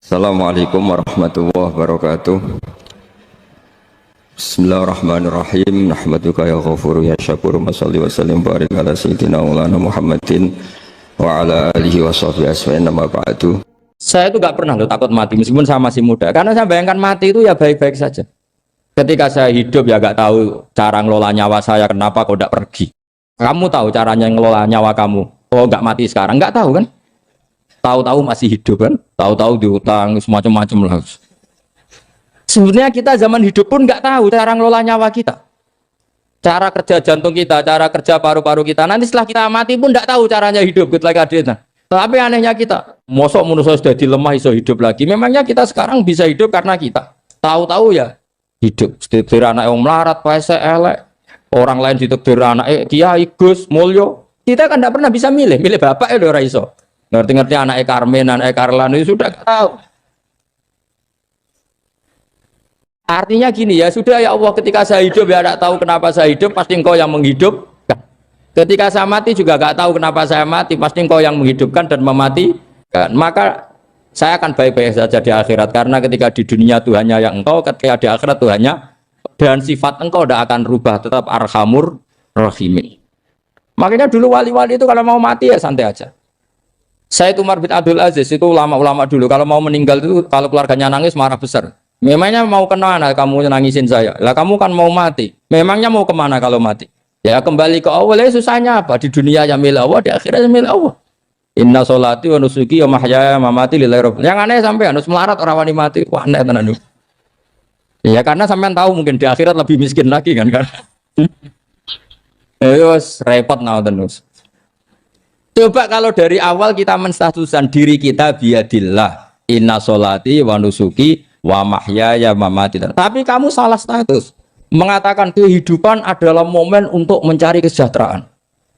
Assalamualaikum warahmatullahi wabarakatuh. Bismillahirrahmanirrahim. Nahmaduka ya ghafuru ya syakuru. Mashalli wa sallim barik ala sayyidina maulana Muhammadin wa ala alihi wa sahbihi asma'in nama ba'du. Saya itu gak pernah takut mati meskipun saya masih muda. Karena saya bayangkan mati itu ya baik-baik saja. Ketika saya hidup ya gak tahu cara ngelola nyawa saya, kenapa kok gak pergi. Kamu tahu caranya ngelola nyawa kamu. Oh gak mati sekarang, gak tahu kan? Tahu-tahu masih hidup kan? Tahu-tahu diutang semacam-macam lah. Sebenarnya kita zaman hidup pun nggak tahu cara ngelola nyawa kita, cara kerja jantung kita, cara kerja paru-paru kita. Nanti setelah kita mati pun nggak tahu caranya hidup. Tapi anehnya kita, mosok manusia sudah dilemah iso hidup lagi. Memangnya kita sekarang bisa hidup karena kita tahu-tahu ya hidup. Ditekdir anak yang melarat, paese elek, orang lain ditekdir anak Kiai Gus Mulyo. Kita kan nggak pernah bisa milih bapak ya ora iso. Ngerti-ngerti anak Karmen, anak Karlan itu sudah tahu. Artinya gini ya, sudah ya Allah, ketika saya hidup ya tidak tahu kenapa saya hidup, pasti engkau yang menghidupkan. Ketika saya mati juga gak tahu kenapa saya mati, pasti engkau yang menghidupkan dan mematikan. Maka saya akan baik-baik saja di akhirat, karena ketika di dunia Tuhannya yang engkau, ketika di akhirat Tuhannya, dan sifat engkau tidak akan rubah, tetap Arhamur Rahimin. Makanya dulu wali-wali itu kalau mau mati ya santai aja. Saya itu Umar bin Abdul Aziz, itu ulama-ulama dulu, kalau mau meninggal itu, kalau keluarganya nangis marah besar. Memangnya mau kemana kamu nangisin saya? Lah kamu kan mau mati. Memangnya mau kemana kalau mati? Ya kembali ke Allah. Ya susahnya apa? Di dunia ya milik Allah, di akhirat ya milik Allah. Inna sholati wa nusuki wa mahyaya wa mamati lillahi rabbil. Yang aneh sampai harus melarat orang wani mati. Wah aneh tenan. Ya karena sampean tahu mungkin di akhirat lebih miskin lagi kan. Terus repot ngaten terus. Coba kalau dari awal kita menstatuskan diri kita biadillah. Inna sholati wa nusuki wa mahyaya mamati. Tapi kamu salah status. Mengatakan kehidupan adalah momen untuk mencari kesejahteraan.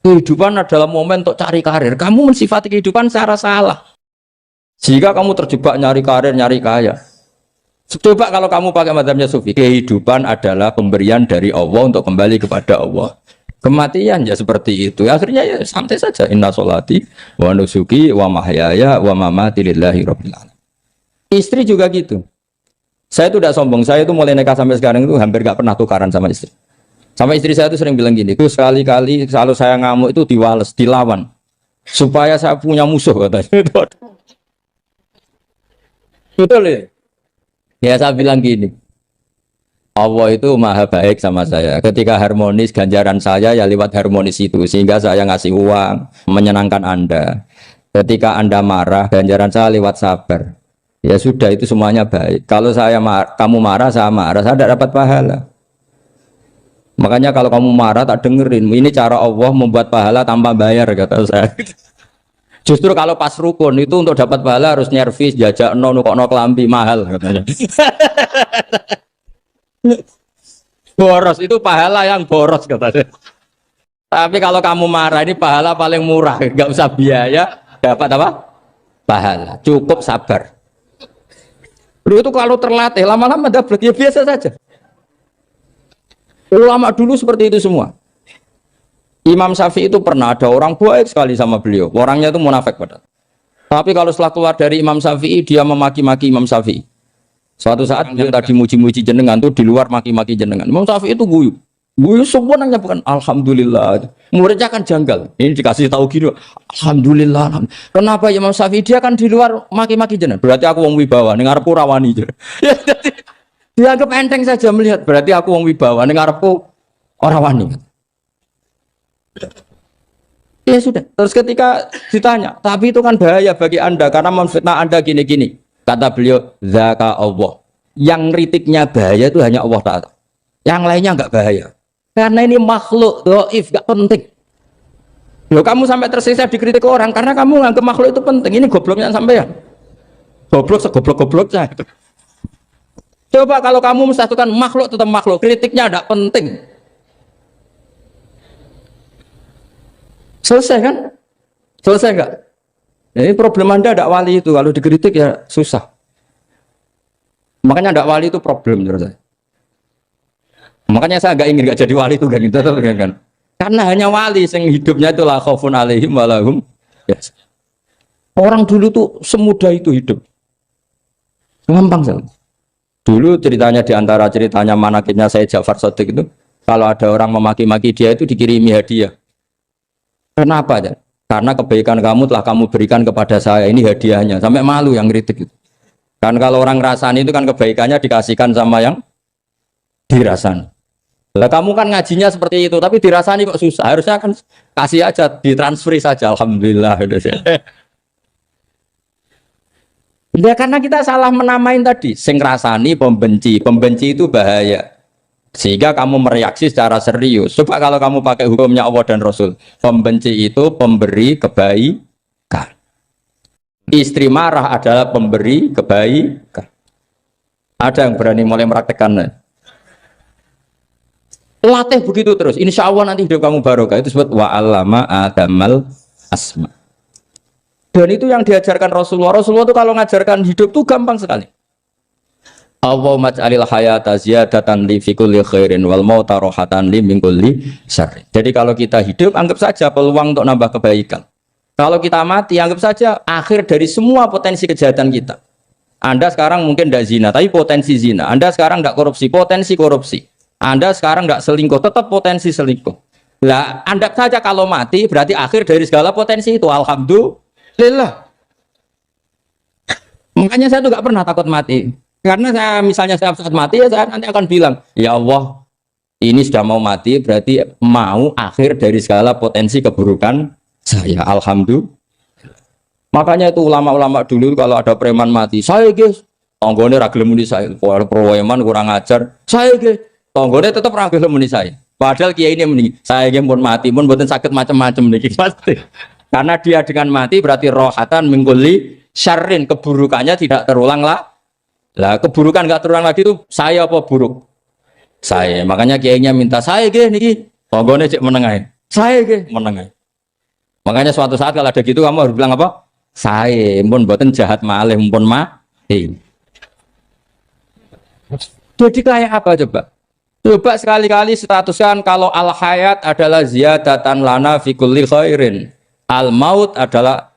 Kehidupan adalah momen untuk cari karir. Kamu mensifati kehidupan secara salah. Jika kamu terjebak nyari karir, nyari kaya. Coba kalau kamu pakai mazhabnya Sufi, kehidupan adalah pemberian dari Allah untuk kembali kepada Allah. Kematian ya seperti itu. Akhirnya ya santai saja. Inna sholati wa nusuki wa mahyaya wa mamati lillahi rabbil alamin. Istri juga gitu. Saya itu tidak sombong, saya itu mulai nikah sampai sekarang itu hampir gak pernah tukaran sama istri. Sama istri saya itu sering bilang gini, itu sekali-kali kalau saya ngamuk itu diwales, dilawan. Supaya saya punya musuh katanya. Betul ya? Ya saya bilang gini, Allah itu maha baik sama saya. Ketika harmonis, ganjaran saya ya lewat harmonis itu. Sehingga saya ngasih uang, menyenangkan Anda. Ketika Anda marah, ganjaran saya lewat sabar. Ya sudah itu semuanya baik. Kalau kamu marah, saya tidak dapat pahala. Makanya kalau kamu marah tak dengerin. Ini cara Allah membuat pahala tanpa bayar kata saya. Justru kalau pas rukun itu untuk dapat pahala harus nyervis, jajak nukokno kelambi mahal katanya. Boros itu pahala yang boros katanya. Tapi kalau kamu marah ini pahala paling murah, nggak usah biaya, dapat apa? Pahala. Cukup sabar. Lu itu kalau terlatih lama-lama dapat ya biasa saja. Ulama dulu seperti itu semua. Imam Syafi'i itu pernah ada orang baik sekali sama beliau. Orangnya itu munafik padahal. Tapi kalau setelah keluar dari Imam Syafi'i dia memaki-maki Imam Syafi'i. Suatu saat beliau tadi muji-muji jenengan tuh di luar maki-maki jenengan. Imam Syafi'i itu guyu. Guyu semuanya bukan alhamdulillah. Muridnya kan janggal. Ini dikasih tahu gini, alhamdulillah. Kenapa Imam Syafi'i dia kan di luar maki-maki jenengan? Berarti aku wong wibawa, ning ngarepku rawani. Ya dianggap enteng saja melihat. Berarti aku wong wibawa, ning ngarepku ora wani. Ya sudah. Terus ketika ditanya, tapi itu kan bahaya bagi Anda karena memfitnah Anda gini-gini. Kata beliau, zaka Allah. Yang kritiknya bahaya itu hanya Allah Ta'ala. Yang lainnya enggak bahaya. Karena ini makhluk, dhaif, enggak penting. Loh kamu sampai tersiksa dikritik orang karena kamu nganggap makhluk itu penting. Ini gobloknya sampean. Goblok segoblok-gobloknya. Coba kalau kamu mensatukan makhluk tetap makhluk, kritiknya enggak penting. Selesai kan? Selesai enggak? Ini problem Anda ada wali itu, kalau dikritik ya susah. Makanya ada wali itu problem menurut saya. Makanya saya nggak jadi wali itu kan. Karena hanya wali yang hidupnya itu la khaufun alaihim wa lahum. Yes. Orang dulu tuh semudah itu hidup. Gampang sekali. Dulu ceritanya di antara ceritanya manakibnya saya Ja'far Shadiq itu, kalau ada orang memaki-maki dia itu dikirimi hadiah. Kenapa ya? Karena kebaikan kamu telah kamu berikan kepada saya, ini hadiahnya. Sampai malu yang kritik itu. Kan kalau orang rasani itu kan kebaikannya dikasihkan sama yang dirasani. Lah kamu kan ngajinya seperti itu, tapi dirasani kok susah. Harusnya kan kasih aja, ditransferi saja. Alhamdulillah. Ya karena kita salah menamain tadi, sing rasani pembenci, pembenci itu bahaya. Sehingga kamu mereaksi secara serius. Coba kalau kamu pakai hukumnya Allah dan Rasul, pembenci itu pemberi kebaikan. Istri marah adalah pemberi kebaikan. Ada yang berani mulai mempraktekannya? Latih begitu terus. Insya Allah nanti hidup kamu barokah. Itu disebut wa'allama adamal asma. Dan itu yang diajarkan Rasulullah. Rasulullah itu kalau ngajarkan hidup itu gampang sekali. Allahumma ja'alil hayata ziyadatan li fi kulli khairin wal mauta rohatan li min kulli syarrin. Jadi kalau kita hidup, anggap saja peluang untuk nambah kebaikan. Kalau kita mati, anggap saja akhir dari semua potensi kejahatan kita. Anda sekarang mungkin tidak zina, tapi potensi zina. Anda sekarang tidak korupsi, potensi korupsi. Anda sekarang tidak selingkuh, tetap potensi selingkuh. Lah, anggap saja kalau mati, berarti akhir dari segala potensi itu. Alhamdulillah. Makanya saya tuh gak pernah takut mati. Karena saya saat mati, ya saya nanti akan bilang, ya Allah, ini sudah mau mati, berarti mau akhir dari segala potensi keburukan saya. Alhamdulillah. Makanya itu ulama-ulama dulu kalau ada preman mati, saya guys, tonggone ragil muni saya, preman kurang ajar, saya guys, tonggone tetap ragil muni saya. Padahal kiai ini muni, saya guys pun mati, pun buatan sakit macam-macam nih pasti. Karena dia dengan mati berarti rohatan mengguli syarrin, keburukannya tidak terulang lah. Lah keburukan nggak terulang lagi itu saya apa buruk? Saya. Makanya kiainya minta saya gih niki. Tonggone cek menengai. Saya gih menengai. Makanya suatu saat kalau ada gitu kamu harus bilang apa? Saya pun buatan jahat malih pun mati. Jadi kayak apa coba? Coba sekali-kali statuskan kalau al hayat adalah ziyadatan lana fi kulli khairin. Al maut adalah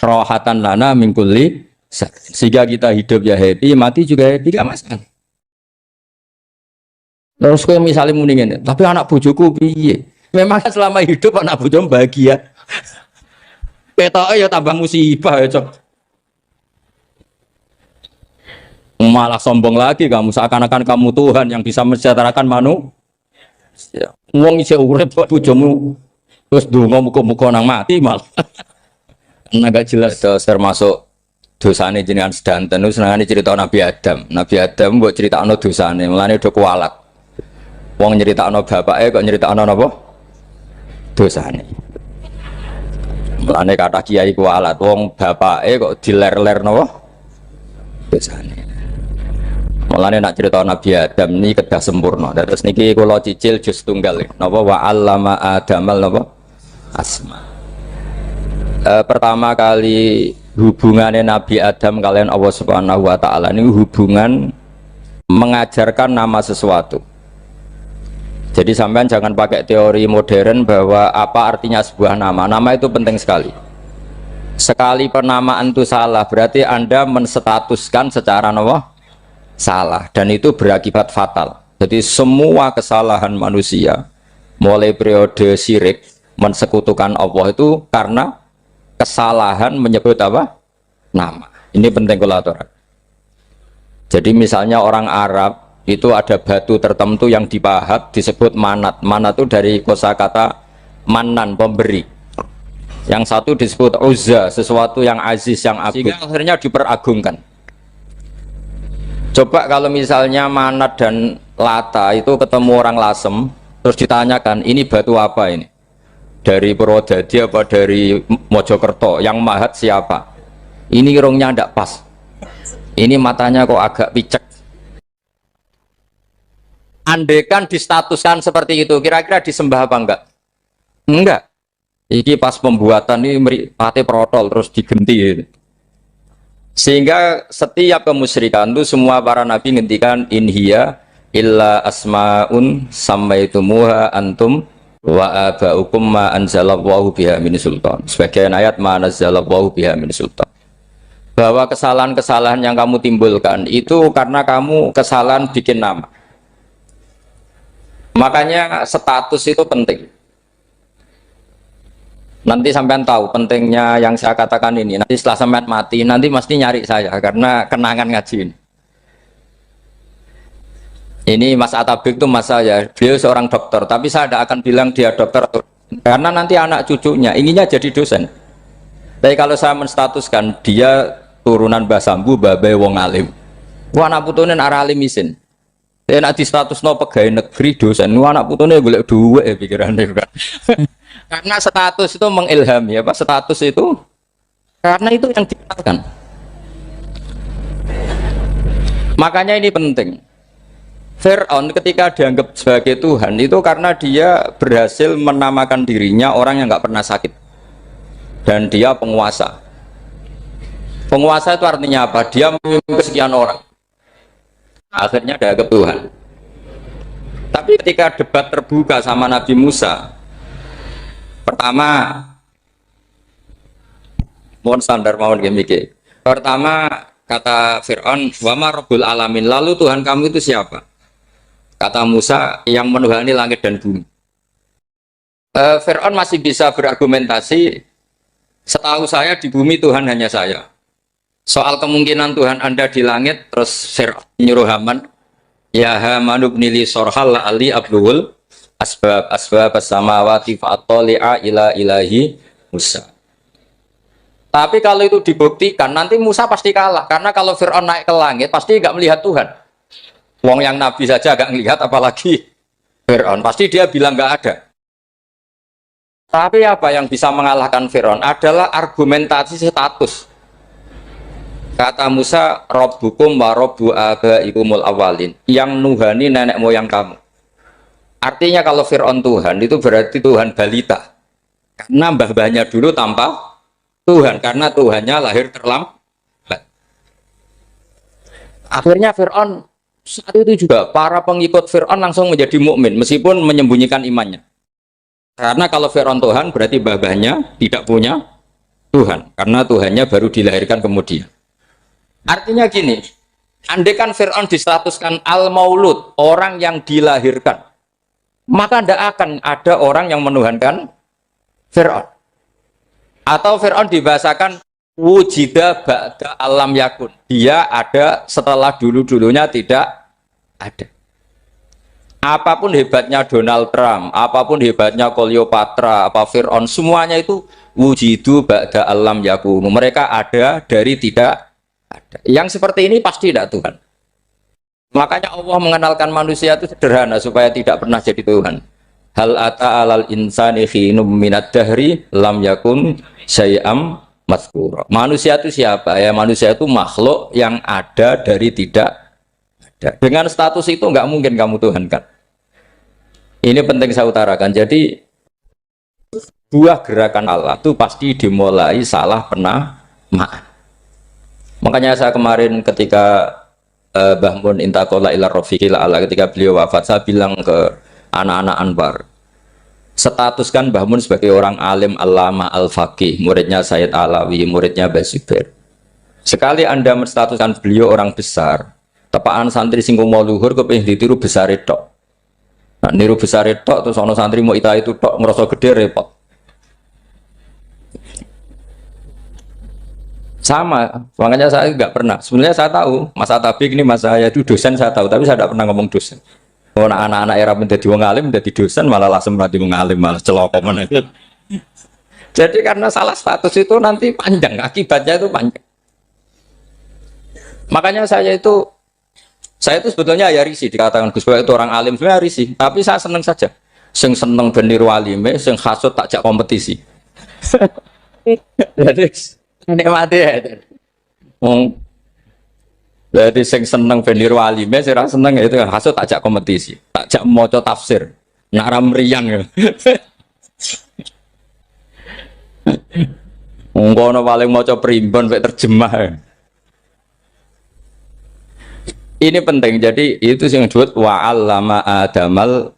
rohatan lana min kulli. Sehingga kita hidup ya happy, mati juga happy, gak masalah. Terus kalau misalnya mendingin, tapi anak bojoku piye? Memang selama hidup anak bojomu bahagia. Petoke ya tambah musibah ya cok. Malah sombong lagi kamu, seakan-akan kamu Tuhan yang bisa mensejahterakan manusia. Wong isih urip bojomu terus donga muga-muga nang mati malah. Enggak jelas termasuk dosane jenengan sedanten itu senengane cerita Nabi Adam. Nabi Adam mbok critakno dosane, mulane do kualat. Wong nyeritakno bapake kok nyeritakno napa? Dosane. Mulane kata kiai kualat, wong bapake kok diler-ler napa? Dosane. Mulane nak cerita Nabi Adam ini kedah sempurna. Terus niki kula cicil juz tunggal napa wa 'allama Adamal napa? Asma. Pertama kali hubungannya Nabi Adam kalian Allah Subhanahu wa taala ini hubungan mengajarkan nama sesuatu. Jadi sampean jangan pakai teori modern bahwa apa artinya sebuah nama. Nama itu penting sekali. Sekali penamaan itu salah, berarti Anda menstatuskan secara salah dan itu berakibat fatal. Jadi semua kesalahan manusia mulai periode syirik mensekutukan Allah itu karena kesalahan menyebut apa? Nama. Ini penting kolaborator. Jadi misalnya orang Arab itu ada batu tertentu yang dipahat disebut manat. Manat itu dari kosakata manan, pemberi. Yang satu disebut uzza, sesuatu yang aziz, yang agung. Sehingga akhirnya diperagungkan. Coba kalau misalnya manat dan lata itu ketemu orang lasem, terus ditanyakan ini batu apa ini? Dari Purwodadi apa dari Mojokerto, yang mahat siapa? Ini irungnya tidak pas, ini matanya kok agak picek. Andekan distatuskan seperti itu, kira-kira disembah apa enggak? Enggak. Ini pas pembuatan ini pate protol terus digenti. Sehingga setiap kemusyrikan itu semua para nabi ngendikan inhiya illa asmaun sammaitumuha antum wa aba'ukum ma anzalallahu biha min sultan. Sebagian ayat ma anzalallahu biha min sultan. bahwa kesalahan-kesalahan yang kamu timbulkan itu karena kamu kesalahan bikin nama. Makanya status itu penting. Nanti sampean tahu pentingnya yang saya katakan ini. Nanti setelah sampean mati, nanti mesti nyari saya karena kenangan ngaji ini. Ini Mas Atabik itu mas saya, beliau seorang dokter, tapi saya tidak akan bilang dia dokter karena nanti anak cucunya inginnya jadi dosen. Tapi kalau saya menstatuskan dia turunan Mbah Sambu, babe wong alim. Wah anak putune arah alim isin. Dia nak di status no pegawai negeri dosen. Wah anak putune golek duit pikirannya kan. Karena status itu mengilhami apa? Status itu karena itu yang dikenalkan. Makanya ini penting. Fir'aun ketika dianggap sebagai Tuhan itu karena dia berhasil menamakan dirinya orang yang nggak pernah sakit dan dia penguasa. Penguasa itu artinya apa? Dia memimpin sekian orang. Akhirnya dianggap Tuhan. Tapi ketika debat terbuka sama Nabi Musa, pertama, mohon standar mohon gimmick. Pertama kata Fir'aun, wama Rabbul Alamin. Lalu Tuhan kamu itu siapa? Kata Musa, yang menuhani langit dan bumi. Fir'aun masih bisa berargumentasi, setahu saya di bumi Tuhan hanya saya. Soal kemungkinan Tuhan Anda di langit, terus Fir'aun nyuruh Haman, ya Haman ibnili sorhal ali abluhul asbab as-samawati fa'attali'a ila ilahi Musa. Tapi kalau itu dibuktikan, nanti Musa pasti kalah. Karena kalau Fir'aun naik ke langit, pasti nggak melihat Tuhan. Wong yang Nabi saja agak ngelihat, apalagi Fir'aun. Pasti dia bilang nggak ada. Tapi apa yang bisa mengalahkan Fir'aun adalah argumentasi status. Kata Musa, Rabbukum wa Rabbu abaikumul awalin. Yang nuhani nenek moyang kamu. Artinya kalau Fir'aun Tuhan, itu berarti Tuhan balita. Karena mbah-mbahnya dulu tanpa Tuhan. Karena Tuhannya lahir terlambat. Akhirnya Fir'aun saat itu juga para pengikut Fir'aun langsung menjadi mukmin meskipun menyembunyikan imannya. Karena kalau Fir'aun Tuhan berarti babahnya tidak punya Tuhan karena Tuhannya baru dilahirkan kemudian. Artinya gini, andai kan Fir'aun distatuskan al-maulud, orang yang dilahirkan, maka tidak akan ada orang yang menuhankan Fir'aun. Atau Fir'aun dibahasakan wujida ba'da alam yakun, dia ada setelah dulu-dulunya tidak ada. Apapun hebatnya Donald Trump, apapun hebatnya Cleopatra, apa Fir'aun, semuanya itu wujidu ba'da alam yakun, mereka ada dari tidak ada. Yang seperti ini pasti tidak Tuhan. Makanya Allah mengenalkan manusia itu sederhana supaya tidak pernah jadi Tuhan. Hal ata alal insani khinum minad dahri lam yakun syai'am mazkura. Manusia itu siapa? Ya manusia itu makhluk yang ada dari tidak ada. Dengan status itu nggak mungkin kamu Tuhan kan. Ini penting saya utarakan. Jadi buah gerakan Allah itu pasti dimulai salah penamaan. Makanya saya kemarin ketika Mbah Mun intakola ila rofiqil ala, ketika beliau wafat, saya bilang ke anak-anak Anwar, statuskan Mbah Mun sebagai orang alim alama al-faqih, muridnya Sayyid Alawi, muridnya Mbah Zubair. Sekali Anda menstatuskan beliau orang besar, tepaan santri singgung mau luhur kepingin ditiru besar itu. Nah, niru besar itu terus ono santri mau itu tok ngerasa gede repot. Sama, makanya saya nggak pernah. Sebenarnya saya tahu, Mas Atabik ini mas saya itu dosen saya tahu, tapi saya tidak pernah ngomong dosen. Oh, anak-anak era menjadi wong alim, menjadi dosen malah langsung menjadi wong alim, malah celokoman itu. Jadi karena salah status itu nanti panjang, akibatnya itu panjang. Makanya saya itu sebetulnya ya risih dikatakan Gus Baik itu orang alim, sebenarnya risih. Tapi saya seneng saja. Sing seneng beniru alime, sing hasut takjak kompetisi. Jadi nikmati ya. Jadi sing seneng beniru alime, sing seneng itu hasut takjak kompetisi, takjak maca tafsir, nak ramriang ya. Ngono paling maca primbon mek terjemah. Ini penting, jadi itu yang disebut wa'allama adamal.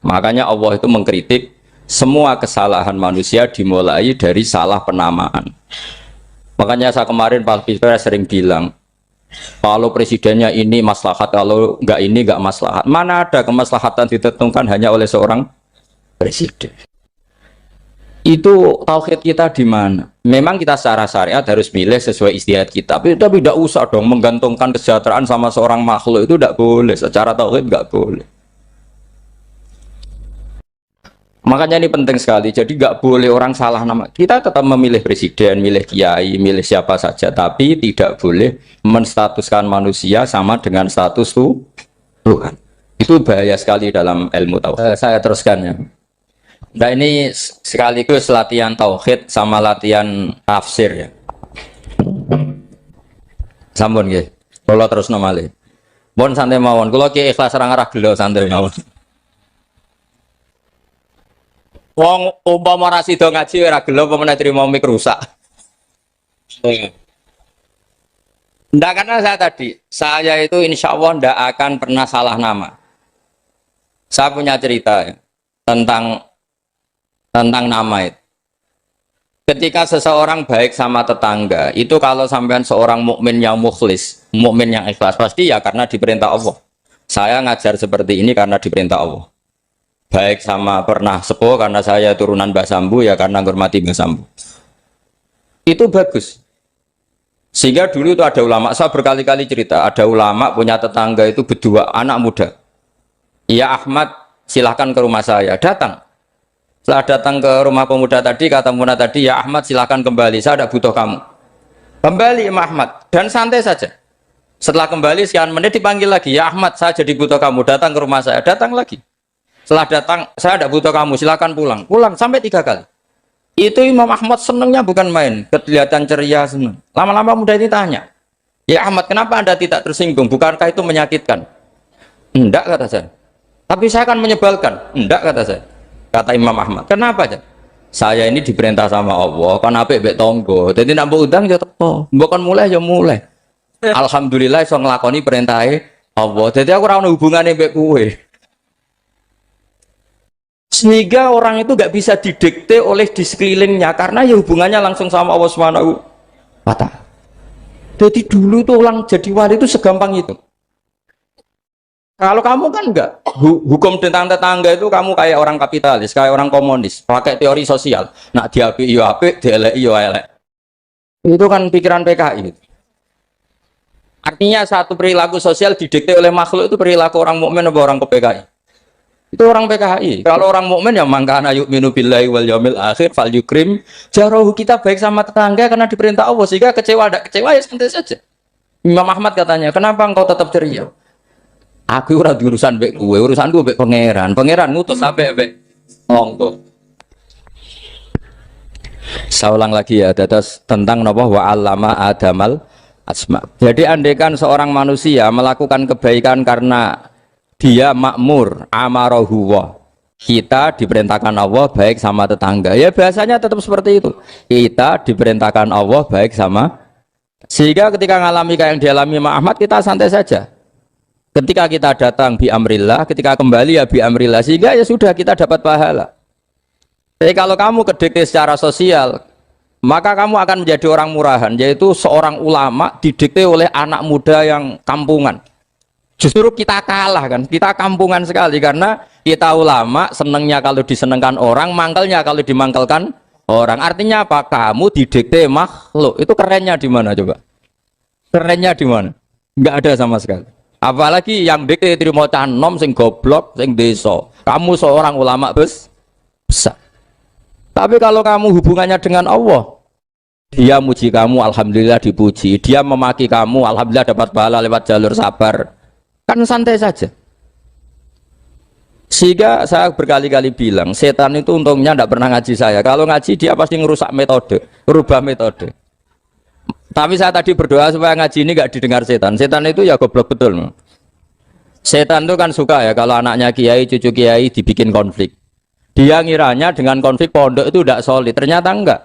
Makanya Allah itu mengkritik semua kesalahan manusia dimulai dari salah penamaan. Makanya saya kemarin Pak Pilpres sering bilang, kalau presidennya ini maslahat, kalau enggak ini enggak maslahat. Mana ada kemaslahatan ditentukan hanya oleh seorang presiden. Itu tauhid kita di mana? Memang kita secara syariat harus milih sesuai istihad kita. Tapi tidak usah dong menggantungkan kesejahteraan sama seorang makhluk, itu tidak boleh. Secara tauhid enggak boleh. Makanya ini penting sekali. Jadi nggak boleh orang salah nama. Kita tetap memilih presiden, milih kiai, milih siapa saja. Tapi tidak boleh menstatuskan manusia sama dengan status Tuhan. Itu bahaya sekali dalam ilmu tauhid. Saya teruskan ya. Nah ini sekaligus latihan tauhid sama latihan tafsir ya. Sampun nggih. Kula terus nomale. Mohon santai mawon. Kula ki ikhlas ora ngarah gelo santai mawon. Wong umpama ora sida ngaji ora gelo apa meneh trimo mik rusak. Ndak, karena saya itu insya Allah ndak akan pernah salah nama. Saya punya cerita ya, tentang nama itu. Ketika seseorang baik sama tetangga, itu kalau sampean seorang mukmin yang mukhlis, mukmin yang ikhlas, pasti ya karena diperintah Allah. Saya ngajar seperti ini karena diperintah Allah. Baik sama pernah sepuh karena saya turunan Mbah Sambu, ya karena menghormati Mbah Sambu. Itu bagus. Sehingga dulu itu ada ulama, saya berkali-kali cerita, ada ulama punya tetangga itu berdua anak muda. Ya Ahmad, silahkan ke rumah saya. Datang. Setelah datang ke rumah pemuda tadi, kata pemuda tadi, ya Ahmad silahkan kembali, saya tidak butuh kamu. Kembali Imam Ahmad, dan santai saja. Setelah kembali sekian menit dipanggil lagi, ya Ahmad saya jadi butuh kamu, datang ke rumah saya. Datang lagi. Setelah datang, saya tidak butuh kamu, silakan pulang. Pulang sampai 3 kali. Itu Imam Ahmad senangnya bukan main, kelihatan ceria senang. Lama-lama muda ini tanya, ya Ahmad kenapa Anda tidak tersinggung? Bukankah itu menyakitkan? Enggak, kata saya. Tapi saya akan menyebalkan. Enggak, kata saya. Kata Imam Ahmad. Kenapa aja? Saya ini diperintah sama Allah, kan apik mbek tonggo. Jadi nak mbok udang ya teko. Mbok kon mulai ya mulai. Alhamdulillah iso nglakoni perintahe Allah. Jadi aku ora ono hubungane mbek kowe. Sehingga orang itu gak bisa didikte oleh di sekelilingnya karena ya hubungannya langsung sama Allah Subhanahu wa Ta'ala. Jadi dulu tuh orang jadi wali itu segampang itu. Kalau kamu kan enggak, hukum tentang tetangga itu kamu kayak orang kapitalis, kayak orang komunis, pakai teori sosial. Nak diapi yo apik, dielek yo elek. Itu kan pikiran PKI. Artinya satu perilaku sosial didikte oleh makhluk itu perilaku orang mukmin atau orang ke PKI. Itu orang PKI. Kalau orang mukmin ya mangkana yu'minu billahi wal yaumil akhir fal yukrim jarahu. Kita baik sama tetangga karena diperintah Allah, sehingga kecewa ada kecewa ya santai saja. Imam Ahmad katanya, kenapa engkau tetap ceria? Aku ora urusan mbek kowe, urusanku mbek pangeran. Pangeran ngutus sampai mbek monggo. Saya ulang lagi ya, dados tentang napa wa allama adamal asma. Jadi andaikan seorang manusia melakukan kebaikan karena dia makmur, amarahu wa. Kita diperintahkan Allah baik sama tetangga. Ya biasanya tetap seperti itu. Kita diperintahkan Allah baik sama. Sehingga ketika ngalami kayak yang dialami Imam Ahmad, kita santai saja. Ketika kita datang bi amrillah, ketika kembali ya bi amrillah, sehingga ya sudah kita dapat pahala. Jadi kalau kamu kedekte secara sosial, maka kamu akan menjadi orang murahan, yaitu seorang ulama didikte oleh anak muda yang kampungan. Justru kita kalah kan, kita kampungan sekali karena kita ulama senengnya kalau disenengkan orang, mangkelnya kalau dimangkelkan orang. Artinya apa? Kamu didikte makhluk. Itu kerennya di mana coba? Kerennya di mana? Enggak ada sama sekali. Apalagi yang dikte terima canom sing goblok, sing desa. Kamu seorang ulama besar. Tapi kalau kamu hubungannya dengan Allah, dia muji kamu, alhamdulillah dipuji. Dia memaki kamu, alhamdulillah dapat pahala lewat jalur sabar. Kan santai saja. Sehingga saya berkali-kali bilang, setan itu untungnya tidak pernah ngaji saya. Kalau ngaji dia pasti ngerusak metode, rubah metode. Tapi saya tadi berdoa supaya ngaji ini gak didengar setan. Setan itu ya goblok betul. Setan itu kan suka ya kalau anaknya kiai, cucu kiai dibikin konflik. Dia ngiranya dengan konflik pondok itu tidak solid. Ternyata enggak.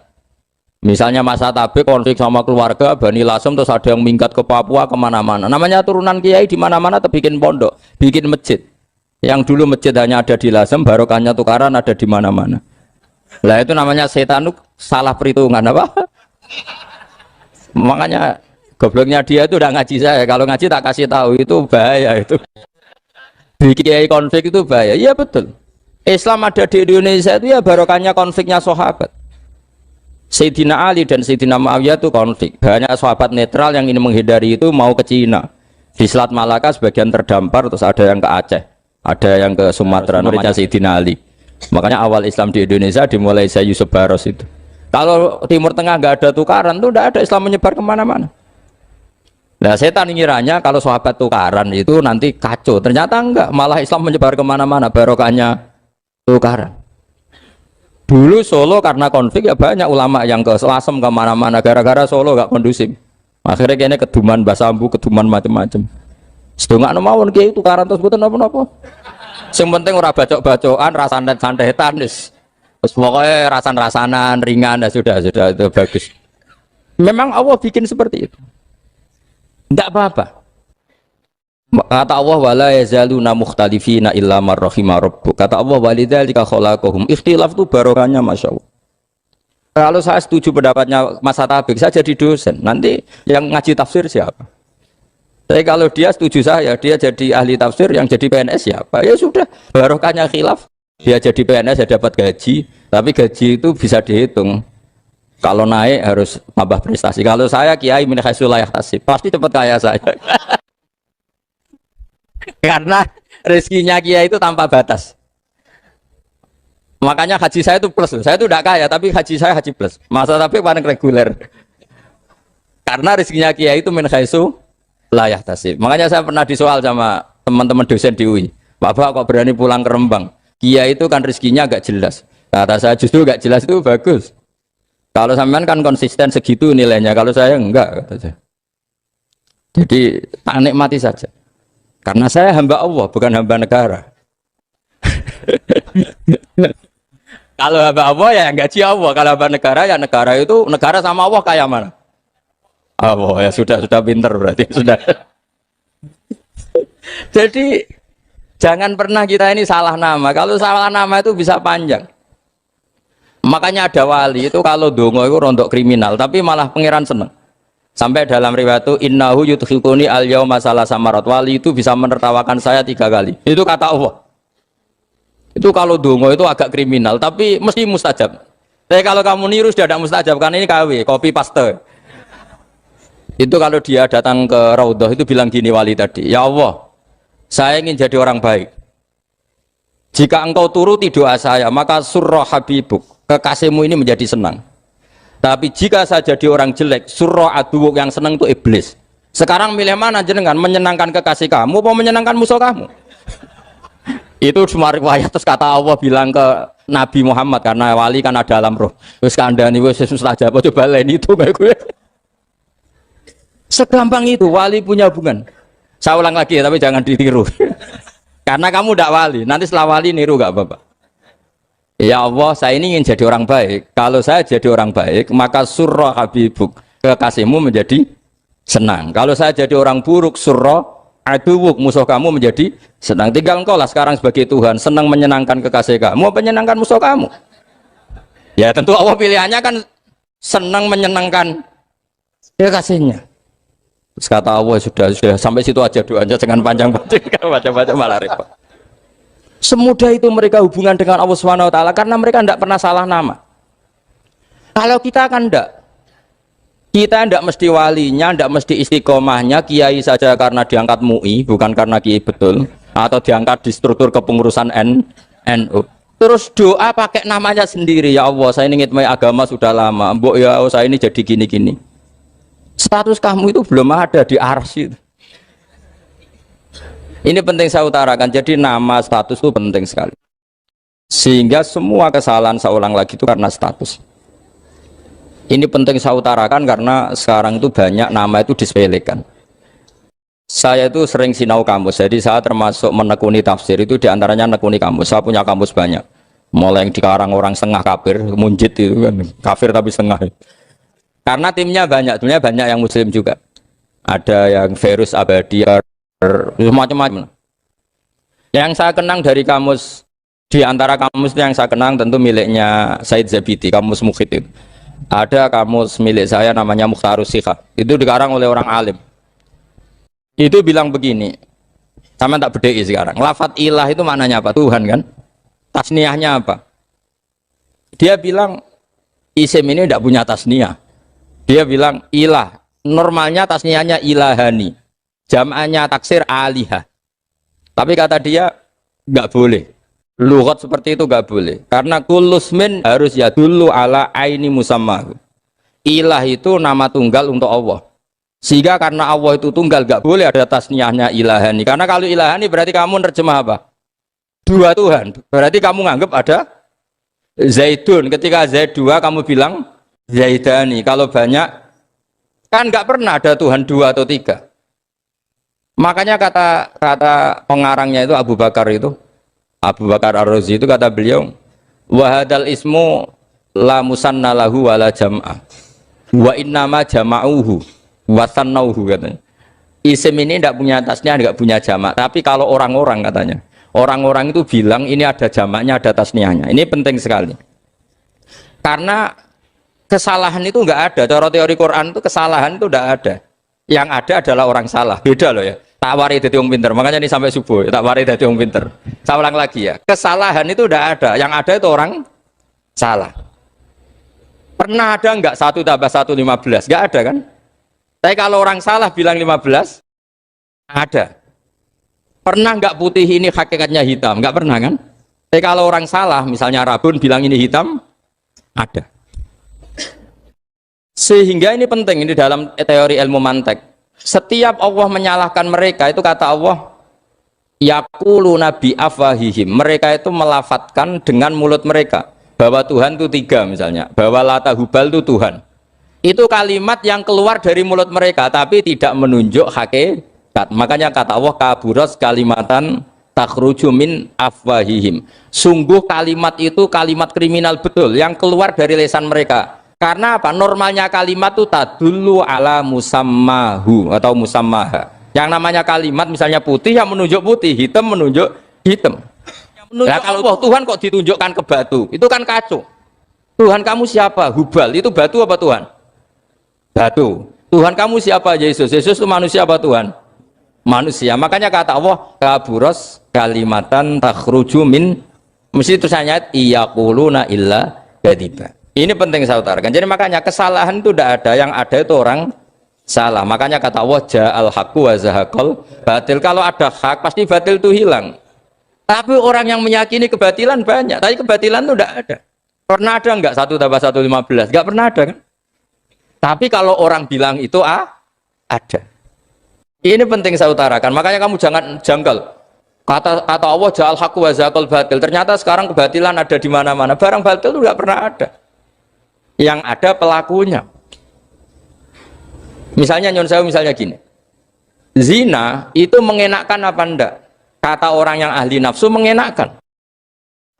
Misalnya masa tabik konflik sama keluarga Bani Lasem, terus ada yang minggat ke Papua kemana-mana. Namanya turunan kiai di mana-mana terbikin pondok, bikin masjid. Yang dulu masjid hanya ada di Lasem, barokahnya tukaran ada di mana-mana. Lah itu namanya setan itu salah perhitungan apa? Makanya gobloknya dia itu udah ngaji saya. Kalau ngaji tak kasih tahu itu bahaya itu. Bikin konflik itu bahaya. Iya betul. Islam ada di Indonesia itu ya barokahnya konfliknya sahabat. Sayyidina Ali dan Sayyidina Muawiyah itu konflik. Banyak sahabat netral yang ingin menghindari itu mau ke Cina. Di Selat Malaka sebagian terdampar, terus ada yang ke Aceh, ada yang ke Sumatera, namanya Sayyidina Ali. Makanya awal Islam di Indonesia dimulai saya Yusuf Baros itu. Kalau Timur Tengah nggak ada tukaran, tuh nggak ada Islam menyebar kemana-mana. Nah setan ngiranya kalau sahabat tukaran itu nanti kacau. Ternyata enggak, malah Islam menyebar kemana-mana, barokahnya tukaran. Dulu Solo karena konflik ya banyak ulama yang ke Selasem kemana-mana gara-gara Solo gak kondusif. Akhirnya kayaknya keduman basambu, keduman macam-macam. Sedangkan mawon kiai tukaran terus bukan apa-apa. Yang penting ora bacok-bacokan, rasan-santetan wis. Terus pokoknya rasan-rasanan ringan sudah itu bagus. Memang Allah bikin seperti itu. Tidak apa-apa. Kata Allah wala yazaluna mukhtalifina illa man rahima rabbuk. Kata Allah walidzalika khalaqahum. Ikhtilaf itu barokahnya Masya Allah. Kalau saya setuju pendapatnya Mas Atabik, saya jadi dosen. Nanti yang ngaji tafsir siapa? Tapi kalau dia setuju saya, dia jadi ahli tafsir, yang jadi PNS siapa? Ya sudah, barokahnya khilaf. Dia jadi PNS, dia dapat gaji. Tapi gaji itu bisa dihitung. Kalau naik harus tambah prestasi. Kalau saya kiai min haitsu la yahtasib, pasti cepat kaya saya. Karena rezekinya kiai itu tanpa batas. Makanya haji saya itu plus. Saya itu tidak kaya, tapi haji saya haji plus. Masa tapi paling reguler. Karena rezekinya kiai itu min haitsu la yahtasib. Makanya saya pernah disoal sama teman-teman dosen di UI. Bapak kok berani pulang ke Rembang? Kiai itu kan rezekinya agak jelas. Kata saya justru agak jelas itu bagus. Kalau sampean kan konsisten segitu nilainya, kalau saya enggak, kata saya. Jadi tak nikmati saja. Karena saya hamba Allah, bukan hamba negara. Kalau hamba Allah ya gaji Allah, kalau hamba negara ya negara itu negara sama Allah kayak mana? Allah ya sudah pinter berarti sudah. Jadi jangan pernah kita ini salah nama. Kalau salah nama itu bisa panjang. Makanya ada wali itu kalau dongo itu rontok kriminal, tapi malah pangeran seneng. Sampai dalam riwayat itu innahu yudkhikuni al-yauma salasamarat. Wali itu bisa menertawakan saya 3 kali. Itu kata Allah. Itu kalau dongo itu agak kriminal, tapi mesti mustajab. Tapi kalau kamu niru sudah tidak mustajab, karena ini KW, copy paste. Itu kalau dia datang ke Raudhah itu bilang gini wali tadi, ya Allah, saya ingin jadi orang baik. Jika engkau turuti doa saya, maka surra habibuk, kekasihmu ini menjadi senang. Tapi jika saya jadi orang jelek, surra aduwuk, yang senang itu iblis. Sekarang milih mana jenengan, menyenangkan kekasih kamu atau menyenangkan musuh kamu? Itu semua riwayat. Terus kata Allah bilang ke Nabi Muhammad, karena wali kan ada alam roh. Terus kandani wis mustajab, coba lain itu kayak gue. Segampang itu wali punya hubungan. Saya ulang lagi ya, tapi jangan ditiru. Karena kamu tidak wali, nanti setelah wali niru gak apa-apa. Ya Allah, saya ini ingin jadi orang baik. Kalau saya jadi orang baik, maka surra habibuk, kekasihmu menjadi senang. Kalau saya jadi orang buruk, surra aduwuk, musuh kamu menjadi senang. Tinggal engkau lah sekarang sebagai Tuhan, senang menyenangkan kekasih kamu, menyenangkan musuh kamu. Ya tentu Allah pilihannya kan senang menyenangkan kekasihnya. Terus kata Allah sudah sampai situ aja doanya, jangan panjang-panjang, baca-baca malah repot. Semudah itu mereka hubungan dengan Allah Subhanahu wa taala karena mereka tidak pernah salah nama. Kalau kita kan tidak. Kita tidak mesti walinya, tidak mesti istiqomahnya, kiai saja karena diangkat MUI, bukan karena kiai betul, atau diangkat di struktur kepengurusan NU. Terus doa pakai namanya sendiri, ya Allah, saya ini ngitmai agama sudah lama, mbok ya saya ini jadi gini-gini. Status kamu itu belum ada di arsy. Ini penting saya utarakan. Jadi nama status itu penting sekali. Sehingga semua kesalahan saya ulang lagi itu karena status. Ini penting saya utarakan karena sekarang itu banyak nama itu disepelekan. Saya itu sering sinau kamus. Jadi saya termasuk menekuni tafsir itu diantaranya menekuni kamus. Saya punya kamus banyak. Mulai yang dikarang orang setengah kafir, munjid itu kan kafir tapi setengah. Karena timnya banyak yang muslim juga. Ada yang virus abadi, macam-macam. Yang saya kenang dari kamus, di antara kamus yang saya kenang tentu miliknya Said Zabidi, kamus Mukhid itu. Ada kamus milik saya namanya Mukhtarus Sikhah. Itu dikarang oleh orang alim. Itu bilang begini. Sama tak bedai sekarang. Lafat ilah itu maknanya apa? Tuhan kan? Tasniahnya apa? Dia bilang isim ini tidak punya tasniah. Dia bilang ilah. Normalnya tasniahnya ilahani. Jam'annya taksir alihah. Tapi kata dia nggak boleh. Lughat seperti itu nggak boleh. Karena kulusmin harus ya dulu ala aini musammahu. Ilah itu nama tunggal untuk Allah. Sehingga karena Allah itu tunggal nggak boleh ada tasniahnya ilahani. Karena kalau ilahani berarti kamu nerjemah apa? Dua Tuhan. Berarti kamu nganggap ada Zaidun. Ketika Zaid dua kamu bilang Zaidani. Kalau banyak kan nggak pernah ada Tuhan dua atau tiga. Makanya kata pengarangnya itu Abu Bakar Ar-Razi itu kata beliau, wahadal ismu la musanna lahu wala jam'ah wa innama jama'uhu wa sannauhu katanya. Isim ini tidak punya tasniah, tidak punya jamak. Tapi kalau orang-orang katanya, orang-orang itu bilang ini ada jamaknya, ada tasniahnya. Ini penting sekali. Karena kesalahan itu enggak ada. Cara teori Quran itu kesalahan itu enggak ada. Yang ada adalah orang salah. Beda loh ya. Tak wari dadi wong pinter. Makanya ini sampai subuh, tak wari dadi wong pinter. Saya ulang lagi ya. Kesalahan itu udah ada. Yang ada itu orang salah. Pernah ada enggak 1 tambah 1 15? Enggak ada kan? Tapi kalau orang salah bilang 15, ada. Pernah enggak putih ini hakikatnya hitam? Enggak pernah kan? Tapi kalau orang salah, misalnya Rabun bilang ini hitam, ada. Sehingga ini penting ini dalam teori ilmu mantek. Setiap Allah menyalahkan mereka itu kata Allah yaqulu nabi afwahihim. Mereka itu melafatkan dengan mulut mereka bahwa Tuhan itu 3 misalnya, bahwa Lata Hubal itu Tuhan. Itu kalimat yang keluar dari mulut mereka tapi tidak menunjuk hakikat. Makanya kata Allah kaburas kalimatan takhruju min afwahihim. Sungguh kalimat itu kalimat kriminal betul yang keluar dari lisan mereka. Karena apa? Normalnya kalimat itu tadullu ala musammahu atau musammaha. Yang namanya kalimat misalnya putih yang menunjuk putih, hitam menunjuk hitam. Nah, kalau Allah, Tuhan kok ditunjukkan ke batu, itu kan kacau. Tuhan kamu siapa? Hubal, itu batu apa Tuhan? Batu. Tuhan kamu siapa? Yesus. Yesus itu manusia apa Tuhan? Manusia. Makanya kata Allah kaburos kalimatan takhruju min, mesti tulisannya iyaquluna illa kadiba. Ini penting saya utarakan. Jadi makanya kesalahan itu tidak ada, yang ada itu orang salah. Makanya kata Allah ja'al haqqu wa zahaqal batil. Kalau ada hak pasti batil itu hilang. Tapi orang yang meyakini kebatilan banyak, tapi kebatilan itu tidak ada. Pernah ada enggak 1 tambah 1 15? Enggak pernah ada kan? Tapi kalau orang bilang itu ada. Ini penting saya utarakan. Makanya kamu jangan janggal. Kata Allah ja'al haqqu wa zahaqal batil. Ternyata sekarang kebatilan ada di mana-mana. Barang batil itu enggak pernah ada. Yang ada pelakunya. Misalnya nyon saya misalnya gini. Zina itu mengenakkan apa enggak? Kata orang yang ahli nafsu mengenakkan.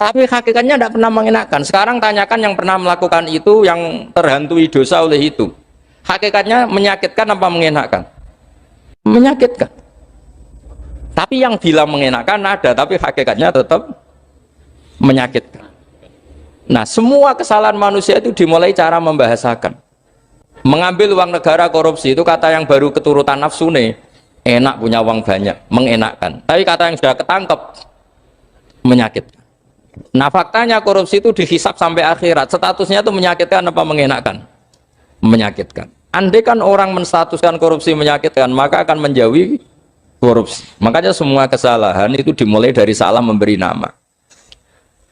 Tapi hakikatnya tidak pernah mengenakkan. Sekarang tanyakan yang pernah melakukan itu, yang terhantui dosa oleh itu. Hakikatnya menyakitkan apa mengenakkan? Menyakitkan. Tapi yang bilang mengenakkan ada, tapi hakikatnya tetap menyakitkan. Nah, semua kesalahan manusia itu dimulai cara membahasakan. Mengambil uang negara korupsi itu kata yang baru keturutan nafsu nih. Enak punya uang banyak, mengenakkan. Tapi kata yang sudah ketangkep, menyakitkan. Nah, faktanya korupsi itu dihisap sampai akhirat. Statusnya itu menyakitkan apa mengenakkan? Menyakitkan. Andai kan orang menstatuskan korupsi menyakitkan, maka akan menjauhi korupsi. Makanya semua kesalahan itu dimulai dari salah memberi nama.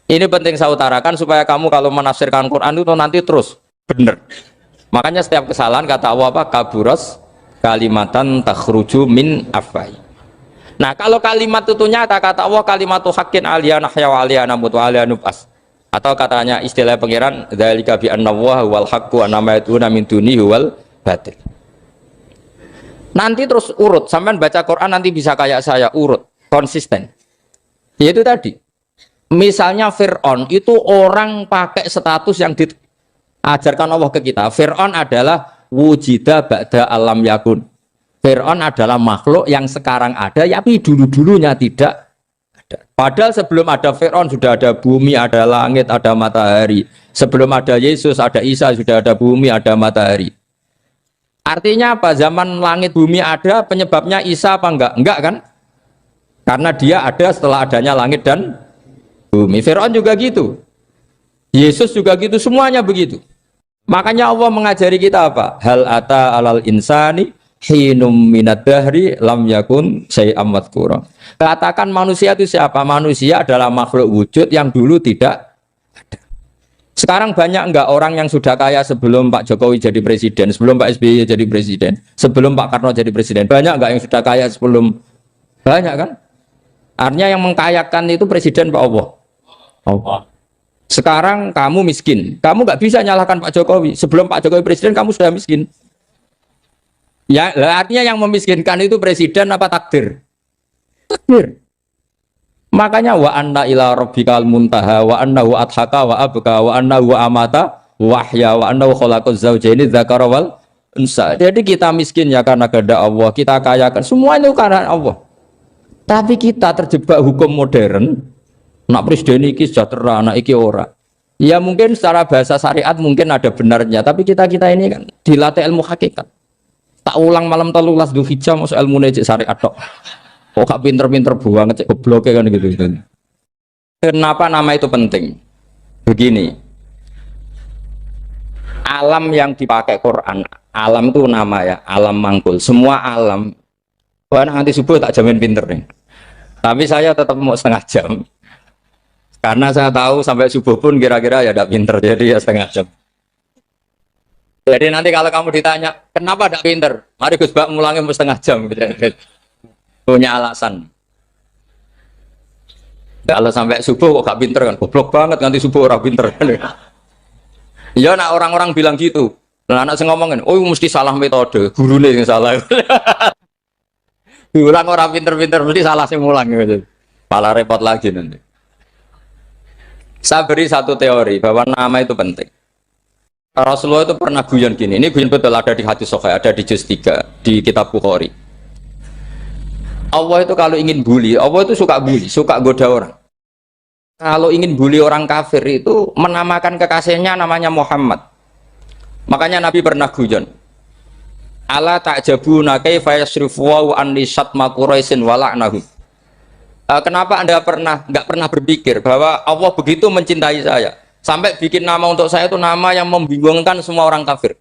Ini penting saya utarakan supaya kamu kalau menafsirkan Quran itu nanti terus benar. Makanya setiap kesalahan kata Allah apa? Kaburas kalimatan takhruju min afwai. Nah, kalau kalimat itu nyata kata Allah kalimatu haqqin aliyana ya wa aliyana mutu aliyana nubas. Atau katanya istilah pengiran dzalika bi anna wal haqqu wa ma yatuna min dunihi wal batil. Nanti terus urut, sampean baca Quran nanti bisa kayak saya urut, konsisten. Yaitu tadi. Misalnya Fir'aun itu orang pakai status yang diajarkan Allah ke kita. Fir'aun adalah wujida ba'da alam yakun. Fir'aun adalah makhluk yang sekarang ada, tapi dulu-dulunya tidak ada. Padahal sebelum ada Fir'aun sudah ada bumi, ada langit, ada matahari. Sebelum ada Yesus, ada Isa, sudah ada bumi, ada matahari. Artinya apa? Zaman langit bumi ada, penyebabnya Isa apa enggak? Enggak kan? Karena dia ada setelah adanya langit dan bumi. Fir'aun juga gitu. Yesus juga gitu, semuanya begitu. Makanya Allah mengajari kita apa? Hal ata alal insani hinum minad dahri lam yakun syai'am madhkura. Katakan manusia itu siapa? Manusia adalah makhluk wujud yang dulu tidak ada. Sekarang banyak enggak orang yang sudah kaya sebelum Pak Jokowi jadi presiden, sebelum Pak SBY jadi presiden, sebelum Pak Karno jadi presiden? Banyak enggak yang sudah kaya sebelum? Banyak kan? Artinya yang mengkayakan itu presiden Pak Allah. Allah. Sekarang kamu miskin, kamu nggak bisa nyalahkan Pak Jokowi. Sebelum Pak Jokowi presiden, kamu sudah miskin. Ya, artinya yang memiskinkan itu presiden apa takdir? Takdir. Makanya wa anna ila rabbikal muntaha wa annahu adhaka wa abka wa annahu amata wahya wa annahu khalaqaz zawjaini dzakara wal unsa. Jadi kita miskin ya karena kehendak Allah, kita kaya kan semua itu karena Allah. Tapi kita terjebak hukum modern. Nak presiden iki sejahtera, anak iki ora. Ya mungkin secara bahasa syariat mungkin ada benarnya, tapi kita ini kan dilatih ilmu hakikat. Tak ulang malam 13 Dzulhijjah masuk ilmu cek syariat tok. Kok gak pinter-pinter buang cek gobloke kan gitu. Kenapa nama itu penting? Begini. Alam yang dipakai Quran, alam itu nama ya, alam mangkul. Semua alam. Wah, nanti subuh tak jamin pinter nih. Tapi saya tetap mau setengah jam. Karena saya tahu sampai subuh pun kira-kira ya tidak pinter, jadi ya setengah jam. Jadi nanti kalau kamu ditanya, kenapa tidak pinter? Mari Gus Bak mulangin setengah jam. Punya alasan. Kalau sampai subuh kok gak pinter kan? Goblok banget nanti subuh orang pinter. Ya nak orang-orang bilang gitu. Nah anak saya ngomongin, oh mesti salah metode, gurunya yang salah. Diulang orang pinter-pinter, mesti salah sih mulang gitu. Malah repot lagi nanti. Saya beri satu teori bahwa nama itu penting. Rasulullah itu pernah guyon gini, ini guyon betul ada di hadis Sahih, ada di juz 3 di kitab Bukhari. Allah itu kalau ingin bully, Allah itu suka bully, suka goda orang. Kalau ingin bully orang kafir itu menamakan kekasihnya namanya Muhammad. Makanya Nabi pernah guyon. Ala ta'jabuna kaifa yasrifu wa an lisatma quraisin wa la'nahum. Kenapa Anda nggak pernah berpikir bahwa Allah begitu mencintai saya sampai bikin nama untuk saya itu nama yang membingungkan semua orang kafir?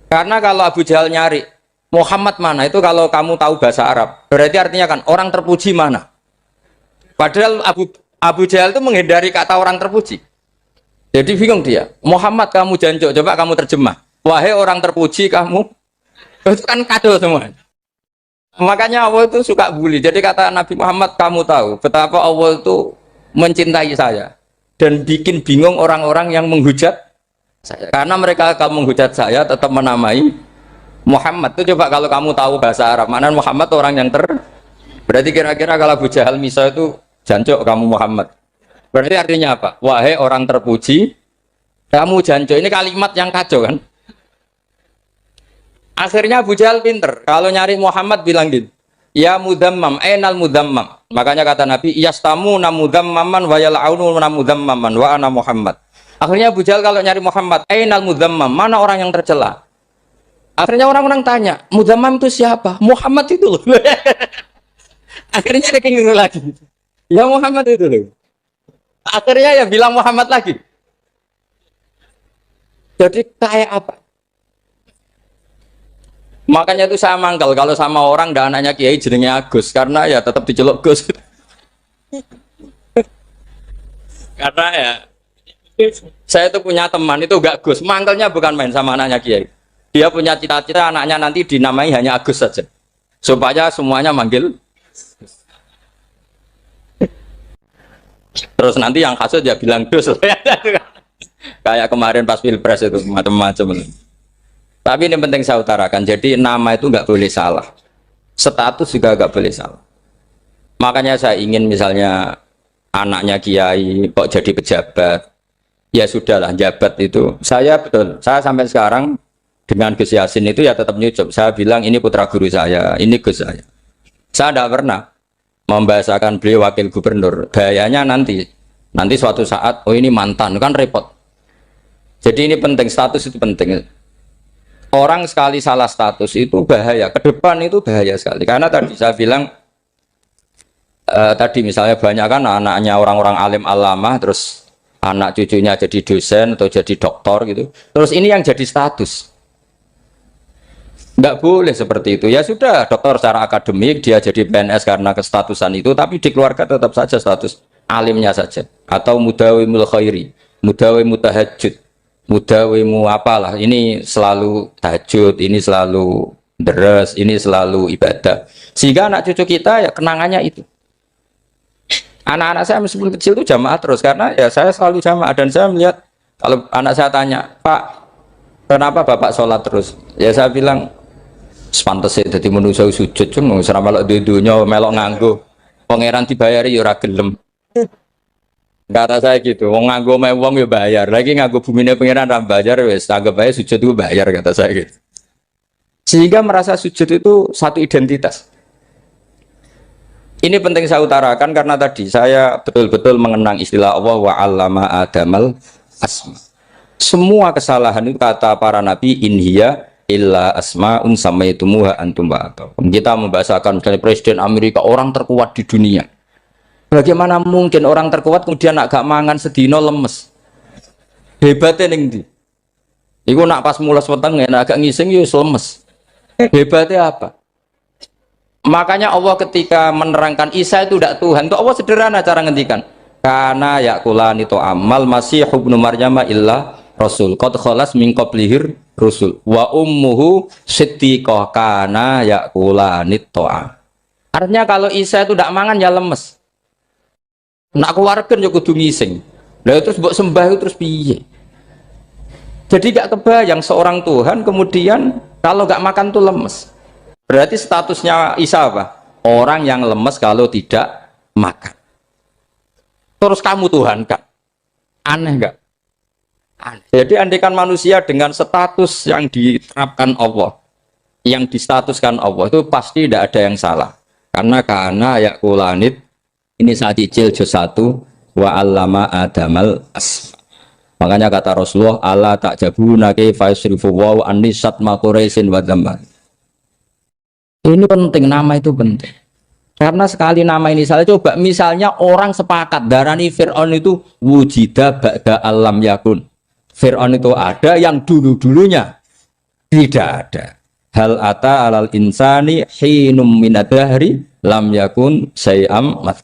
Karena kalau Abu Jahal nyari Muhammad mana itu, kalau kamu tahu bahasa Arab berarti artinya kan orang terpuji mana. Padahal Abu Jahal itu menghindari kata orang terpuji. Jadi bingung dia. Muhammad kamu jancuk, coba kamu terjemah. Wahai orang terpuji kamu, itu kan kado semua. Makanya Allah itu suka bully. Jadi kata Nabi Muhammad, kamu tahu betapa Allah itu mencintai saya dan bikin bingung orang-orang yang menghujat saya. Karena mereka kalau menghujat saya tetap menamai Muhammad. Itu coba kalau kamu tahu bahasa Arab, mana Muhammad orang yang berarti kira-kira kalau Abu Jahal Misa itu jancuk kamu Muhammad. Berarti artinya apa? Wahai orang terpuji, kamu jancuk. Ini kalimat yang kacau kan? Akhirnya Abu Jahal pinter. Kalau nyari Muhammad bilang gitu. Ya mudammam, enal mudammam. Makanya kata Nabi, yastamuna mudammaman wa yal'aununa mudammaman wa ana Muhammad. Akhirnya Abu Jahal kalau nyari Muhammad, enal mudammam, mana orang yang tercela? Akhirnya orang-orang tanya, mudammam itu siapa? Muhammad itu loh. Akhirnya dia kenging lagi. Ya Muhammad itu loh. Akhirnya ya bilang Muhammad lagi. Jadi kayak apa? Makanya itu saya mangkal kalau sama orang dan anaknya Kiai jenenge Agus, karena ya tetap diceluk Gus. Karena ya saya itu punya teman itu gak Gus, mangkalnya bukan main sama anaknya Kiai. Dia punya cita-cita anaknya nanti dinamai hanya Agus saja, supaya semuanya manggil. Terus nanti yang hasut ya bilang Gus. Kayak kemarin pas Pilpres itu macam-macam. Tapi ini penting saya utarakan, jadi nama itu nggak boleh salah, status juga nggak boleh salah. Makanya saya ingin misalnya anaknya Kiai kok jadi pejabat, ya sudahlah jabat itu. Saya betul, saya sampai sekarang dengan Gus Yasin itu ya tetap nyucup. Saya bilang ini putra guru saya, ini Gus saya. Saya tidak pernah membahasakan beliau wakil gubernur. Bahayanya nanti suatu saat, oh ini mantan, kan repot. Jadi ini penting, status itu penting. Orang sekali salah status itu bahaya, ke depan itu bahaya sekali. Karena tadi saya bilang, tadi misalnya banyak kan anaknya orang-orang alim alamah, terus anak cucunya jadi dosen atau jadi doktor gitu. Terus ini yang jadi status. Nggak boleh seperti itu. Ya sudah, dokter secara akademik, dia jadi PNS karena kestatusan itu, tapi di keluarga tetap saja status alimnya saja. Atau mudawimul khairi, mudawim mutahajud, mudawimu apalah, ini selalu tahajud, ini selalu deres, ini selalu ibadah. Sehingga anak cucu kita ya kenangannya itu. Anak-anak saya meskipun kecil itu jamaah terus, karena ya saya selalu jamaah. Dan saya melihat, kalau anak saya tanya, Pak, kenapa Bapak sholat terus? Ya saya bilang, sepantas ya, jadi manusia sujud, cuma selama melok dudunya, melok nganggo, pangeran dibayari ya ora gelem. Kata saya gitu, wong nganggo mewong ya bayar, lagi nganggo bumine pangeran ra bayar, wes anggap aja sujud itu bayar, kata saya gitu. Sehingga merasa sujud itu satu identitas. Ini penting saya utarakan karena tadi saya betul-betul mengenang istilah Allah wa 'allama Adamal asma. Semua kesalahan itu kata para nabi in hiya illa asma'un samaitumuha antum ba'abakum. Kita membahasakan misalnya presiden Amerika, orang terkuat di dunia. Bagaimana mungkin orang terkuat kemudian agak mangan sedino lemes? Hebatnya ning ndi? Iku nak pas mulas weteng agak ngising ya lemes. Hebatnya apa? Makanya Allah ketika menerangkan Isa itu tidak Tuhan, itu Allah sederhana cara ngendikan. Karena yakulani to amal masih ibnu Maryam illa rasul. Qad khalas min qablihir rusul. Wa ummuhu siddiqah kana yakulani to'a. Artinya kalau Isa itu tidak mangan ya lemes. Nak keluarkan ya kudu ngising. Lah terus mbok sembah terus piye? Jadi gak kebayang seorang Tuhan kemudian kalau gak makan tuh lemes. Berarti statusnya Isa apa? Orang yang lemes kalau tidak makan. Terus kamu Tuhan kak? Aneh gak? Aneh. Jadi andaikan manusia dengan status yang diterapkan Allah, yang distatuskan Allah, itu pasti tidak ada yang salah. Karena yakulanit, ini saat cicil juz 1 wa 'allama Adamal asma. Makanya kata Rasulullah, ala ta'jabuna kaifa yusrifu wa anisat ma quraisin wa dzamman. Ini penting, nama itu penting. Karena sekali nama ini salah, coba misalnya orang sepakat darani Fir'aun itu wujida ba'da alam yakun. Fir'aun itu ada yang dulu-dulunya tidak ada. Hal ata alal insani hinum minadahri lam yakun sayam mat.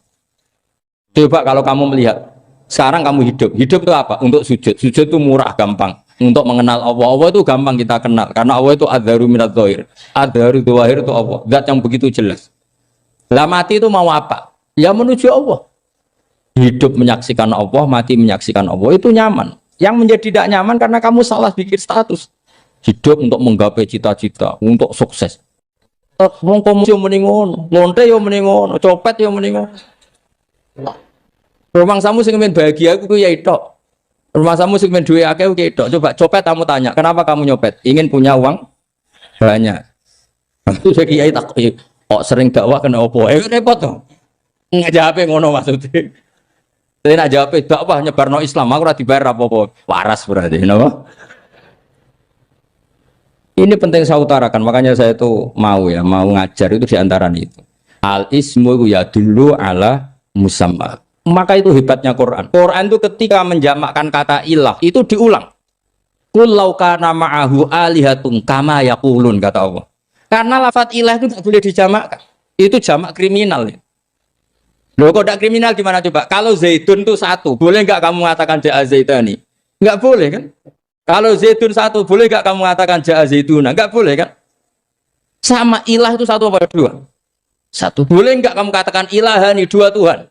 Coba kalau kamu melihat sekarang kamu hidup itu apa? Untuk sujud. Sujud itu murah, gampang. Untuk mengenal Allah. Allah itu gampang kita kenal karena Allah itu adzaru minadh-dhahir. Adzaru dzahir itu Allah, zat yang begitu jelas. Lah mati itu mau apa? Ya menuju Allah. Hidup menyaksikan Allah, mati menyaksikan Allah, itu nyaman. Yang menjadi tidak nyaman karena kamu salah bikin status. Hidup untuk menggapai cita-cita, untuk sukses. Wong komunis yo muni ngono, lonte yo muni ngono, copet yo muni ngono. Rumah samu sing men bahagia aku ya itu. Rumah samu sing men duwe akeh ku itu. Coba copet kamu tanya, kenapa kamu nyopet? Ingin punya uang banyak. Itu saya kiai tak kok sering dakwah kena opo? Repot to. Ngajape ngono maksudnya. Saya nak jawab dakwah nyebarno Islam, aku ora dibayar apa-apa. Waras berarti, napa? Ini penting saya utarakan, makanya saya itu mau ngajar itu diantara itu. Al ismu ya dulu ala musamma. Maka itu hebatnya Quran. Quran itu ketika menjamakkan kata ilah itu diulang. Qul law kana ma'ahu alihatun kama yaqulun, kata Allah. Karena lafaz ilah itu tidak boleh dijamakkan. Itu jamak kriminal. Loh kok tidak kriminal gimana coba? Kalau zaitun itu satu, boleh nggak kamu mengatakan ja'a zaitani? Nggak boleh kan? Kalau zaitun satu, boleh nggak kamu mengatakan ja'a zaituna? Nggak boleh kan? Sama ilah itu satu apa dua? Satu. Boleh nggak kamu katakan ilahani, dua Tuhan?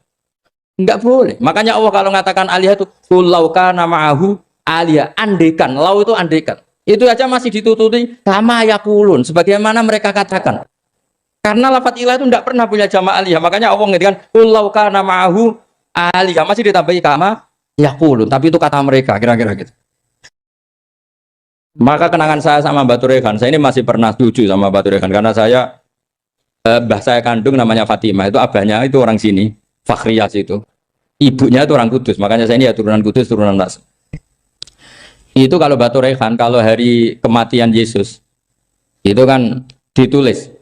Enggak boleh. Makanya Allah kalau mengatakan alihah itu kullau kana ma'ahu alihah, andekan. Lau itu andekan. Itu aja masih ditututi sama yakulun, sebagaimana mereka katakan. Karena lafaz ilah itu tidak pernah punya jama' alihah. Makanya Allah mengatakan kullau kana ma'ahu alihah, masih ditambahi kama yakulun. Tapi itu kata mereka, kira-kira gitu. Maka kenangan saya sama Batu Rehan, saya ini masih pernah setuju sama Batu Rehan karena saya Mbah saya kandung namanya Fatimah, itu abahnya itu orang sini, Fakhriyas itu. Ibunya itu orang Kudus, makanya saya ini ya turunan Kudus, turunan Nas. Itu kalau Batu Rehan, kalau hari kematian Yesus, itu kan ditulis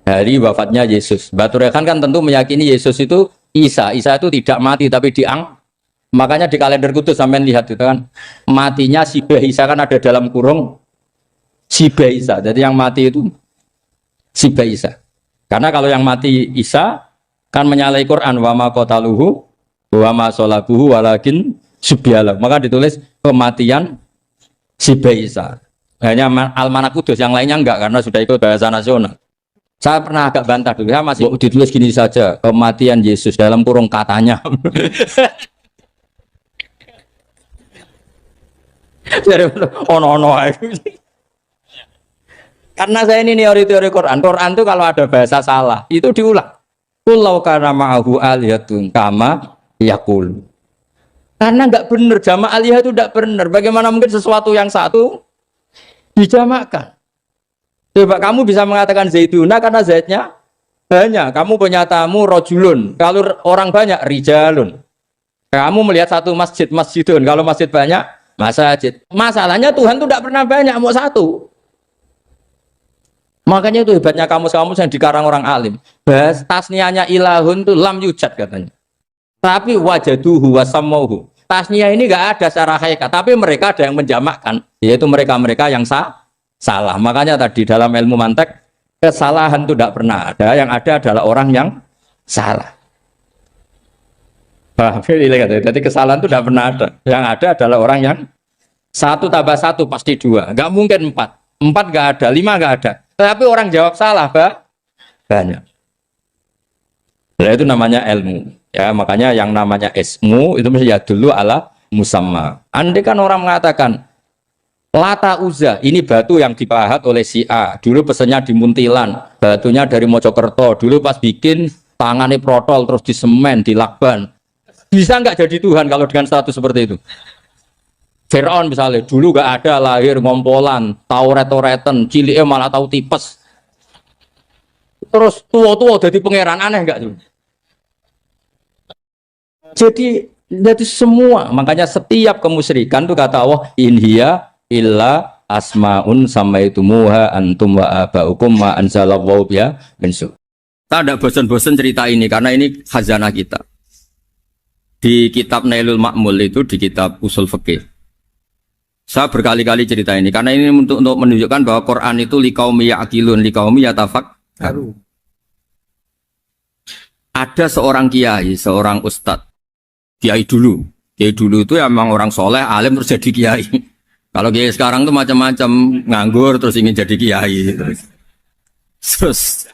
hari wafatnya Yesus. Batu Rehan kan tentu meyakini Yesus itu Isa. Isa itu tidak mati tapi makanya di kalender Kudus sampai lihat itu kan matinya Sibah Isa kan ada dalam kurung Sibah Isa. Jadi yang mati itu Sibah Isa. Karena kalau yang mati Isa kan menyalahi Quran wa ma qataluhu wa ma salabuhu walakin subyalah. Maka ditulis kematian Sibah Isa. Hanya Almanak Kudus, yang lainnya enggak karena sudah ikut bahasa nasional. Saya pernah agak bantah dulu, saya masih ditulis gini saja, kematian Yesus dalam kurung katanya. Karena saya ini teori Quran. Quran itu kalau ada bahasa salah, itu diulang. Kullau kana ma'ahu aliyatun kama yaqul. Karena enggak benar, jama' aliyah itu enggak benar. Bagaimana mungkin sesuatu yang satu dijamakkan? Coba kamu bisa mengatakan Zaiduna karena Zaidnya banyak. Kamu punya tamu rojulun. Kalau orang banyak rijalun. Kamu melihat satu masjid masjidun. Kalau masjid banyak masjid. Masalahnya Tuhan itu tidak pernah banyak, mau satu. Makanya itu hebatnya kamus-kamus yang dikarang orang alim. Bahas tasnianya ilahun itu lam yujad katanya. Tapi wajaduhu wasamauhu. Tasniah ini enggak ada secara hakikat, tapi mereka ada yang menjamakkan, yaitu mereka-mereka yang salah. Makanya tadi dalam ilmu mantek kesalahan itu tidak pernah ada, yang ada adalah orang yang salah. Jadi kesalahan itu tidak pernah ada, yang ada adalah orang yang satu tambah satu pasti dua, nggak mungkin empat nggak ada, lima nggak ada. Tapi orang jawab salah banyak. Nah, itu namanya ilmu. Ya, makanya yang namanya ismu itu mesti ya dulu ala musamma. Andai kan orang mengatakan Lata Uzza, ini batu yang dipahat oleh si A. Dulu pesennya di Muntilan, batunya dari Mojokerto. Dulu pas bikin tangannya protol terus disemen, dilakban. Bisa nggak jadi Tuhan kalau dengan status seperti itu? Fir'aun misalnya, dulu nggak ada, lahir ngompolan, tahu retoretan, ciliknya malah tahu tipes. Terus tua-tua jadi pangeran, aneh nggak tuh? Jadi semua, makanya setiap kemusyrikan itu kata Allah, inhiya illa asmaun samaitumuha antum wa abaukum ma anzalallahu biha min su. Kita tidak bosan-bosan cerita ini karena ini khazanah kita. Di kitab Nailul Ma'mul itu, di kitab Usul Fikih. Saya berkali-kali cerita ini karena ini untuk menunjukkan bahwa Quran itu liqaumi ya'qilun, liqaumi yatafakkarun. Ada seorang kiai, seorang ustadz. Kiai dulu itu emang orang soleh, alim terus jadi kiai. Kalau kiai sekarang tuh macam-macam, nganggur terus ingin jadi kiai, terus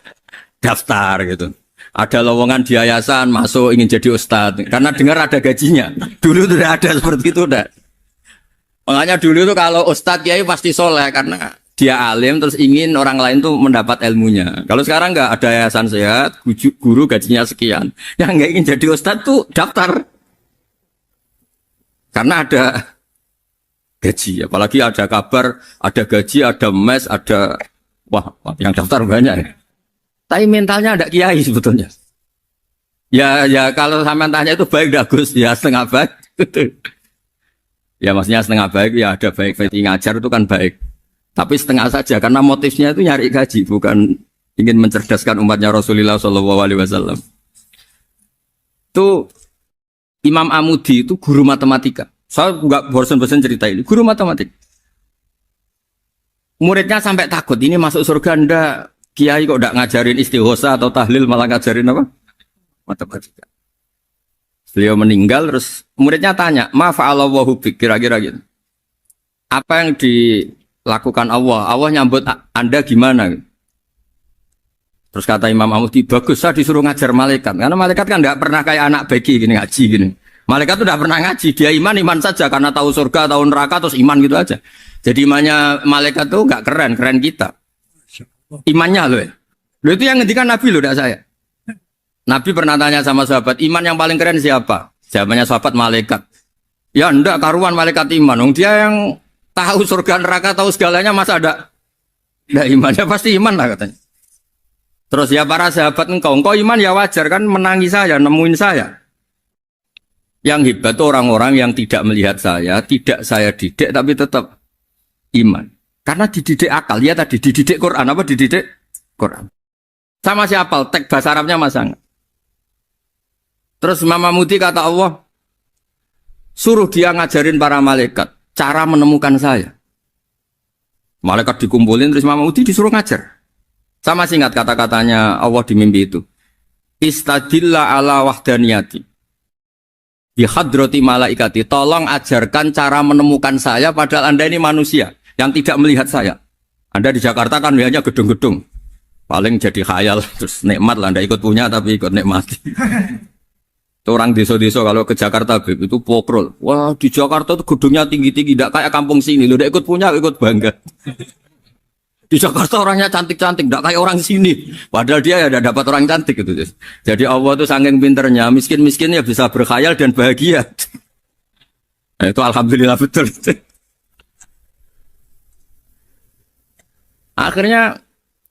daftar gitu. Ada lowongan di yayasan, masuk ingin jadi ustadz, karena dengar ada gajinya. Dulu tuh ada seperti itu, udah. Makanya dulu tuh kalau ustadz kiai pasti soleh karena dia alim terus ingin orang lain tuh mendapat ilmunya. Kalau sekarang nggak ada yayasan sehat, guru gajinya sekian, yang nggak ingin jadi ustadz tuh daftar. Karena ada gaji, apalagi ada kabar, ada gaji, ada mes, ada wah yang daftar banyak ya. Tapi mentalnya ada kiai sebetulnya. Ya kalau sampean tanya itu baik bagus ya setengah baik. Ya maksudnya setengah baik ya ada baik ngajar itu kan baik. Tapi setengah saja karena motifnya itu nyari gaji bukan ingin mencerdaskan umatnya Rasulullah SAW. Itu Imam Amudi itu guru matematika. Saya nggak bosan-bosan cerita ini. Guru matematika. Muridnya sampai takut. Ini masuk surga ndak? Kiai kok ndak ngajarin istighosa atau tahlil malah ngajarin apa? Matematika. Beliau meninggal terus muridnya tanya, "Ma fa'alallahu bik?" Kira-kira gitu. Apa yang dilakukan Allah? Allah nyambut Anda gimana? Terus kata Imam Amudi, bagus saya disuruh ngajar malaikat. Karena malaikat kan nggak pernah kayak anak beki gini ngaji gini. Malaikat itu tidak pernah ngaji, dia iman saja karena tahu surga, tahu neraka, terus iman gitu aja. Jadi imannya malaikat itu nggak keren kita. Imannya loh ya. Loh itu yang ngendikan Nabi loh, tidak saya. Nabi pernah tanya sama sahabat, iman yang paling keren siapa? Jawabannya sahabat malaikat. Ya enggak, karuan malaikat iman. Dia yang tahu surga neraka, tahu segalanya masa ada imannya pasti iman lah katanya. Terus ya para sahabat engkau iman ya wajar kan menangi saya, nemuin saya. Yang hebat itu orang-orang yang tidak melihat saya, tidak saya didik tapi tetap iman. Karena dididik akal, ya tadi dididik Quran, apa dididik Quran. Sama siapa? Teks bahasa Arabnya masang. Terus Mama Mudi kata Allah, suruh dia ngajarin para malaikat cara menemukan saya. Malaikat dikumpulin terus Mama Mudi disuruh ngajar. Sama singkat kata-katanya Allah di mimpi itu. Istadilla ala wahdaniyati. Bihadrati malaikati. Tolong ajarkan cara menemukan saya padahal Anda ini manusia yang tidak melihat saya. Anda di Jakarta kan hanya gedung-gedung. Paling jadi khayal terus nikmat lah Anda ikut punya tapi ikut nikmati. Orang desa-desa kalau ke Jakarta itu pokrol. Wah di Jakarta tuh gedungnya tinggi-tinggi, tidak kayak kampung sini. Lu udah ikut punya, ikut bangga. Di Jakarta orangnya cantik-cantik, tidak kayak orang sini. Padahal dia ya udah dapat orang cantik gitu. Jadi Allah tuh saking pinternya, miskin-miskin ya bisa berkhayal dan bahagia. Nah, itu alhamdulillah betul. Akhirnya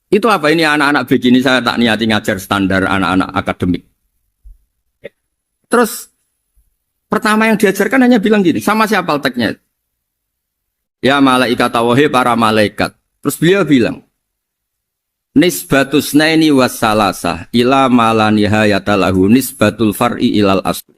itu apa ini anak-anak begini saya tak niati ngajar standar anak-anak akademik. Terus pertama yang diajarkan hanya bilang gini, sama siapa teksnya? Ya malaikat wahai para malaikat. Terus beliau bilang, nisbatus naini wassalasah ila malanihayatalahu nisbatul far'i ilal asli.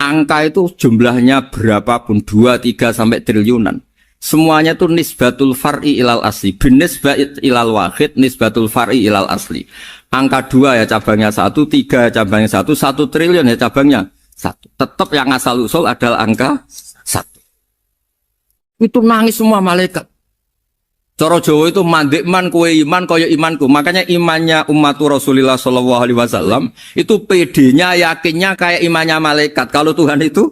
Angka itu jumlahnya berapapun, 2, 3 sampai triliunan. Semuanya itu nisbatul far'i ilal asli. Binisbat ilal wahid nisbatul far'i ilal asli. Angka 2 ya cabangnya 1, 3 ya cabangnya 1, 1 triliun ya cabangnya 1. Tetap yang asal usul adalah angka 1. Itu nangis semua malaikat. Cara Jawa itu mandekman kue iman kaya imanku. Makanya imannya umat Rasulullah sallallahu alaihi wasallam itu PD-nya yakinnya kayak imannya malaikat. Kalau Tuhan itu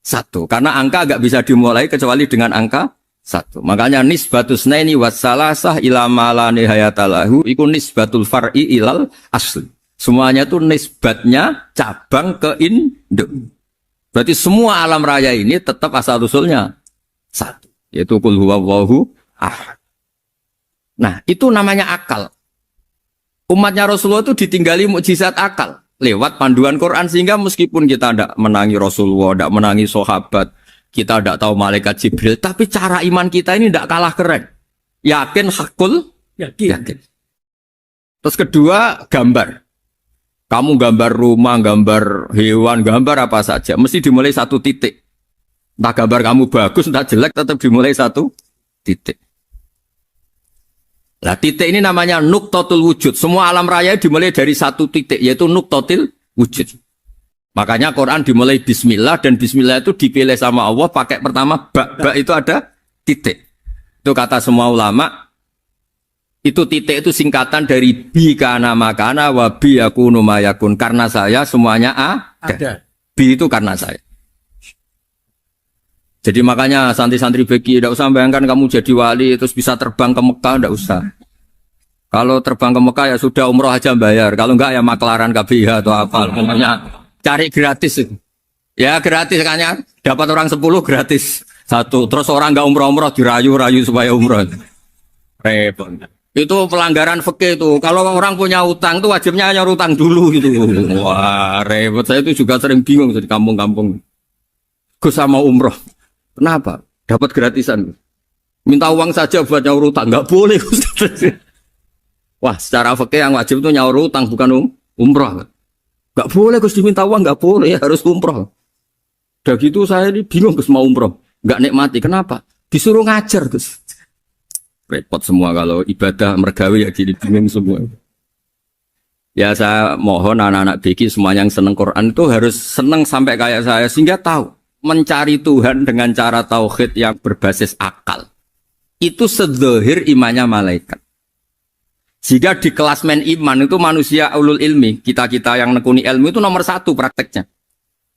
1. Karena angka enggak bisa dimulai kecuali dengan angka 1. Makanya nisbatus naini wassalasah ila ma nihayatalahu iku nisbatul far'i ilal asli. Semuanya itu nisbatnya cabang ke induk. Berarti semua alam raya ini tetap asal usulnya 1. Yaitu qul huwallahu ahad. Nah, itu namanya akal. Umatnya Rasulullah itu ditinggali mukjizat akal lewat panduan Quran sehingga meskipun kita tidak menangi Rasulullah, tidak menangi sahabat, kita tidak tahu malaikat Jibril, tapi cara iman kita ini tidak kalah keren. Yakin hakul, yakin. Terus kedua, gambar. Kamu gambar rumah, gambar hewan, gambar apa saja, mesti dimulai 1 titik. Entah gambar kamu bagus, entah jelek, tetap dimulai 1 titik. Nah titik ini namanya nuktotul wujud. Semua alam raya dimulai dari 1 titik, yaitu nuktotil wujud. Makanya Quran dimulai bismillah, dan bismillah itu dipilih sama Allah pakai pertama ba itu ada titik. Itu kata semua ulama, itu titik itu singkatan dari bi kana makana wa bi yakunu mayakun. Karena saya semuanya ada. Bi itu karena saya. Jadi makanya santri-santri beki tidak usah bayangkan kamu jadi wali terus bisa terbang ke Mekah, tidak usah. Kalau terbang ke Mekah ya sudah umroh aja bayar. Kalau enggak ya maklaran KBH atau apa. Pokoknya cari gratis. Ya gratis kan ya. Dapat orang 10 gratis 1. Terus orang enggak umroh-umroh dirayu-rayu supaya umroh. Repot. Itu pelanggaran fikih itu. Kalau orang punya utang itu wajibnya hanya utang dulu gitu. Wah repot. Saya itu juga sering bingung di kampung-kampung. Gus sama umroh. Kenapa? Dapat gratisan. Minta uang saja buat nyaur utang. Enggak boleh. Wah, secara fikih yang wajib itu nyaur utang bukan umroh. Enggak boleh Gus diminta uang, enggak boleh, harus umroh. Udah gitu saya ini bingung Gus mau umroh. Enggak nikmati. Kenapa? Disuruh ngajar Gus. Repot semua kalau ibadah mergawe ya jadi bingung semua. Ya saya mohon anak-anak BK semua yang seneng Quran itu harus seneng sampai kayak saya sehingga tahu. Mencari Tuhan dengan cara tauhid yang berbasis akal itu sedzahir imannya malaikat. Jika di klasmen iman itu manusia ulul ilmi, kita-kita yang nekuni ilmu itu nomor 1 prakteknya.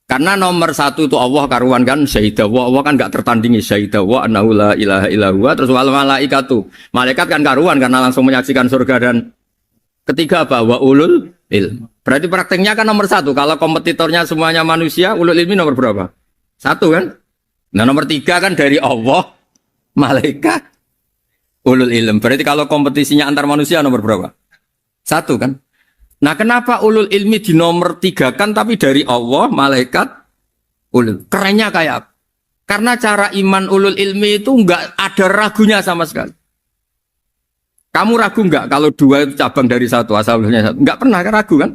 Karena nomor 1 itu Allah karuan kan syahidah wa, Allah kan gak tertandingi syahidah wa annahu la ilaha illallah. Terus wal malaikatu, malaikat kan karuan karena langsung menyaksikan surga. Dan ketiga apa? Wa ulul ilmi. Berarti prakteknya kan nomor 1. Kalau kompetitornya semuanya manusia, ulul ilmi nomor berapa? 1 kan? Nah nomor 3 kan dari Allah, malaikat, ulul ilm. Berarti kalau kompetisinya antar manusia nomor berapa? Satu kan? Nah kenapa ulul ilmi di nomor 3 kan tapi dari Allah, malaikat, ulul. Kerennya kayak apa? Karena cara iman ulul ilmi itu enggak ada ragunya sama sekali. Kamu ragu enggak kalau 2 itu cabang dari 1, asalnya 1? Enggak pernah ragu kan?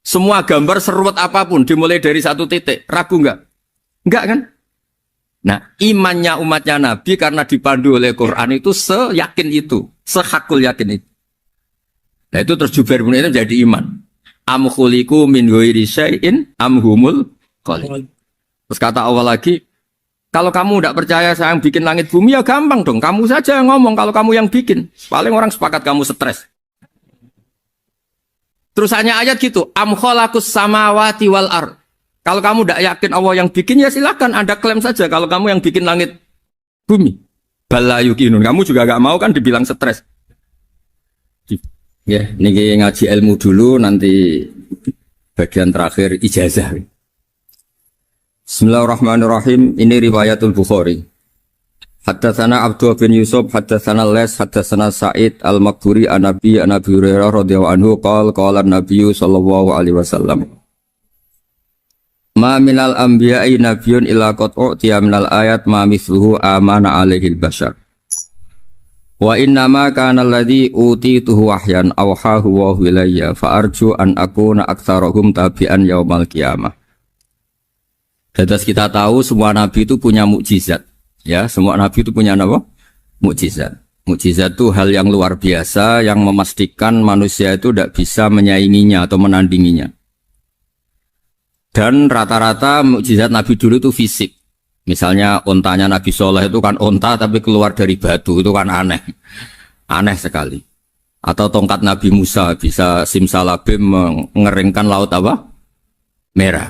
Semua gambar seruat apapun dimulai dari 1 titik, ragu enggak? Enggak kan? Nah, imannya umatnya Nabi karena dipandu oleh Quran itu seyakin itu, sehakul yakin itu. Nah itu terus Jubair bin Mut'im jadi iman. Am khuliqu min ghairi syai'in am humul khaliq. Terus kata Allah lagi, kalau kamu tidak percaya saya yang bikin langit bumi ya gampang dong. Kamu saja yang ngomong kalau kamu yang bikin. Paling orang sepakat kamu stres. Terus hanya ayat gitu. Am khalaqus samawati wal ard. Kalau kamu tidak yakin Allah yang bikin ya silakan Anda klaim saja kalau kamu yang bikin langit bumi. Bala yuqinun. Kamu juga gak mau kan dibilang stres. Ya, ini ngaji ilmu dulu nanti bagian terakhir ijazah. Bismillahirrahmanirrahim. Ini riwayatul Bukhari. Haddatsana Abdullah bin Yusuf, haddatsana Les, haddatsana Sa'id al-Maqburi an Nabi Hurairah radhiyallahu anhu qala an-nabiy sallallahu alaihi wasallam. Ma minal anbiya'i nabiyyun illa qad u'tiya minal ayat ma mithluhu amana alaihi al-bashar. Wa innama kana alladhi utituhu wahyan awhahu wa ilayya fa arju an akuna aktsarahum tabi'an yaumal qiyamah. Terus kita tahu semua nabi itu punya mukjizat. Ya, semua nabi itu punya apa? Mukjizat. Mukjizat itu hal yang luar biasa yang memastikan manusia itu tidak bisa menyainginya atau menandinginya. Dan rata-rata mukjizat nabi dulu itu fisik. Misalnya ontanya Nabi Soleh itu kan onta tapi keluar dari batu, itu kan aneh. Aneh sekali. Atau tongkat Nabi Musa bisa simsalabim mengeringkan laut apa? Merah.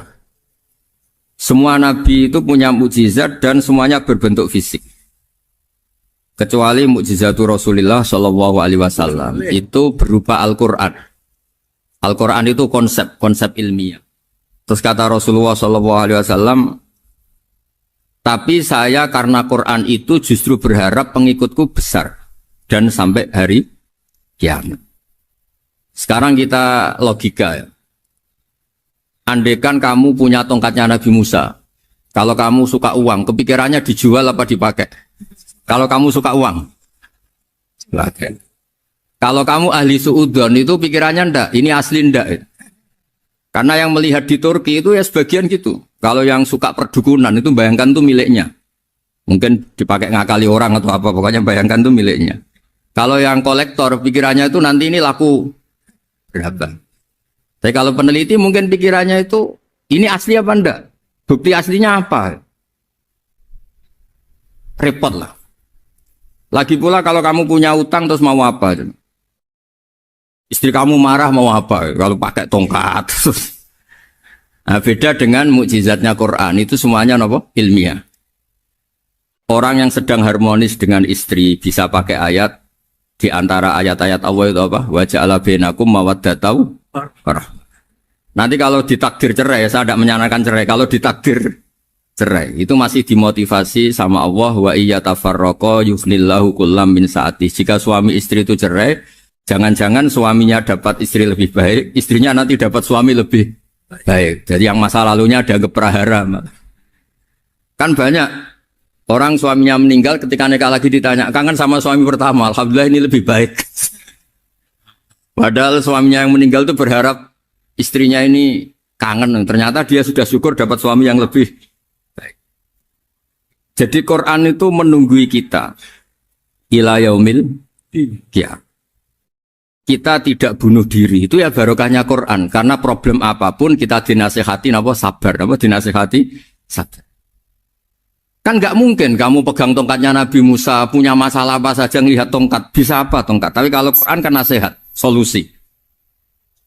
Semua nabi itu punya mukjizat dan semuanya berbentuk fisik. Kecuali mukjizatul Rasulullah Shallallahu Alaihi Wasallam itu berupa Al-Quran. Al-Quran itu konsep ilmiah. Terus kata Rasulullah Shallallahu Alaihi Wasallam, tapi saya karena Quran itu justru berharap pengikutku besar dan sampai hari kiamat. Sekarang kita logika ya. Andaikan kamu punya tongkatnya Nabi Musa, kalau kamu suka uang, kepikirannya dijual apa dipakai? Kalau kamu suka uang, pakai. Kalau kamu ahli suudon itu pikirannya ndak, ini asli ndak. Karena yang melihat di Turki itu ya sebagian gitu. Kalau yang suka perdukunan itu bayangkan tuh miliknya. Mungkin dipakai ngakali orang atau apa, pokoknya bayangkan tuh miliknya. Kalau yang kolektor pikirannya itu nanti ini laku berapa? Tapi kalau peneliti mungkin pikirannya itu ini asli apa enggak? Bukti aslinya apa? Repot lah. Lagi pula kalau kamu punya utang terus mau apa? Istri kamu marah mau apa? Kalau pakai tongkat. Nah, beda dengan mukjizatnya Quran itu semuanya apa? Ilmiah. Orang yang sedang harmonis dengan istri bisa pakai ayat di antara ayat-ayat Allah itu apa? Wa ja'ala bainakum mawaddatan. Nanti kalau ditakdir cerai, saya tidak menyarankan cerai. Kalau ditakdir cerai, itu masih dimotivasi sama Allah. Wa iya tafarraqa yughnillahu kullam min sa'ati. Jika suami istri itu cerai, jangan-jangan suaminya dapat istri lebih baik, istrinya nanti dapat suami lebih baik. Jadi yang masa lalunya dianggap prahara. Kan banyak orang suaminya meninggal ketika nikah lagi ditanya, kangen sama suami pertama, alhamdulillah ini lebih baik. Padahal suaminya yang meninggal itu berharap istrinya ini kangen, ternyata dia sudah syukur dapat suami yang lebih baik. Jadi Quran itu menunggui kita ila yaumil qiyamah. Kita tidak bunuh diri, itu ya barokahnya Quran. Karena problem apapun kita dinasihati apa sabar, apa dinasihati sabar. Kan nggak mungkin kamu pegang tongkatnya Nabi Musa, punya masalah apa saja ngelihat tongkat, bisa apa tongkat. Tapi kalau Quran kan nasihat, solusi.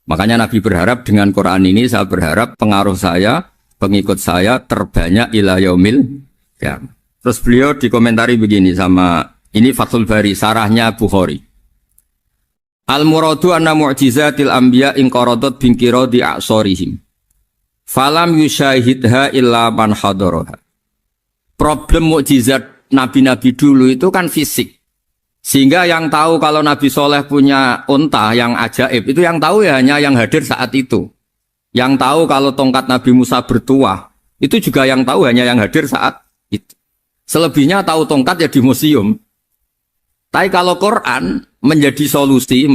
Makanya Nabi berharap dengan Quran ini, saya berharap pengaruh saya, pengikut saya terbanyak ila yaumil qiyamah. Terus beliau dikomentari begini sama, ini Fathul Bari, sarahnya Bukhari. Al-muradu anna mu'jizatil anbiya inqaradat binqiradi a'sorihim. Falam yusyahidha illa man hadaraha. Problem mukjizat nabi-nabi dulu itu kan fisik. Sehingga yang tahu kalau Nabi Soleh punya unta yang ajaib, itu yang tahu ya hanya yang hadir saat itu. Yang tahu kalau tongkat Nabi Musa bertuah, itu juga yang tahu hanya yang hadir saat itu. Selebihnya tahu tongkat ya di museum. Tapi kalau Quran menjadi solusi,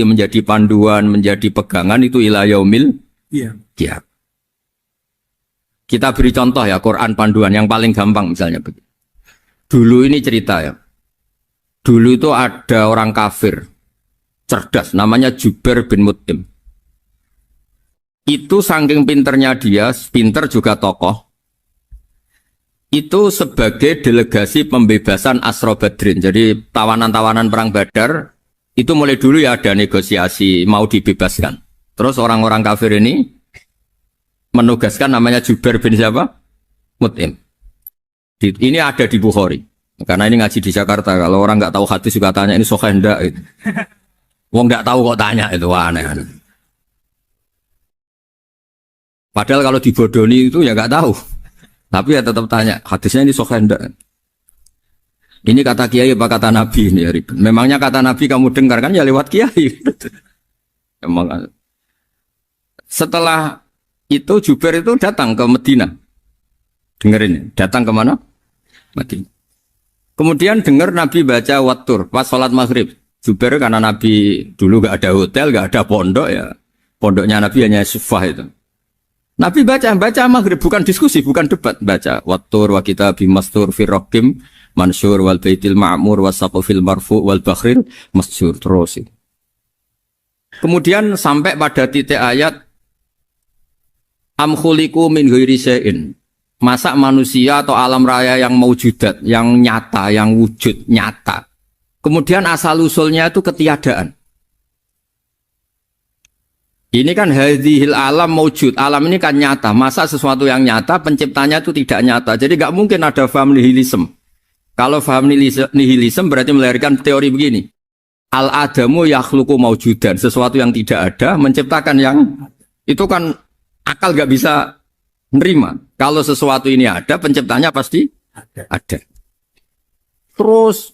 menjadi panduan, menjadi pegangan itu ila yaumil qiyamah. Kita beri contoh ya Quran panduan yang paling gampang misalnya begini. Dulu ini cerita ya. Dulu itu ada orang kafir cerdas namanya Jubair bin Mut'im. Itu saking pinternya dia, pinter juga tokoh. Itu sebagai delegasi pembebasan Asra Badrin. Jadi tawanan-tawanan perang Badar itu mulai dulu ya ada negosiasi mau dibebaskan. Terus orang-orang kafir ini menugaskan namanya Jubair bin siapa? Mut'im. Ini ada di Bukhari. Karena ini ngaji di Jakarta. Kalau orang nggak tahu hadis juga tanya ini sahih enggak? Gitu. Wong nggak tahu kok tanya itu aneh. Padahal kalau dibodoni itu ya nggak tahu. Tapi ya tetap tanya, hadisnya ini sahih enggak? Ini kata kiai apa kata nabi ini ya ribet. Memangnya kata nabi kamu dengar kan ya lewat kiai. Emang. Setelah itu Jubair itu datang ke Medina. Dengerin, datang ke mana? Medina. Kemudian dengar Nabi baca Wattur pas sholat maghrib. Jubair karena Nabi dulu gak ada hotel, gak ada pondok ya. Pondoknya Nabi hanya sufah itu. Nabi baca maghrib, bukan diskusi, bukan debat. Baca Wattur wa kitabim mastur firrokim mansur wal baitil ma'mur wasaqufil marfu wal bakhril masjur. Terus. Kemudian sampai pada titik ayat am khuliqu min ghairi syai'in. Masa manusia atau alam raya yang maujudat, yang nyata, yang wujud nyata. Kemudian asal-usulnya itu ketiadaan. Ini kan hadhil alam maujud. Alam ini kan nyata. Masa sesuatu yang nyata, penciptanya itu tidak nyata. Jadi nggak mungkin ada faham nihilisme. Kalau faham nihilisme berarti melahirkan teori begini. Al-adamu yakhluqu maujudan. Sesuatu yang tidak ada, menciptakan yang... Itu kan akal nggak bisa nerima. Kalau sesuatu ini ada, penciptanya pasti ada. Terus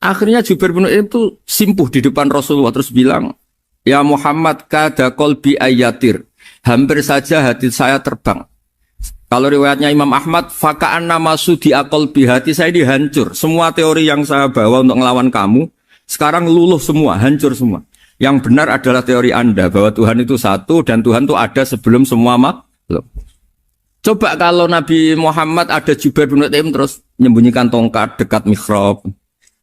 akhirnya Jubair bin Mut'im itu simpuh di depan Rasulullah terus bilang, ya Muhammad kada qalbi ayatir. Hampir saja hati saya terbang. Kalau riwayatnya Imam Ahmad, faka'an nama sudi qalbi, hati saya ini hancur. Semua teori yang saya bawa untuk melawan kamu sekarang luluh semua, hancur semua. Yang benar adalah teori Anda bahwa Tuhan itu satu dan Tuhan itu ada sebelum semua makhluk. Coba kalau Nabi Muhammad ada Jubair bin Mut'im terus menyembunyikan tongkat dekat mihrab.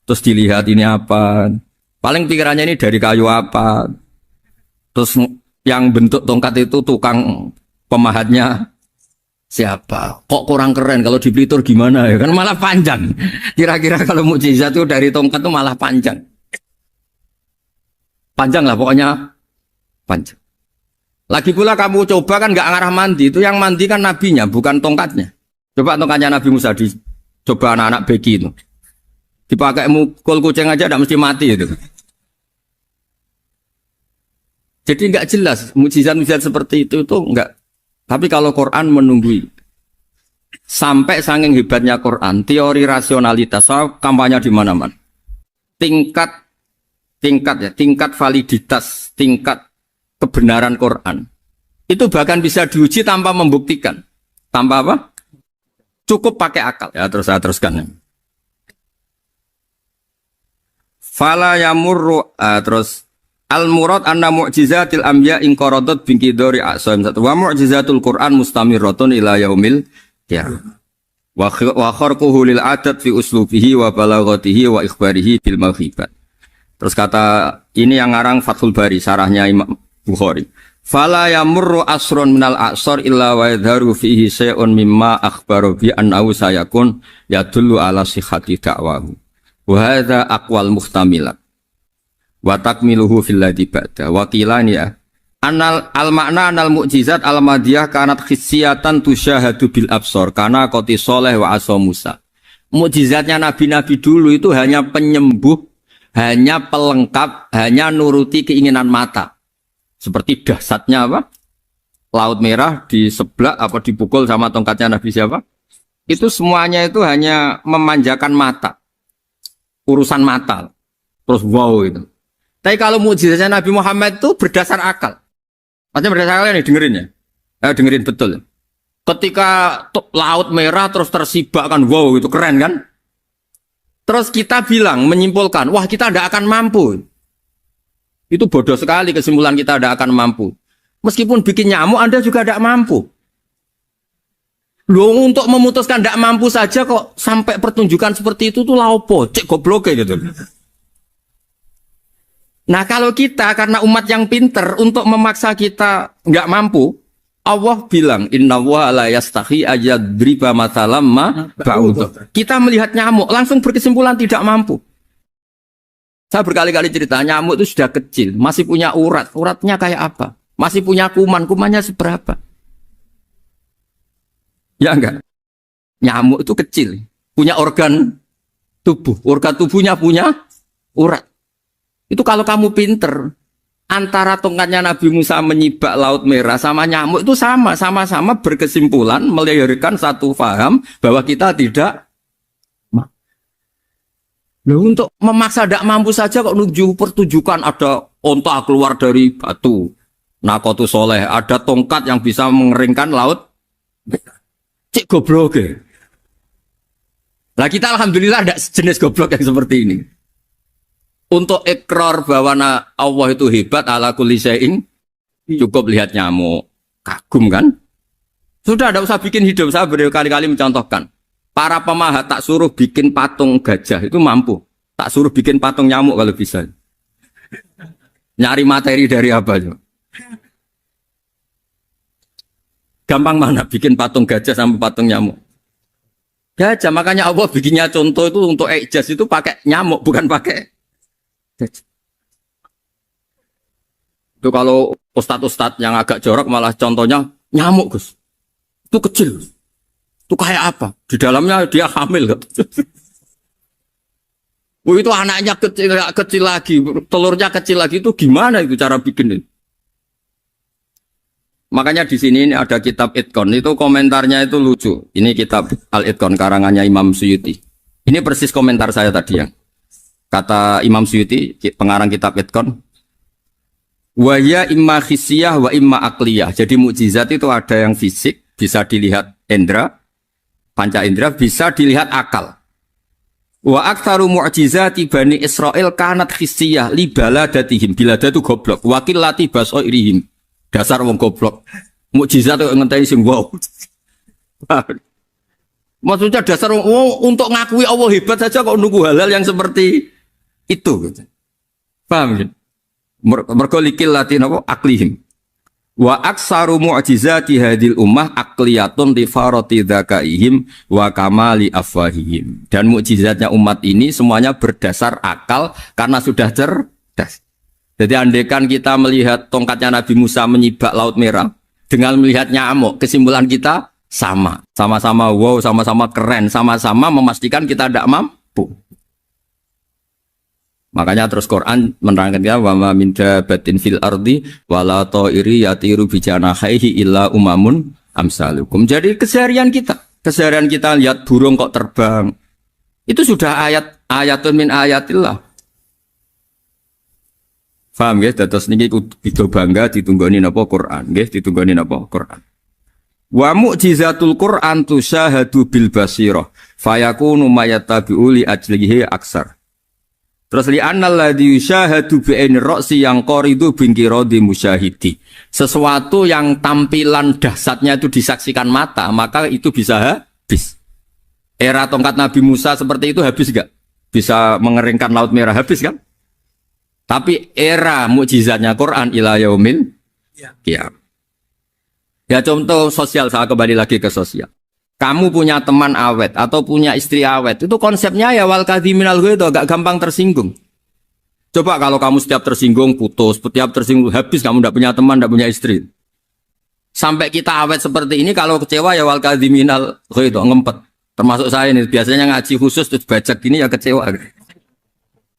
Terus dilihat ini apa. Paling pikirannya ini dari kayu apa. Terus yang bentuk tongkat itu tukang pemahatnya siapa. Kok kurang keren kalau di Blitur gimana ya. Kan malah panjang. Kira-kira kalau mukjizat itu dari tongkat itu malah panjang. Panjang lah pokoknya. Panjang. Lagi pula kamu coba kan nggak ngarah mandi. Itu yang mandi kan nabinya, bukan tongkatnya. Coba tongkatnya Nabi Musa coba anak-anak beki itu. Dipakai mukul kucing aja tidak mesti mati itu. Jadi nggak jelas mukjizat-mukjizat seperti itu nggak. Tapi kalau Quran menunggui. Sampai saking hebatnya Quran, teori rasionalitas, kampanye di mana-mana. Tingkat validitas, tingkat kebenaran Quran itu bahkan bisa diuji tanpa membuktikan, tanpa apa? Cukup pakai akal. Ya terus saya teruskan. Fala yamurru terus al murad anna mu'jizatil anbiya in qaradat bi qidari asam satu wa mu'jizatul Quran mustamiratun ila yaumil qiyamah. Wa kharquhu lil adat fi uslubihi wa balaghatihi wa ikhbarihi bil mawhibat. Terus kata ini yang ngarang Fathul Bari, sarahnya Imam Bukhari. Fala yamurru asrun minal a'sar illa wa yadharu fihi syai'un mimma akhbaru bi annahu sayakun yadullu ala sihhati da'wahu. Wa hadza aqwal muhtamilat. Wa takmiluhu fil ladzi ba'da. Wa qilani ya. Anal al-makna anal mu'jizat al-madiyah kanat khissiyatan tusyahadu bil absar kana qati Shalih wa asa Musa. Mukjizatnya nabi-nabi dulu itu hanya penyembuh, hanya pelengkap, hanya nuruti keinginan mata. Seperti dahsyatnya apa? Laut Merah di sebelah apa dipukul sama tongkatnya Nabi siapa? Itu semuanya itu hanya memanjakan mata. urusan mata. Terus wow itu. Tapi kalau mukjizatnya Nabi Muhammad itu berdasar akal. Maksudnya berdasar akal nih dengerin ya. Dengerin betul. Ketika laut merah terus tersibak kan wow itu keren kan. Terus kita bilang menyimpulkan wah kita tidak akan mampu. Itu bodoh sekali kesimpulan kita tidak akan mampu. Meskipun bikin nyamuk Anda juga tidak mampu. Loh untuk memutuskan tidak mampu saja kok sampai pertunjukan seperti itu tuh laopo, cek goblok gitu. Nah kalau kita karena umat yang pinter untuk memaksa kita nggak mampu, Allah bilang innallaha la yastahi ayadriba mathalam ma ba'ud. Kita melihat nyamuk langsung berkesimpulan tidak mampu. Saya berkali-kali cerita nyamuk itu sudah kecil, masih punya urat, uratnya kayak apa? Masih punya kuman, kumannya seberapa? Ya enggak? Nyamuk itu kecil, punya organ tubuhnya punya urat. Itu kalau kamu pinter, antara tongkatnya Nabi Musa menyibak Laut Merah sama nyamuk itu sama-sama berkesimpulan melahirkan satu faham bahwa kita tidak. Loh, untuk memaksa tidak mampu saja kok menuju pertunjukan ada onta keluar dari batu. Nakotu soleh, ada tongkat yang bisa mengeringkan laut. Cik goblok ya. Nah kita alhamdulillah ada jenis goblok yang seperti ini. Untuk ikrar bahwa Allah itu hebat ala kulli syai'in, cukup lihat nyamuk. Kagum kan? Sudah tidak usah bikin hidup. Saya berkali-kali mencontohkan. Para pemahat tak suruh bikin patung gajah itu mampu. Tak suruh bikin patung nyamuk kalau bisa. Nyari materi dari apa coba? Gampang mana bikin patung gajah sama patung nyamuk? Gajah, makanya Allah bikinnya contoh itu untuk ijaz itu pakai nyamuk bukan pakai gajah. Itu kalau ustadz-ustadz yang agak jorok malah contohnya nyamuk Gus. Itu kecil. Itu kayak apa? Di dalamnya dia hamil. Itu anaknya kecil lagi, telurnya kecil lagi itu gimana itu cara bikin ini? Makanya di sini ini ada kitab Itqan itu komentarnya itu lucu. Ini kitab Al-Itqan karangannya Imam Suyuti. Ini persis komentar saya tadi yang kata Imam Suyuti pengarang kitab Itqan. Wa ya imma khissiyah wa imma aqliyah. Jadi mukjizat itu ada yang fisik bisa dilihat indra panca indera, bisa dilihat akal. Wa aktsaru mu'jizati Bani Israil kanat khissiyah li baladatihim. Bilada itu goblok. Wa qillati basairihim. Dasar wong goblok. Mukjizat kok ngenteni sing wow. Maksudnya dasar wong untuk ngakui Allah hebat saja kok nunggu hal-hal yang seperti itu gitu. Paham ya? Mergo likillati napa aklihim. Wa aksaru mu'jizati hadil ummah aqliyatun li farati dzakaihim wa kamali afwahihim. Dan mukjizatnya umat ini semuanya berdasar akal karena sudah cerdas. Jadi andaikan kita melihat tongkatnya Nabi Musa menyibak Laut Merah dengan melihat nyamuk, kesimpulan kita sama. Sama-sama wow, sama-sama keren, sama-sama memastikan kita tidak mampu. Makanya terus Quran menerangkan ya wa ma min dabatin fil ardi wala ta'iri yatiru bi janahihi illa umamun amsalukum. Jadi keseharian kita lihat burung kok terbang. Itu sudah ayatun min ayatillah. Paham nggih? Dados niki kudu bangga ditunggoni napa Quran, nggih ditunggoni napa Quran. Wa mu'jizatul Quran tusyahadu bil basirah fayakunu mayatabi'u li ajlihi aksar. Terus li annal ladzi yusyahadu bi ainir ra'si yang qaridu bingkiradi musyahidi. Sesuatu yang tampilan dahsyatnya itu disaksikan mata, maka itu bisa habis. Era tongkat Nabi Musa seperti itu habis enggak? Bisa mengeringkan Laut Merah habis kan? Tapi era mukjizatnya Quran ila yaumil qiyamah. Ya contoh sosial, saya kembali lagi ke sosial. Kamu punya teman awet atau punya istri awet, itu konsepnya ya wal kadhiminal ghaidh, agak gampang tersinggung. Coba kalau kamu setiap tersinggung putus, setiap tersinggung habis, kamu tidak punya teman, tidak punya istri. Sampai kita awet seperti ini, kalau kecewa ya wal kadhiminal ghaidh, ngempet. Termasuk saya ini, biasanya ngaji khusus terus baca gini ya kecewa.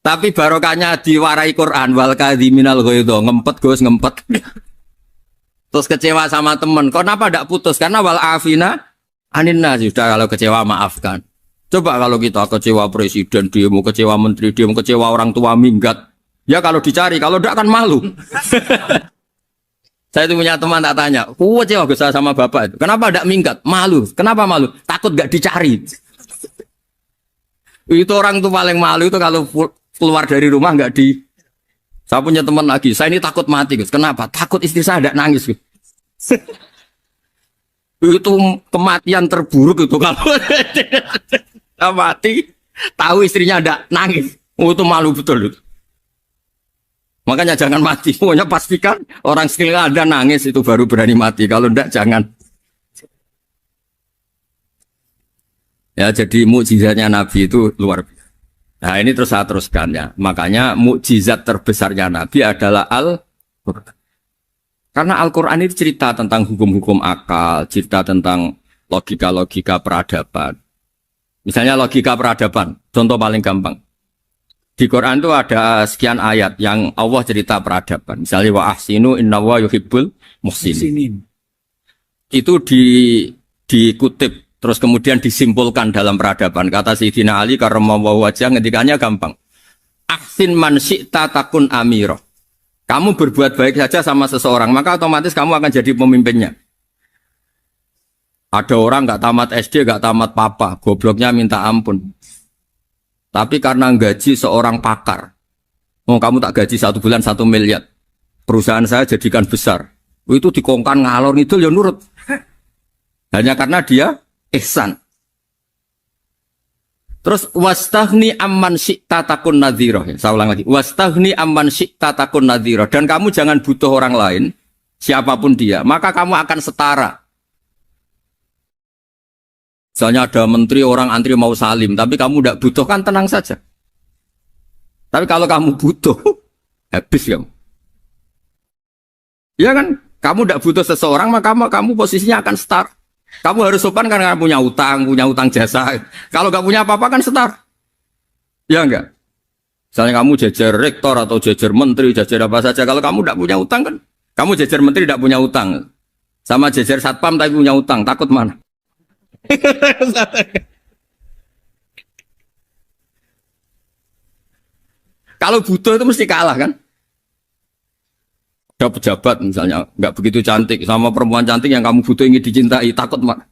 Tapi barokahnya diwarai Quran wal kadhiminal ghaidh, ngempet Gus, ngempet. Terus kecewa sama teman, kenapa tidak putus? Karena wal afina aninna, sudah kalau kecewa maafkan. Coba kalau kita kecewa presiden, demo, kecewa menteri, demo, kecewa orang tua minggat. Ya kalau dicari, kalau tidak kan malu. Saya itu punya teman tak tanya, kecewa gak saya sama bapak itu. Kenapa tidak minggat? Malu. Kenapa malu? Takut gak dicari. Itu orang tuh paling malu itu kalau keluar dari rumah nggak di. Saya punya teman lagi, saya ini takut mati, Gus. Kenapa? Takut istri saya tidak nangis, Gus. Itu kematian terburuk itu kalau mati, tahu istrinya tidak nangis. Oh, itu malu betul. Makanya jangan mati. Pokoknya pastikan orang sekitar Anda nangis itu baru berani mati. Kalau tidak jangan. Ya, jadi mukjizatnya Nabi itu luar biasa. Nah, ini terus saya teruskan ya. Makanya mukjizat terbesarnya Nabi adalah Al-Qur'an. Karena Al-Qur'an itu cerita tentang hukum-hukum akal, cerita tentang logika-logika peradaban. Misalnya logika peradaban, contoh paling gampang. Di Quran itu ada sekian ayat yang Allah cerita peradaban. Misalnya wa ahsinu innallaha yuhibbul muhsinin. Itu dikutip terus kemudian disimpulkan dalam peradaban. Kata Sayyidina Ali karramallahu wajhah ngendikannya gampang. Ahsin man syi'ta takun amira. Kamu berbuat baik saja sama seseorang, maka otomatis kamu akan jadi pemimpinnya. Ada orang nggak tamat SD, nggak tamat papa, gobloknya minta ampun. Tapi karena gaji seorang pakar, oh kamu tak gaji 1 bulan 1 miliar, perusahaan saya jadikan besar. Itu dikongkan ngalor ngidul ya nurut. Hanya karena dia ihsan. Terus wastaghni amman syi'ta takun nadhira. Saya ulang lagi. Wastaghni amman syi'ta takun nadhira. Dan kamu jangan butuh orang lain, siapapun dia, maka kamu akan setara. Misalnya ada menteri orang antri mau salim, tapi kamu tidak butuh kan tenang saja. Tapi kalau kamu butuh, habis kamu. Ya kan? Kamu tidak butuh seseorang, maka kamu posisinya akan setara. Kamu harus sopan karena punya utang jasa. Kalau nggak punya apa-apa kan setar. Ya enggak? Misalnya kamu jajar rektor atau jajar menteri, jajar apa saja. Kalau kamu tidak punya utang kan, kamu jajar menteri tidak punya utang. Sama jajar satpam tapi punya utang, takut mana? Kalau butuh itu mesti kalah kan? Ada pejabat misalnya nggak begitu cantik sama perempuan cantik yang kamu butuh ingin dicintai, takut mak.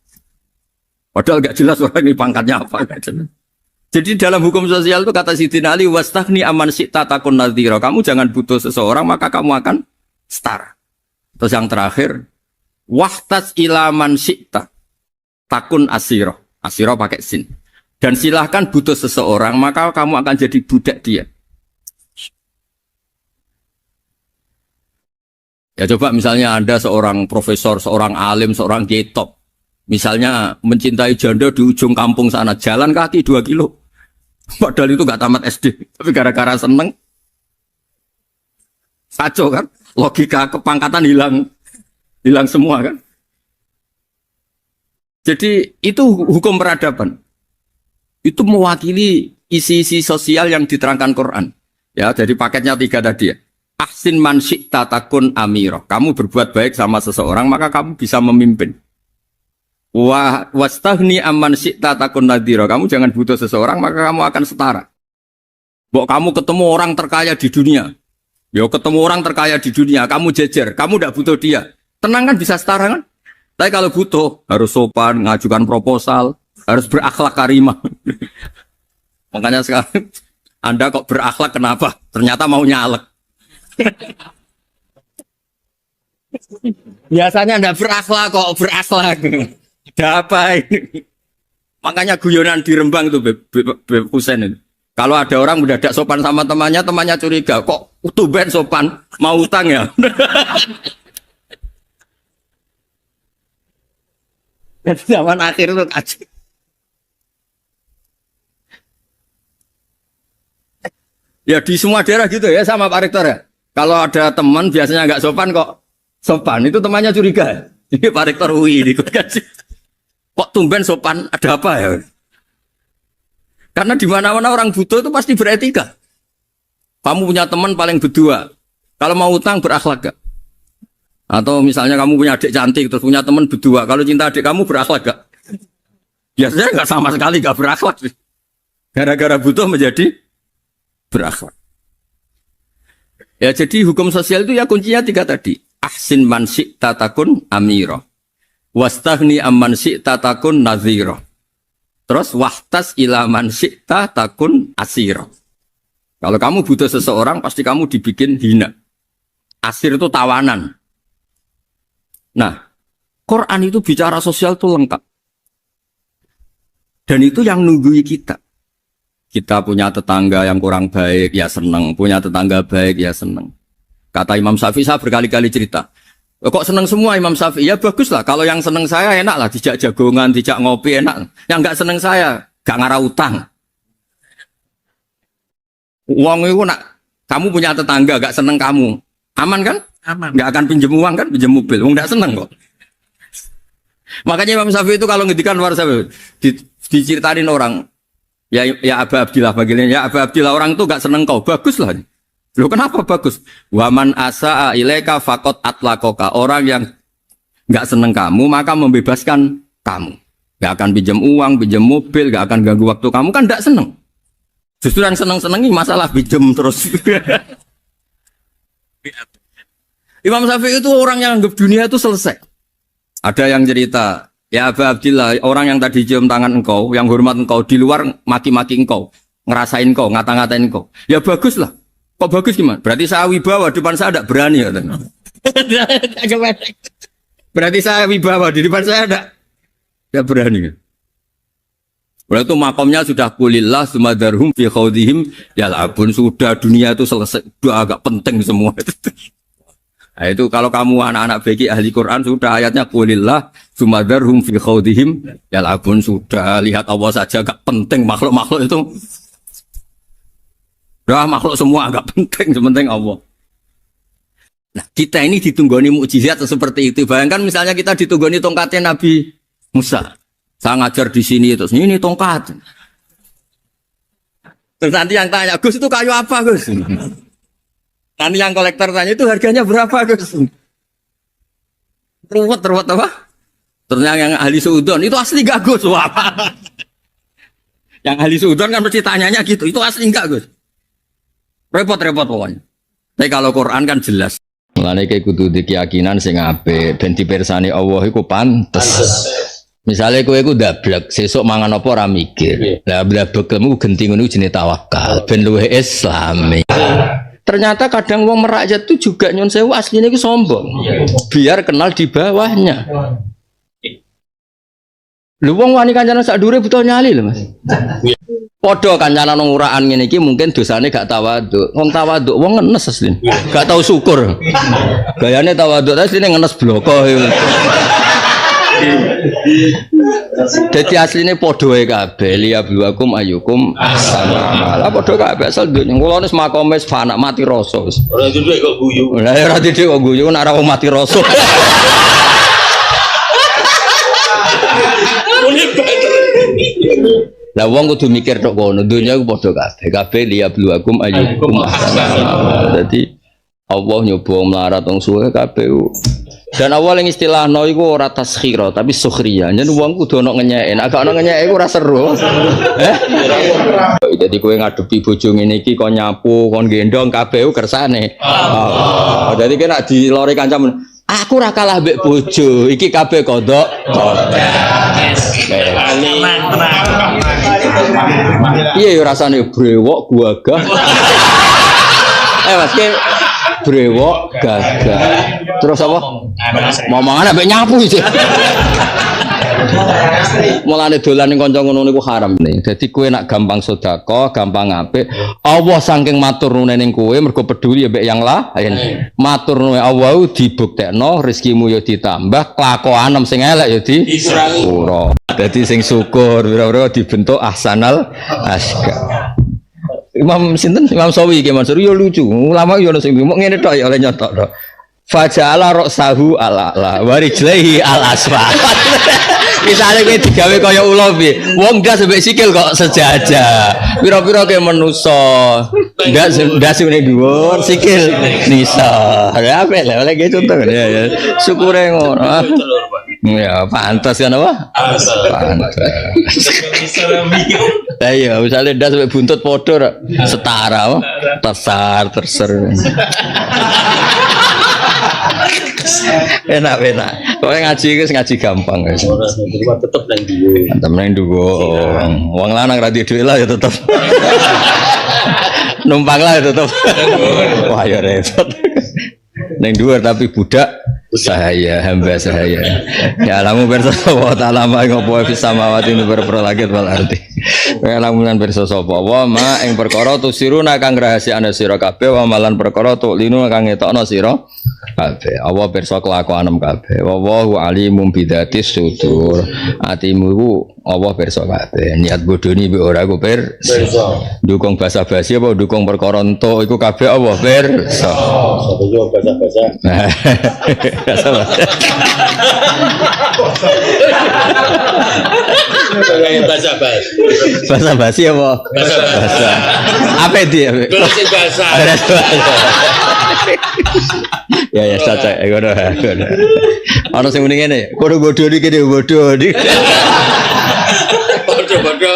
Padahal nggak jelas orang ini pangkatnya apa. Jadi dalam hukum sosial itu kata Sayyidina Ali wastaghni amman syi'ta takun nadhira. Kamu jangan butuh seseorang maka kamu akan setara. Terus yang terakhir wahtas ila man syi'ta takun asira. Asira pakai sin. Dan silahkan butuh seseorang maka kamu akan jadi budak dia. Ya coba misalnya Anda seorang profesor, seorang alim, seorang kiai top. Misalnya mencintai janda di ujung kampung sana, jalan kaki 2 kilo. Padahal itu gak tamat SD. Tapi gara-gara seneng, kacau kan? Logika kepangkatan hilang semua kan? Jadi itu hukum peradaban. Itu mewakili isi-isi sosial yang diterangkan Quran. Ya, dari paketnya 3 tadi ya. Ahsin man syi'ta takun amirah. Kamu berbuat baik sama seseorang maka kamu bisa memimpin. Wastaghni amman syi'ta takun nadhira. Kamu jangan butuh seseorang maka kamu akan setara. Bok kamu ketemu orang terkaya di dunia. Yo ketemu orang terkaya di dunia, kamu jejer, kamu tidak butuh dia. Tenang kan bisa setara kan? Tapi kalau butuh harus sopan, ngajukan proposal, harus berakhlak karimah. Makanya sekarang Anda kok berakhlak kenapa? Ternyata mau nyalek. Biasanya Anda berakhlak kok berakhlak. Ada apa ini? Makanya guyonan di Rembang itu Beb Husein itu. Kalau ada orang mendadak sopan sama temannya, temannya curiga, kok tumben sopan, mau utang ya? Dan zaman akhir itu kacau. Ya di semua daerah gitu ya sama Pak Rektor ya. Kalau ada teman biasanya nggak sopan kok sopan, itu temannya curiga. Jadi Pak Rektor UI ini kok tumben sopan, ada apa ya? Karena di mana-mana orang butuh itu pasti beretika. Kamu punya teman paling berdua, kalau mau utang berakhlak gak? Atau misalnya kamu punya adik cantik terus punya teman berdua, kalau cinta adik kamu berakhlak gak? Biasanya nggak sama sekali nggak berakhlak. Gara-gara butuh menjadi berakhlak. Ya jadi hukum sosial itu ya kuncinya 3 tadi. Ahsin man syi'ta takun amira. Wastaghni amman syi'ta takun nazira. Terus wahtas ila man syi'ta takun asira. Kalau kamu butuh seseorang pasti kamu dibikin hina. Asir itu tawanan. Nah, Quran itu bicara sosial itu lengkap. Dan itu yang nunggui kita. Kita punya tetangga yang kurang baik, ya seneng. Punya tetangga baik, ya seneng. Kata Imam Syafi'i, saya berkali-kali cerita. Kok seneng semua Imam Syafi'i? Ya bagus lah. Kalau yang seneng saya enak lah. Dijak jagongan, dijak ngopi enak. Yang nggak seneng saya, gak ngarah utang. Uang itu nak, kamu punya tetangga gak seneng kamu. Aman kan? Aman. Gak akan pinjem uang kan? Pinjem mobil. Uang gak seneng kok. Makanya Imam Syafi'i itu kalau ngedikan luar Syafi'i diceritain orang, ya Aba Abdillah bagian, ya Aba Abdillah orang itu gak seneng kau, bagus lah. Loh kenapa bagus? Waman asa'a ilaika faqad atlaqaka. Orang yang gak seneng kamu maka membebaskan kamu. Gak akan pinjam uang, pinjam mobil, gak akan ganggu waktu kamu kan gak seneng. Justru yang seneng-senengi masalah pinjam terus. Imam Syafi'i itu orang yang anggap dunia itu selesai. Ada yang cerita, ya Aba Abdillah, orang yang tadi cium tangan engkau, yang hormat engkau, di luar maki-maki engkau, ngerasain engkau, ngata-ngatain engkau. Ya bagus lah. Kok bagus gimana? Berarti saya wibawa, depan saya tidak berani. Berarti saya wibawa, di depan saya tidak berani. Berarti itu makomnya sudah kulillah, sumadarhum fi khawdihim, yal'abun, sudah dunia itu selesai, sudah agak penting semua. Nah, itu kalau kamu anak-anak bagi ahli Quran sudah ayatnya kulillah sumadarhum fi khawdihim yal'abun, sudah lihat Allah saja agak penting, makhluk-makhluk itu dah makhluk semua agak penting, sepenting Allah. Nah kita ini ditunggoni mukjizat seperti itu. Bayangkan misalnya kita ditunggoni tongkatnya Nabi Musa, saya ngajar di sini terus ini tongkat, terus nanti yang tanya, Gus itu kayu apa Gus? Nanti yang kolektor tanya itu harganya berapa Gus? Ruwet apa? Ternyata yang ahli Suudon itu asli gak Gus? Wah. Yang ahli Suudon kan mesti tanyanya gitu, itu asli enggak Gus? Repot-repot pokoknya. Tapi kalau Quran kan jelas. Mulane kayak kudu di keyakinan sing apik, ben dipirsani Allah iku pantes. Misalnya kowe iku ndablek, sesuk mangan apa ora mikir. Lah blabekmu genti ngono jenenge tawakal, ben luwih Islami. Ternyata kadang wong merakyat itu juga nyun sewu aslinya itu sombong. Biar kenal di bawahnya. Lu wong wani kancana sak dure butuh nyali lho Mas. Padha kancana nang uraan ngene iki mungkin dosane gak tawaduk. Wong tawaduk wong ngenes asline. Gak tau syukur. Gayane tawaduk asline ngenes bloko. Jadi aslinya podo ya kabeh liya bluakum ayukum sama lah podo kabeh asal dunya kula wis makome fana mati rasa wis ora dithik kok guyu lah ora dithik kok guyu nek ora mati rasa lah wong kudu mikir tok kono dunya ku podo kabeh liya bluakum ayukum sama dadi Allah nyoba melarat wong suwe kabeh. Dan awal yang istilah no iku ora taskhira tapi sukhriya. Yen wong kudu ono ngenyeke. Nek gak ono ngenyeke iku ora seru. Jadi kowe ngadepi bojo ngene iki kon nyapu, kon gendong kabeh kersane. Dadi kena dilore kancam. Aku ora kalah mbek bojo. Iki kabeh kodok. Iya yo rasane brewok gagah. Mas ke brewok gagah. Terus apa? Momongan ambek nyapu iki. Mulane dolan ning kanca ngono niku haram nih. Dadi kowe nak gampang sedekah, gampang apik, Allah saking matur nuwune ning kowe mergo peduli ambek yang lain. Matur nuwune Allah dibuktekno rezekimu ya ditambah, kelakuanem sing elek ya dipura. Dadi sing syukur pira-pira dibentuk ahsanal aska. Imam sinten Imam Sawi iki Mansur yo lucu. Ulama yo ono sing ngomong ngene tok ya oleh nyotok tok. Faja'ala ra'sahu ala warijlaihi al-asfa. Misale kowe digawe kaya ula piye? Wong ndas sampe sikil kok sejajar. Pira-pira ke manusa. Ndak sing dhuwur sikil nisa. Ya apik lah oleh gitu contoh ya. Syukure ngono. Ya pantas kan apa? Pantas. Iya, misalnya ndak sampai buntut padha setara apa? Terser. Enak. Pokoknya ngaji gampang guys. Tetep nang dhuwur. Tetep nang dhuwur. Wong lanang ra duwe lah ya tetep. Numpang lah ya tetep. Wah ya repot. Neng dhuwur tapi budak sahaya hamba sahaya. Ya lamun pirsa wa ta'ala ma ngopo fi samawati nubar langit wal ardi. Ya lamunan pirsa sapa wa ma ing perkara tusiruna kang rahasiane sira kabeh wa malan perkara tu linu kang ngetokno sira kabeh. Allah pirsa kelakuanem kabeh. Wa wa alimum bidatis sudur. Atimu iku Allah pirsa kabeh. Niat bodoni mbek ora ku pirsa. Dukung basa-basi apa dukung perkara entuk iku kabeh Allah pirsa. Sapa yo basa-basa. Bahasa basi apa? Bahasa. Apa dia? Bahasa. Ya cocok. Ngono. Ana sing muni ngene, kono bodho iki kene bodho. Bodho.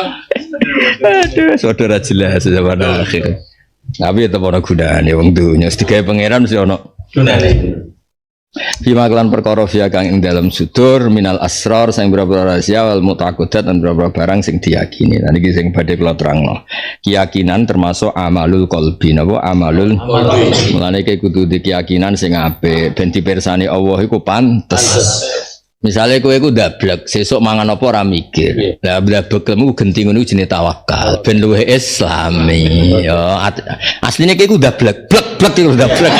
Aduh, saudara jelas zaman akhir. Tapi tetep ana gunane wong dunya, digawe pangeran mesti ana gunane. Bima kelan perkara via kang ing dalam sudur minal asrar sing boro-boro rahasia wal mutaqaddat lan boro-boro barang sing diyakini. Lan iki sing badhe kula terangno. Keyakinan termasuk amalul qalbi napa amalul qalbi. Mulane iki kudu keyakinan sing apik ben dipirsani Allah iku pantes. Misalnya kowe iku ndablek sesuk mangan apa ora mikir. Lah blabeklemu genti ngono jenenge tawakal. Ben luwih islami. Ya asline kowe iku ndablek blek iku ndablek.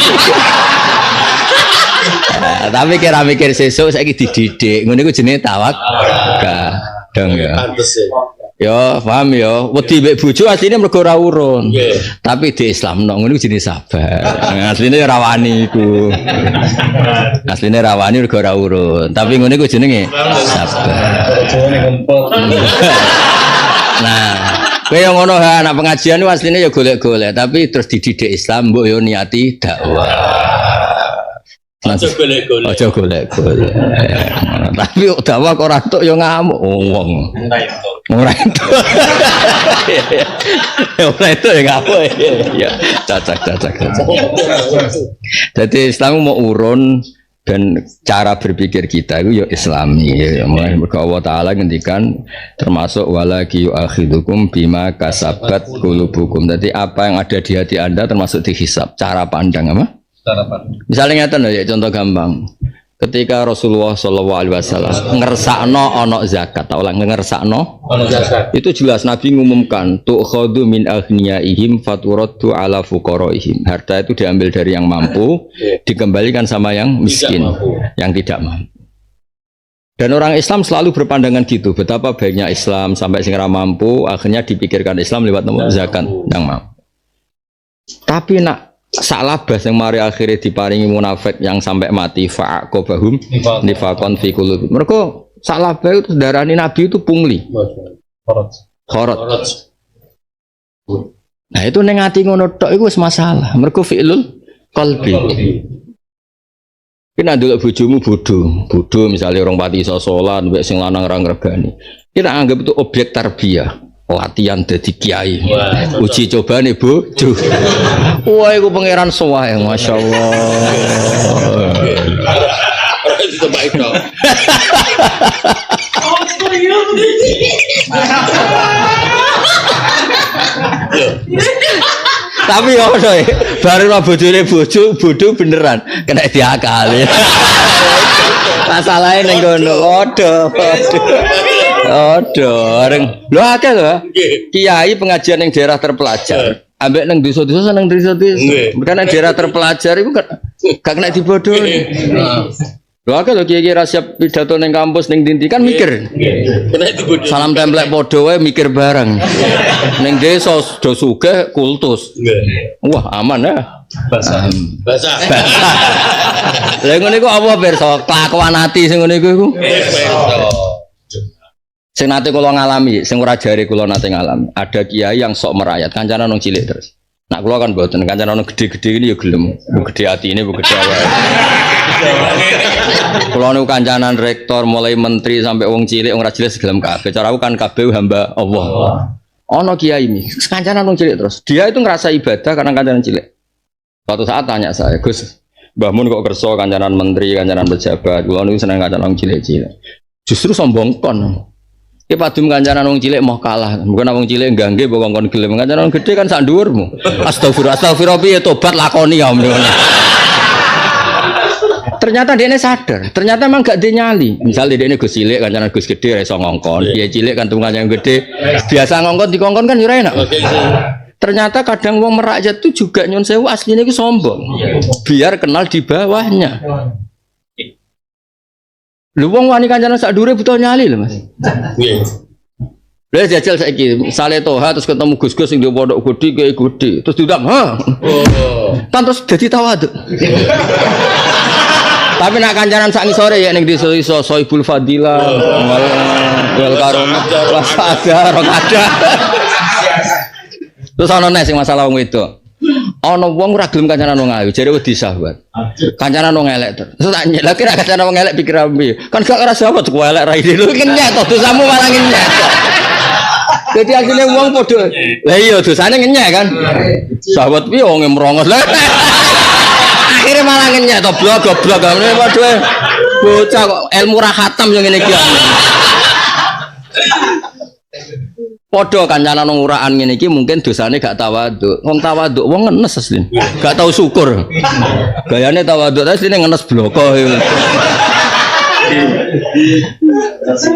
Tapi kira mikir sesuk saiki dididik ngono iku jenenge tawakal. Dong ya. Ya paham ya. Wedi mbek bojo asline mergo ora urun. Tapi di Islamno ngono jenenge sabar. Asline ora wani iku. Asline ora wani mergo ora urun. Tapi ngono iku jenenge sabar. Nah, kowe yo ngono ha anak pengajian ku asline ya golek-golek tapi terus dididik Islam mbok yo niati dakwah. Aja golek-golek. Tapi dakwah kok ora tok yo ngamuk wong. Ora itu. Ora itu ya ngamuk ya. Cacak. Jadi Islam mau urun dan cara berpikir kita itu ya Islami ya. Mergo Allah Taala ngendikan termasuk walaki yu'akhidukum bima kasabat qulubukum. Jadi apa yang ada di hati Anda termasuk dihisab. Cara pandang apa? Misalnya ngeten ya contoh gampang. Ketika Rasulullah SAW ngersakno ono zakat, tak ulang ngersakno ono zakat. Itu jelas Nabi ngumumkan tu'khadhu min aghniyaihim faturaddu ala fuqaraihim. Harta itu diambil dari yang mampu, dikembalikan sama yang miskin, yang tidak mampu. Dan orang Islam selalu berpandangan gitu, betapa baiknya Islam sampai sing ora mampu, akhirnya dipikirkan Islam lewat zakat yang mampu. Tapi nak salabas yang mari akhirnya diparingi munafik yang sampai mati fa'aqobahum nifaqan fi qulub. Mereka salabas itu darani Nabi itu pungli. Khorot. Nah itu ning ati ngono tok iku wis masalah. Mergo fi'lul qalbi. Ki nek ndelok bojomu bodho misalnya orang pati iso salat mbek sing lanang ora ngregani. Kita anggap itu objek tarbiyah. Latihan dadi kiai. Uji cobane bojo. Wah iku pangeran suwahe masyaallah. Tapi ono baru bojone bojo beneran kena diakali. Masalahe ning ngono. Areng. Lho akeh lho. Kiai pengajian ning daerah terpelajar. Ambek nang desa-desa seneng desa-desa. Bukan daerah terpelajar iku gak kena dibodohi. Lho akeh lho kiai ra siap pidato ning kampus ning ndi kan mikir. Salam templek padha wae mikir bareng. Ning desa do sugih kultus. Wah, aman ya. Basah. Lah ngene iku apa pirsa? Kelakuan ati sing ngene iku. Sing nate kula ngalami, sing ora jare kula nate ngalami. Ada kiai yang sok merayat, kancana nang cilik terus. Nak kula kan mboten kancan ono gede-gede ini ya gelem. Bu gede atine, bu gede awake. Kula niku kancanan rektor mulai menteri sampai wong cilik wong ra jelas gelem kabeh. Cara aku kan kabeh hamba Allah. Ono kiai ini kancanan wong cilik terus. Dia itu ngerasa ibadah karena kancanan cilik. Suatu saat tanya saya, "Gus, Mbah Mun kok kerso kancanan menteri, kancanan pejabat. Kula niku seneng kancanan wong cilik-cilik." Justru sombong kon. Ki padum kancanan wong cilik mau kalah. Bukan wong cilik nggangge bokong kon gelem. Kancanan wong gede kan sak dhuwurmu. Astagfirullah piye tobat lakoni ya om. Ternyata dia ini sadar. Ternyata emang gak dia nyali. Misalnya dia ini Gus cilik kancanan Gus gede ra iso ngongkon. Dia cilik kan tunggu kancanan gede. Biasa ngongkon dikongkon kan yo ora enak. Ternyata kadang wong merakyat itu juga nyun sewu aslinya itu sombong. Biar kenal di bawahnya. Lu wong wani kancanan sak dhuwure butuh nyali lho Mas. Nggih. Lah jajal saiki sale toha terus ketemu Gus-gus sing di pondok gede kayak gede terus diundang, "Ha." Oh. Kan terus dadi tawaduk. Tapi nak kancanan sak ngisore ya ning desa iso Soibul Fadilah, wal karomah, wasada, rokada. Terus ana nek sing masalah wong wedok. Ana wong ora gelem kancanan wong ayu, jare wedi sahabat. Kancanan wong elek terus. Terus tak nyek, lha kira kancanan wong elek pikir piye? Kan gak ora sahabat kok elek ra ide. Lho kenyek to dosamu malah ngenyek. Jadi akhirnya wong padha. Lah iya dosane ngenyek kan. Sahabat piye wong merongos. Lah akhirnya malah ngenyek to blok-blok ngene padha. Bocah kok ilmu ra khatam yo ngene iki. Padha kancanan wong uraan ngene iki mungkin dosane gak tawaduk. Wong tawaduk wong ngenes asline. Gak tau syukur. Gayane tawaduk asline ngenes bloko.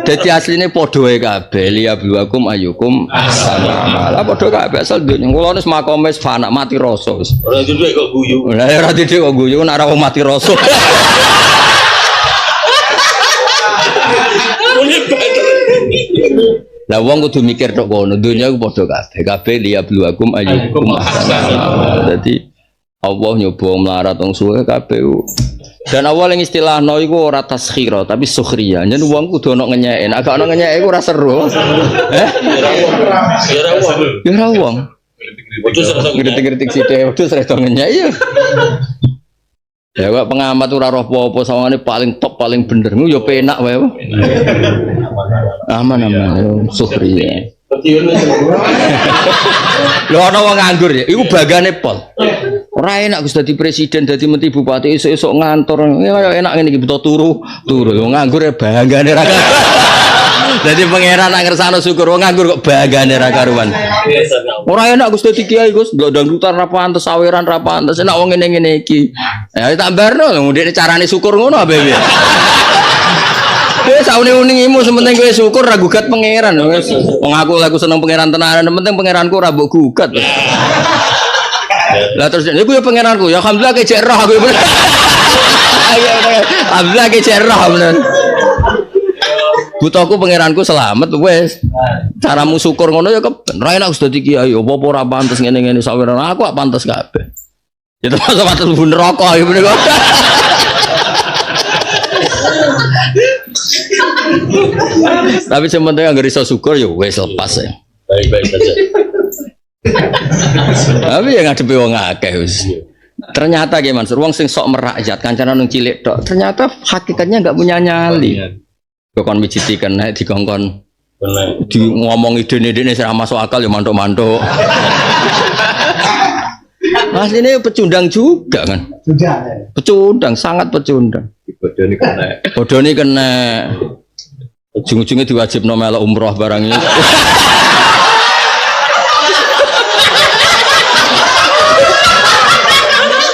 Dadi asline padha wae kabeh liya biwakum ayyukum ahsanu amala. Padha kabeh asal dunya. Kula wis makome fana mati rasa wis. Ora dite kok guyu. Lah ora dite kok guyu nek ora wong mati rasa. Lah wong kudu mikir tok kono, dunya ku padha kabeh. Kabeh liya biwakum ayyukum ahsanu amala. Dadi Allah nyoba melarat wong suwe kabeh. Dan awal yang istilah no iku ora taskhira tapi sukhriyah. Yen wong kudu ono ngenyeke. Nek gak ono ngenyeke iku ora seru. Ya ora wong. Kritik-kritik sithik wedhus ora ngenyek ya. Ya kok pengamat ora roh apa-apa sawangane paling top paling bener. Ngono ya penak wae. Aman-aman sukhriyah. Lho ana wong nganggur ya, iku bagane pol. Ora enak Gus dadi presiden, dadi menteri bupati esuk-esuk ngantor. Ya enak ngene iki butuh turu. Wong nganggur ya banggane ra karuan. Dadi pangeran nak ngersano syukur wong nganggur kok banggane ra karuan. Ora enak Gus dadi kiai Gus, dangdutan ra pantes, saweran ra pantes. Enak wong ngene-ngene iki. Ya tambarno ndekne carane syukur ngono ae. Wis saune-uningimu sementing kowe syukur ra gugat pangeran wis. Wong aku seneng pangeran tenanan, penting pangeranku ora mbok gugat. Lah terus niku ya pangeranku, ya alhamdulillah ke cek roh aku. Alhamdulillah ke cek roh bener. Butuhku pangeranku selamat wis. Caramu syukur ngono ya keben. Ra enak dadi kiai, apa ora pantes ngene-ngene saweran. Aku gak pantes kabeh. Ya terus mlebu neraka ya bener kok. Tapi sementara nggak bisa syukur ya wes lepas ya. Baik-baik saja. Tapi yang ngadepi wong akeh wis. Ternyata gimana? Wong sing sok merakyat kancanan nang cilik tok. Ternyata hakikatnya nggak punya nyali. Kokon mijiti kena dikongkon. Di ngomong ide-ide sing masuk akal ya mantuk-mantuk. Mas ini pecundang juga kan? Pecundang, sangat pecundang. Bodoni kena. Ujung-ujungnya diwajibno melok umroh barangnya.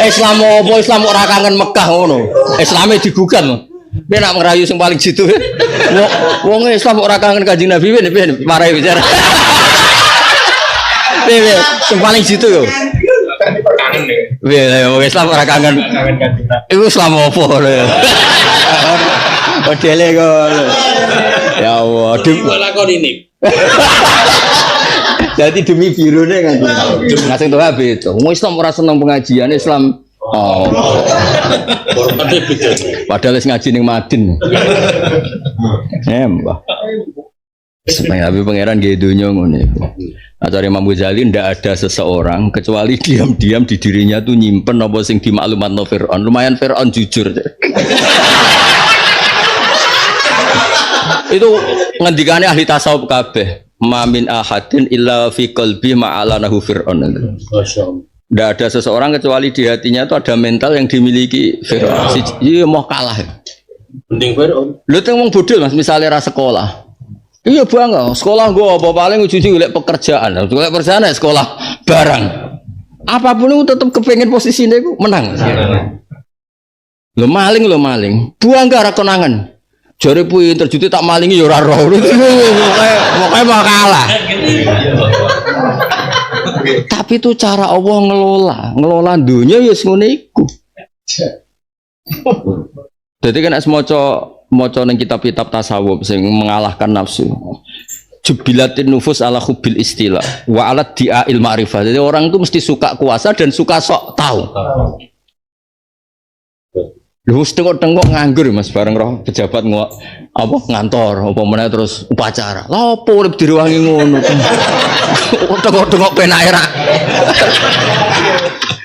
Islam apa Islam ora kangen Mekah ngono. Islame digugat lho. Piye nak ngerayu sing paling jitu. Wong Islam ora kangen Kanjeng Nabi piye marai bicara. Piye sing paling jitu yo. Kangen nih. Piye wong Islam ora kangen. Iku Islam apa lho. Modele kok. Ya Allah, lakon ini. Jadi demi birone kan. Ngasih tuh habis itu. Wong Islam ora seneng pengajian Islam. Oh. Padahal wis ngaji ning Madin. Mbah. Tapi pangeran nggih donya ngono iku. Atau Imam Ghazali ndak ada seseorang kecuali diam-diam di dirinya tuh nyimpen apa sing dimaklumatno Firaun. Lumayan Firaun jujur. Itu ngendikane ahli tasawuf kabeh. Ma min ahadin illa fi qalbi ma'alanahu Firaun. Masyaallah. Ndak ada seseorang kecuali di hatinya itu ada mental yang dimiliki Firaun. Iya mau kalah. Penting Firaun. Lho teng wong bodho Mas, misale ra sekolah. Iya bangga, sekolah gua apa paling ujung golek pekerjaan. Golek pekerjaan ya sekolah barang. Apapun itu tetap kepengen posisinya itu menang. Lo maling. Buang gak konangan. Jare pinter jute tak malingi ya ora roh. Pokoke mau kalah. Tapi itu cara Allah ngelola dunia ya ngono iku. Jadi kan maca ning kitab-kitab tasawuf sing mengalahkan nafsu. Jubilatin nufus ala hubil istilah wa ala di'ail ma'rifah. Jadi orang itu mesti suka kuasa dan suka sok tahu. Lu tengok-tengok nganggur Mas bareng roh pejabat ngantor apa meneh terus upacara. Lah opo urip diruwangi ngono. Tengok-tengok penake ra.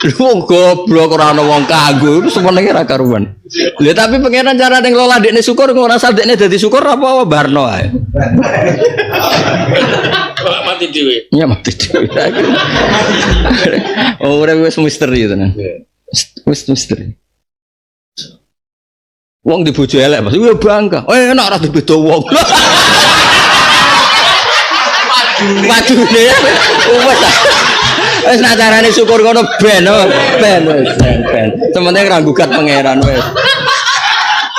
Lu goblok ora ana wong kanggo itu semenenge ra karuan. Lha tapi pengenan cara ning lola dekne syukur kok ora sadekne dadi syukur apa barno ae. Mati dhewe. Ya mati dhewe. Oh, ora wis misteri tenan. Wis misteri. Wong di bojo elek Mas, ya bangga. Enak ra dibeda wong. Waduh ya. Wis nak carane syukur ngono ben. Sementing ra gugat pangeran wis.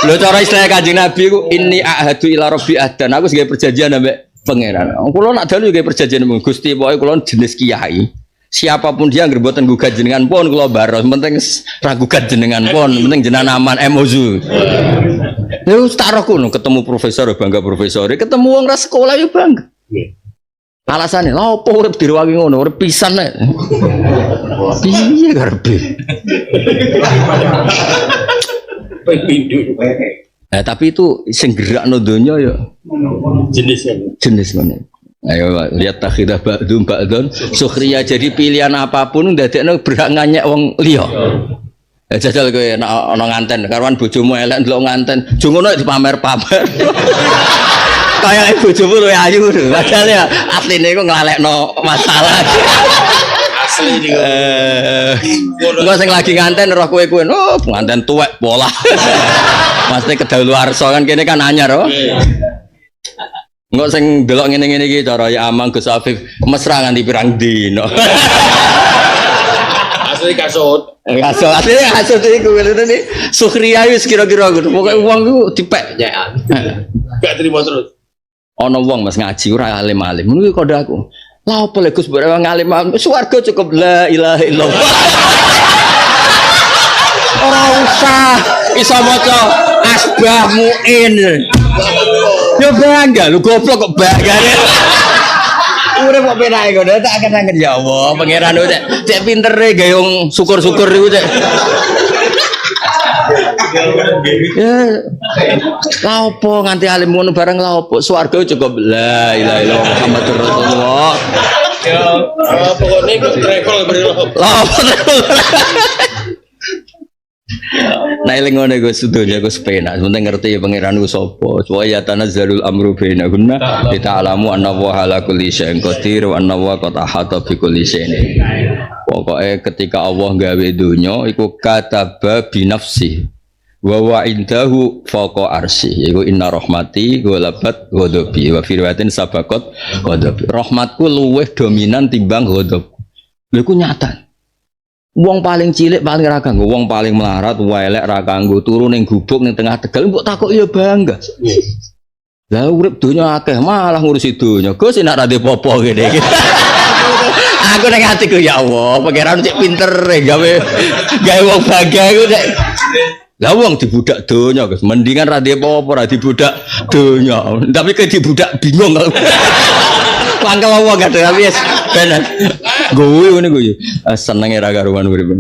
Lho cara istilah Kanjeng Nabi ku inni ahadu ila rabbi adan. Aku sebagai perjanjian ambek pangeran. Kula nak dalu nggih perjanjian mbek Gusti pokoke kula jenis kiai. Siapapun dia anggere mboten gugat jenengan pun kula baros, penting ra gugat jenengan pun, penting jenengan aman emozu. Ya wis tak rokono ketemu profesor bangga profesor, ketemu wong ra sekolah ya bangga. Alasannya, lha opo urip diruwangi ngono, urip pisan nek. Piye karepe? Tapi itu sing gerakno donya ya jenis ngono. Ayo lihat takhidah ba'dum ba'dun sukhriya, jadi pilihan apapun ndadekno berak nganyek wong liya. Jajal kowe ana nganten karuan bojomu elek ndelok nganten, jo ngono dipamer-pamer. Kayak bojomu luwih ayu padahal ya asline iku nglalekno masalah. Asli niku. Engko sing lagi nganten roh kowe oh nganten tuwek pola. Mesti kedaluwarsa kan kene kan anyar oh. Enggak sing delok ngene-ngene iki cara ya Amang Gus Afif mesra nganti pirang dino. Asli kasut. Asli iku ngene Sukhriya wis kira-kira ngono. Pokoke wong iku dipek nyekan. Gak terima terus. Ana wong Mas ngaji ora alim-alim. Ngono iki kode aku. Lah opo lek Gus bareng ngalim swarga cukup la ilaha illallah. Ora usah iso maca asbah muin. Yo bangga lu goblok kok bangga. Urip kok penake ngono tak kenangan ya Allah, pangeran cek pintere gawe wong syukur-syukur iku cek. Ya. Lah opo nganti alim ngono bareng lah opo swarga cukup la ilaha illallah Muhammadur Rasulullah. Ya, pokoknya ikut travel berapa? Lah opo. Nah eling ngene Gus sedonya Gus penak penting ngerti pangeran ku sapa supaya tanazzalul amru bainahunna lita'lamu anna wa ala kulli syai'in qadir wa anna wa qad ahata bi kulli syai'in. Pokoke ketika Allah gawe donya iku kataba bi nafsi wa wa indahu faqa arsy iku inna rahmati ghalabat ghadabi wa fi riwayatin sabaqat ghadabi. Rahmatku luwih dominan timbang ghadab. Lha iku nyata. Wong paling cilik paling ra kanggo, wong paling melarat elek ra kanggo, turu ning gubuk ning tengah Tegal mbok takok ya bangga. Lah urip donya akeh malah ngurusi donya. Gus nek ra ndek popo ngene iki. Aku ning atiku ya Allah, pangeran cek pinter gawe wong bangga iku nek. Lah wong dibudak donya Gus, mendingan ra ndek popo ra dibudak donya. Tapi ke dibudak bingung. Pangkel wong gak ada wis bener. Gue ngene gue. Senenge ra karuan urip.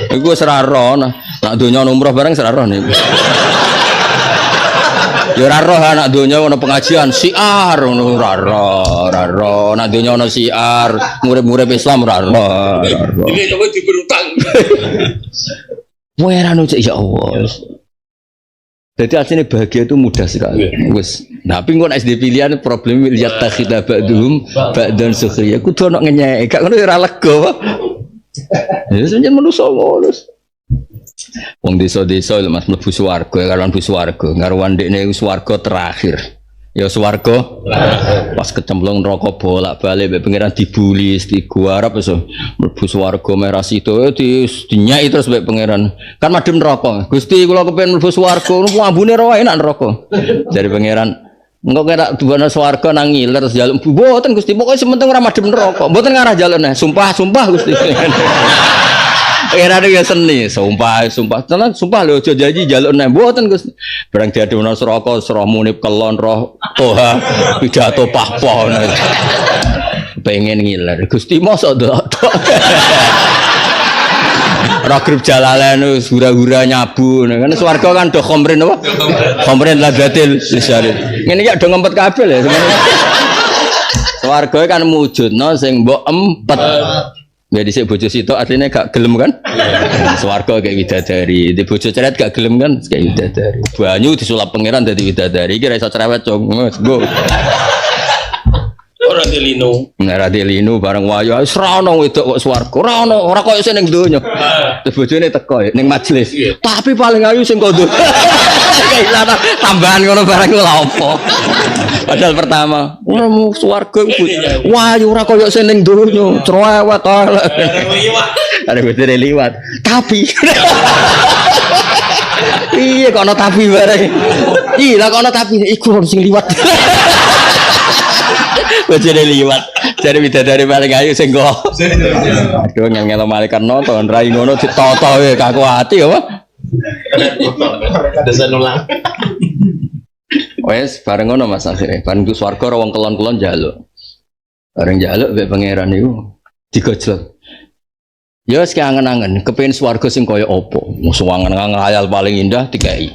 Iku wis ra ro nak donya umroh bareng ra ro niku. Ya ora roh anak donya ono pengajian siar ngono ora roh. Anak donya ono siar, murid-murid Islam ora roh. Ini kamu diberutang. Wera cek ya Allah. Jadi aslinya bahagia itu mudah sekali. Wes, tapi kok SD pilihan problem lihat takhida ba'dhum ba'dan sukhriya. Kudu ono ngenyek, gak ngono ora lega. Ya sebenarnya manusa ngono. Wong desa-desa lho Mas mlebu swarga, karuan mlebu swarga, karuan ndekne swarga terakhir. Ya swarga pas kecemplung neraka bolak-balik mbek pangeran dibuli diguarap iso mlebu swarga merah situ dinyai terus mbek pangeran. Kan madhem neraka. Gusti kula kepengin mlebu swarga, ambune ra enak neraka. Dari pangeran engko kira duwana swarga nang ngiler terus njaluk mboten Gusti, pokoke sementing ora madhem neraka. Mboten ngarah jalukne. Sumpah Gusti. Era dia seni, sumpah, tenan sumpah lho aja janji jaluk nek mboten Gus. Barang diadono neraka, roh munib kelon, roh toha, pidato pahpoh. Pengen ngiler. Gusti mosok tok. Ora grup jalalen hura-hura nyabu. Kan swarga kan do khomrin apa? Khomrin ladatil lisari. Ngene iki do ngempet kabeh lho sebenarnya. Swarga kan mujudno sing mbok empet. Jadi si bojo situ aslinya gak gelem kan? Swarga kayak widadari. Di bojo ceret gak gelem kan? Kayak widadari. Banyu disulap pangeran dari widadari. Kira iso cerewet cong. Go. Orang delino. Ora delino bareng wayu wis ra ono wedok kok swarga. Ora ono, ora koyo sing ning donya. Bojone teko ning majelis. Tapi paling ayu sing kondo. Tambahan ngono barang lha opo. Padahal pertama, ora mau swarga wayu ora koyo sing ning donya. Cerewet ala. Ada bojone liwat. Tapi iya kok ono tapi bareng. Iya lah kok ono tapi iku sing liwat. Bojone liwat. Jadi bidadari paling ayu sing kok. Aduh ngel-ngelo malaikat nonton rai ngono ditoto wae kaku ati apa? Desa ulang. Wes bareng ngono Mas akhire. Bareng ku swarga wong kelon-kelon njaluk. Bareng njaluk mbek pangeran niku digojlok. Ya wis kangen-angen, kepengin swarga sing kaya apa? Mosok angen-angen hayal paling indah dikai.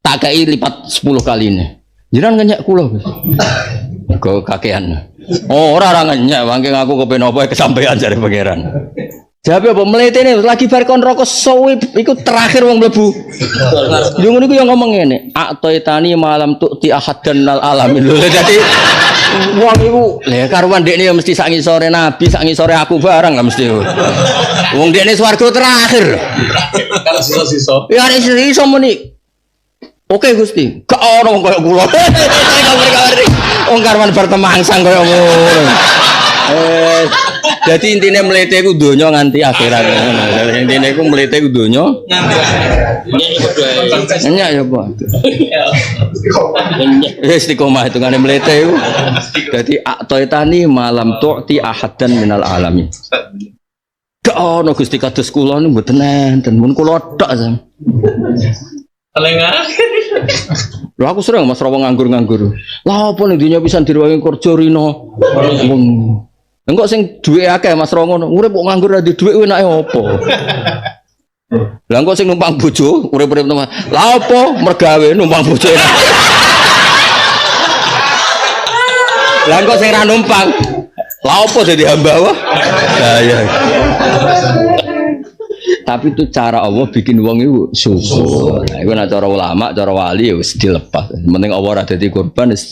Tak kei lipat 10 kaline. Jiran ngenyek kula. Go kakean. Oh, ora ngenyek, mangke aku kepen apa kesampaian jare pangeran. Jawab apa mletene lagi bar kon rokok suwi iku terakhir wong mlebu. Yo ngono iku yo ngomong ngene, atoitani malam tu'ti ahadan al alamin. Lho dadi wong iku lha karuan dekne yo mesti sak ngisore nabi, sak ngisore aku bareng lah mesti. Wong dekne swarga terakhir. Kalau sisa-sisa. Ya iso muni. Oke Gusti, gak ono wong koyo kula. Wong karwan bertemangsang koyo ngono. Jadi intinya melete ku donya nganti akhirat. Intine ku melete ku donya. Nyak ya, Pak. Istiqomah hitungane melete ku. Dadi aqtaitani malam tu'ti ahadan minal alamin. Gak ono Gusti kados kula niku mboten enten, mun kula tok sam. Lengah. Lho aku sering Mas Rawa nganggur-nganggur. Lah apa ning dunya pisan direwangi kerja rino. Engko sing duwe akeh Mas Rawa ngono, urip kok nganggur ra di dhuwit kuwi enake opo? Lah engko sing numpang bojo, urip-urip teman. Lah apa mergawe numpang bojo. Lah engko sing ra numpang. Lah apa dadi hamba wae? Lah ya. Tapi itu cara Allah bikin wong itu syukur. Nah, itu cara ulama, cara wali ya wis dilepas. Penting Allah ora dadi korban wis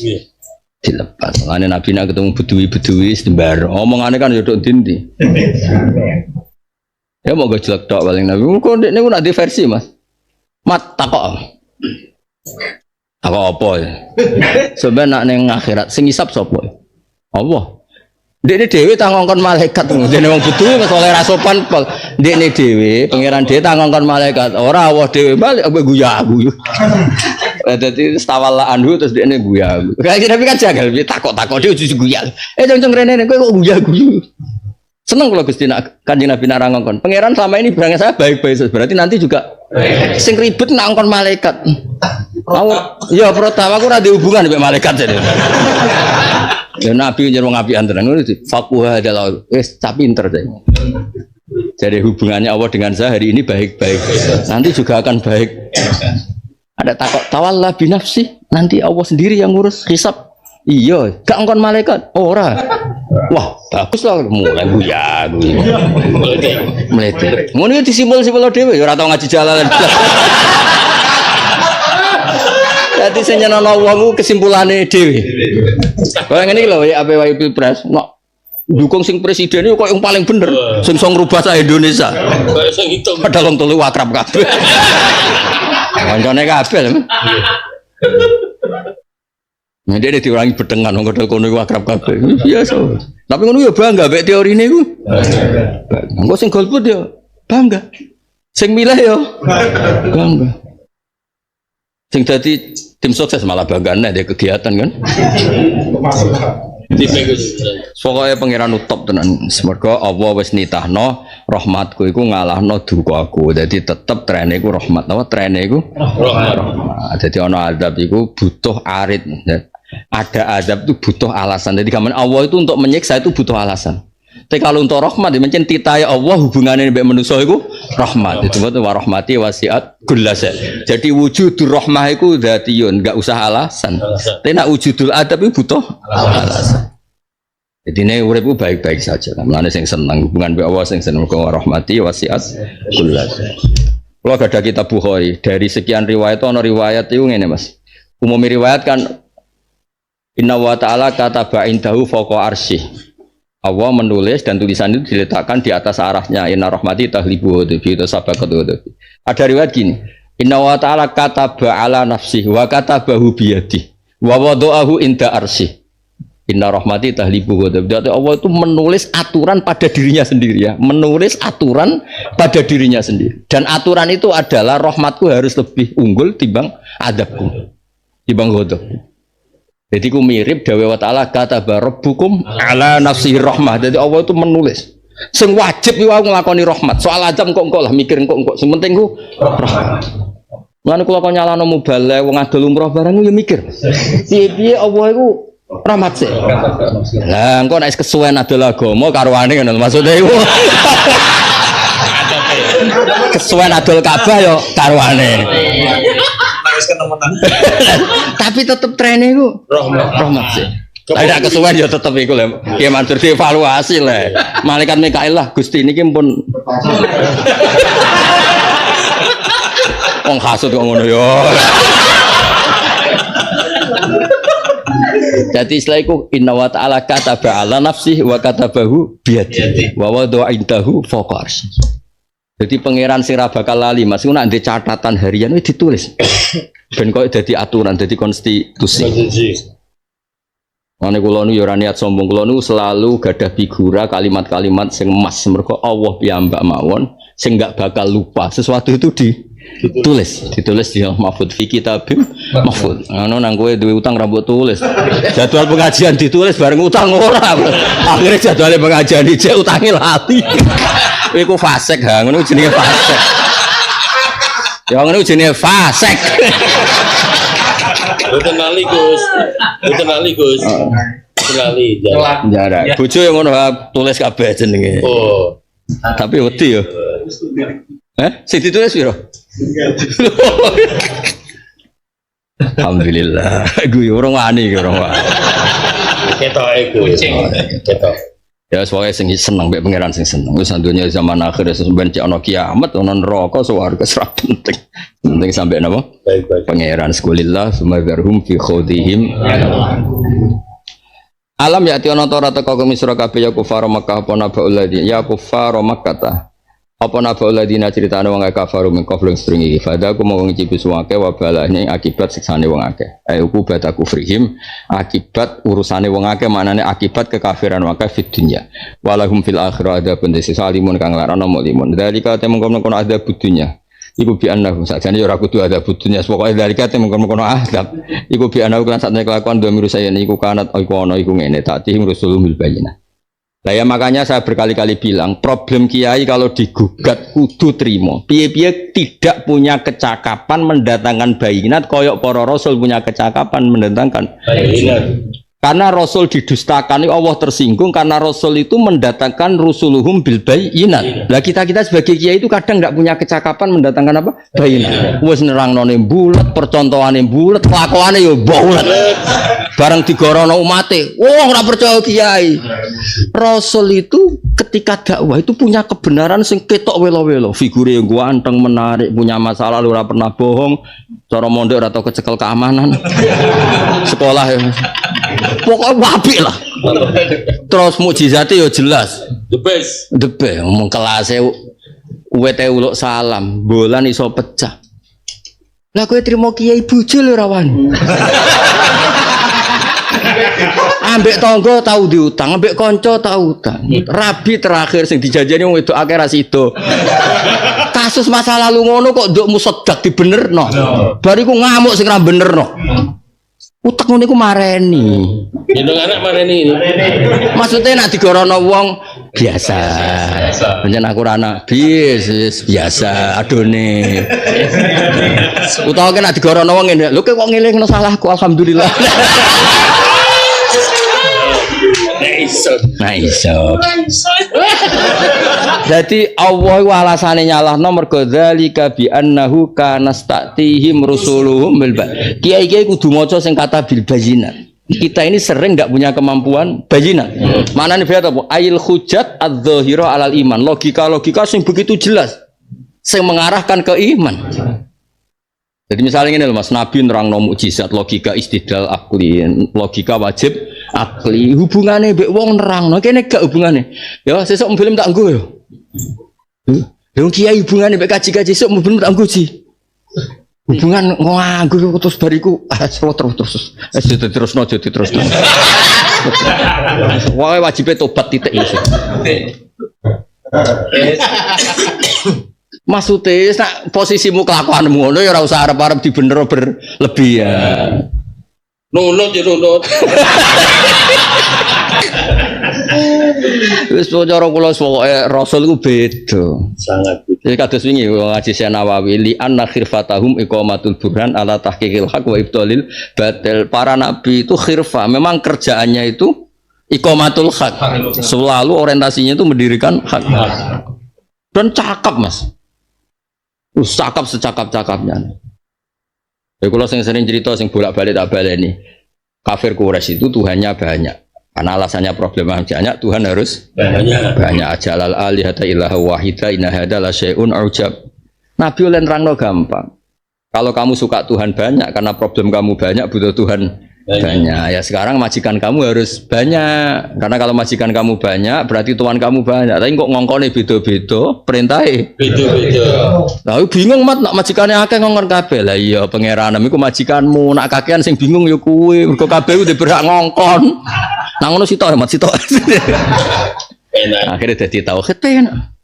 dilepas. Lane Nabi nak ketemu bedui-bedui sembar. Omongane kan yo tok ndi. Ya mau gojlok tok paling Nabi. Kok ndek niku nak di versi, Mas. Mat takok. Takok apa ya? Sebenarnya nak ning akhirat sing ngisap sapa? Allah. Dekne dhewe tangongkon malaikat dene wong bodho wis oleh ra sopan pol. Dekne dhewe pangeran dhewe tangongkon malaikat. Ora Allah dhewe balik apa guyu-guyu. Dadi stawala anhu terus dekne guyu. Kayak tapi kan jagal takok-takok dhewe jujur guyu. Cong-cong rene kowe kok guyu-guyu. Seneng kalau Gusti nak Kanjeng Nabi nak ngongkon. Pangeran selama ini berangkat saya baik-baik berarti nanti juga sing ribet nak ngongkon malaikat. Ya pertama aku ora ada hubungan dengan malaikat jadi. Ya Nabi nyer wong apian tenan ngono iki. Fakuha adalah wis cap pinter deh. Jadi hubungannya Allah dengan saya hari ini baik-baik. Nanti juga akan baik. Ada takut tawalla binafsi, nanti Allah sendiri yang ngurus hisab. Iya, gak ngkon malaikat. Ora. Wah, bagus lah mulai guya. Meletet. Ngono iki disimpul-simpul dhewe ya ora tau ngaji jalalan. Dadi sing nyenono wong kesimpulane dhewe. Kaya ngene iki lho ya ape wae Pilpres. Nek dukung sing presiden itu kok yang paling bener. Sing iso ngrubah sak Indonesia. Kayak sing hitung. Padahal wong telu akrab kabeh. Kancane kabeh. Nah, dia diulangi bedengan wong kodho kono iku akrab kabeh. Biasa. Tapi ngono ya bangga mek teorine iku. Engko sing golput ya bangga. Sing milih ya bangga. Sing dadi tim sukses malah bangga ada kegiatan kan. Pokoknya pangeran utop tenan. Semoga Allah wis nitahno rahmatku iku ngalahno dukaku. Jadi tetep trene iku rahmat. Apa trene iku? Rahmat. Jadi ana azab iku butuh arit. Ada azab itu butuh alasan. Jadi kamen Allah itu untuk menyiksa itu butuh alasan. Tapi kalau untuk rahmat mencen titahe Allah hubungannya mbek manusa iku rahmat. Itu wa rahmati wasiat kullasa. Jadi wujudul rahmah iku dzatiyun, enggak usah alasan. Tapi nek wujudul adab itu butuh alasan. Jadi ini uripku baik-baik saja. Mulane sing seneng hubungan mbek Allah sing seneng wa rahmati wasiat kullasa. Kalau ada kitab Bukhari dari sekian riwayat ana riwayat itu ngene Mas. Umum riwayat kan Inna wa ta'ala kataba indahu fawqa arsyih. Allah menulis dan tulisan itu diletakkan di atas arahnya. Inna rahmati tahlibu hudubi itu sabaqat hudubi. Ada riwayat gini. Inna wa ta'ala kataba ala nafsih wa katabahu biyadih wa wadu'ahu inda arsyih. Inna rahmati tahlibu hudubi. Jadi Allah itu menulis aturan pada dirinya sendiri ya. Menulis aturan pada dirinya sendiri. Dan aturan itu adalah rahmatku harus lebih unggul timbang adabku. Timbang hudubi. Jadi ku mirip dawe wa ta'ala kataba rabbukum ala nafsihi rahmah. Jadi Allah itu menulis sing wajib yo nglakoni rahmat. Soal ajam kok lah mikir kok sing penting ku rahmat. Lan kula kok nyalano mubalek wong adol umroh barang yo mikir. Piye-piye Allah iku rahmat sih. Lah engko nek kesuwen adol agama karuane ngono maksudnya iku. Kesuwen adol Ka'bah yo karuane. Tapi tetep trennya itu rahmat sih. Tidak kesuwen ya tetep iku lho. Ya matur dievaluasi le. Malaikat Mikail lah Gusti niki pun wong hasud kok ngono yo. Jadi setelah itu inna wa ta'ala kataba ala nafsih wa katabahu biyadi wa wada'a indahu fawqa arsy. Jadi pangeran sing ra bakal lali Mas iku nek catatan harian wis ditulis. Ben kok dadi aturan, dadi konstitusi. Mane kula nu ya ora niat sombong, kula nu selalu gadah figura kalimat-kalimat sing emas mergo Allah piyambak mawon sing enggak bakal lupa. Sesuatu itu ditulis di mahfud fi kitabim mahfud. Ngono nang kowe duwe utang rambut tulis. Jadwal pengajian ditulis bareng utang ora. Akhirnya jadwal pengajian dicek utange lali. Kowe ku fasik ha, ngono jenenge fasik. Ya ngono jenenge fasik. Boten lali Gus. Lali jarak. Bojo yang ngono tulis kabeh jenenge. Oh. Tapi wedi yo. Sing ditulis piro? Alhamdulillah. Gue orang wani orang wani. Ketoke Gus. Ketok. Ya soalnya sing seneng mbek pangeran sing seneng. Wis dunya zaman akhir sampeyan cek ana kiamat ana neraka swarga ora penting. Penting sampai napa? Baik-baik. Pangeran sekulillah sumadarhum fi khudihim. Alam ya ti ana ta ora teka kumisra kabeh ya kufar Makkah apa nabaul ladzi ya kufar Makkah. Apa nabaul ladina critane wong kafaru min qablu string iki fada aku mau ngicipi suwake wabalane akibat siksane wong akeh. Ayo bata kufrihim akibat urusane wong akeh manane akibat kekafiran wong akeh fid dunya. Walahum fil akhirah ada pendesi salimun kang larana mulimun. Dalika temung-temung kono ada budunya. Iku bi annahu sakjane ora kudu ada budunya. Pokoke dalika temung-temung kono adab. Iku bi annahu kan sakjane kelakuan do miru saya niku kanat iku ana iku ngene tatihim rusulul bayyinah. Nah ya makanya saya berkali-kali bilang problem kiai kalau digugat kudu trimo. Piye-piye tidak punya kecakapan mendatangkan bayinat koyok para rasul punya kecakapan mendatangkan bayinat. Karena Rasul didustakan, Allah tersinggung karena Rasul itu mendatangkan rusuluhum bil bayyinat. Lah kita sebagai kiai itu kadang tidak punya kecakapan mendatangkan apa? Bayyinat. Wes nerangnone bulet, percontohane bulet, kelakuane yo bulet. Bareng digorono umate, wong ora percaya kiai. Rasul itu ketika dakwah itu punya kebenaran sing ketok welo-welo. Figure gua anteng menarik, punya masa lalu ora pernah bohong. Cara mondok ora tau kecekel keamanan. Sekolah ya. Pokoknya apik lah. Terus mukjizatnya ya jelas. The best. The best. Ngomong kelasnya UWT uluk salam, bolan iso pecah. Lah kowe trimo kiai bujul ora wani. Ambek tangga tau diutang, ambek kanca tau utang. Rabi terakhir sing dijanjeni wong wedok akeh ra sido. Kasus masa lalu ngono kok nduk musedak dibenerno. Bariku ngamuk sing ra benerno. Utek ngono iku mareni. Gendong anak mareni ini. Maksudnya nak digorono wong biasa. Pancen aku ora nabi, biasa adone. Utawa nek digorono wong ngene, lho kok ngelingno salahku alhamdulillah. Nah iso. Jadi Allah itu alasannya nyalahno mergo dzalika bi annahu kana statihim rusuluhum bil bayyinat. Kiai-kiai kudu maca sing kata bil bayyinat. Kita ini sering enggak punya kemampuan bayyinat. Manane biar apa? Ail hujjat adz-dzahira alal iman. Logika sing begitu jelas sing mengarahkan ke iman. Jadi misalnya ini loh Mas, Nabi nerangno mukjizat, logika istidlal akli, logika wajib akli, hubungannya mbek wong nerangno, kene gak hubungannya. Ya sesuk film tak nggo ya. Lho kiai hubungannya mbek kaji-kaji sesuk film tak nggo ji. Hubungan nganggo terus bariku terus diterusno. Wae wajibe tobat titik iso. Maksudnya, nak posisimu kelakuanmu ngono ya ora usah arep-arep dibener berlebihan. Nunut ya nunut. Wis cara kula pokoke Rasul ku beda. Sangat beda. Jadi kados wingi ngaji Syekh Nawawi li anna khirfatahum iqamatul burhan ala tahqiqil haq wa ibtalil batil. Para nabi itu khirfah, memang kerjaannya itu iqamatul haq. Selalu orientasinya itu mendirikan hak. Dan cakap Mas. Cakap secakap-cakapnya. Ya kalau sering cerita sing bolak-balik tak baleni. Kafir Quraisy itu Tuhannya banyak. Karena alasannya problema banyak, Tuhan harus banyak. Ajalal alihata ilaha wahida inna hadza la syai'un ujab. Nabi oleh nerangno gampang. Kalau kamu suka Tuhan banyak karena problem kamu banyak, butuh Tuhan banyak. Ya sekarang majikan kamu harus banyak. Karena kalau majikan kamu banyak berarti tuan kamu banyak. Tapi kok ngongkone beda-beda, perintahe beda-beda. Lah bingung mat nak majikane akeh ngongkon kabeh. Lah iya pangeran iku majikanmu, nak kakean sing bingung ya kowe. Mergo kabeh udah berhak ngongkon. Nang ngono sitok mat sitok. Enak. Akhirnya dadi tauhid enak.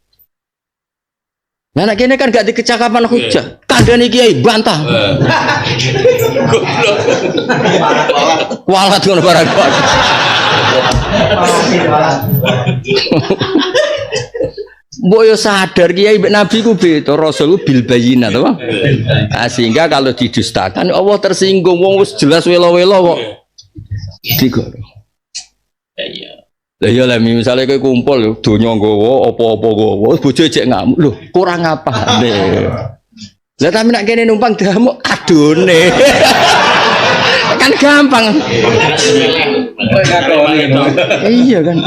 Nah, nak kene kan gak dikecakapan hujah. Kandhane kiai bantah. Goblok. Walat ngono barang. Mbok yo sadar kiai mbek nabi ku beda, rasul bil bayyinat to. Sehingga kalau didustakan Allah tersinggung, wong wis jelas welo-welo kok. Digoro. Iya. Lah iya lah misalnya kowe kumpul donya nggawa apa-apa nggawa bojo cek ngamuk lho kurang apane. Lah tapi nek kene numpang damuk adone. Kan gampang. Iya kan.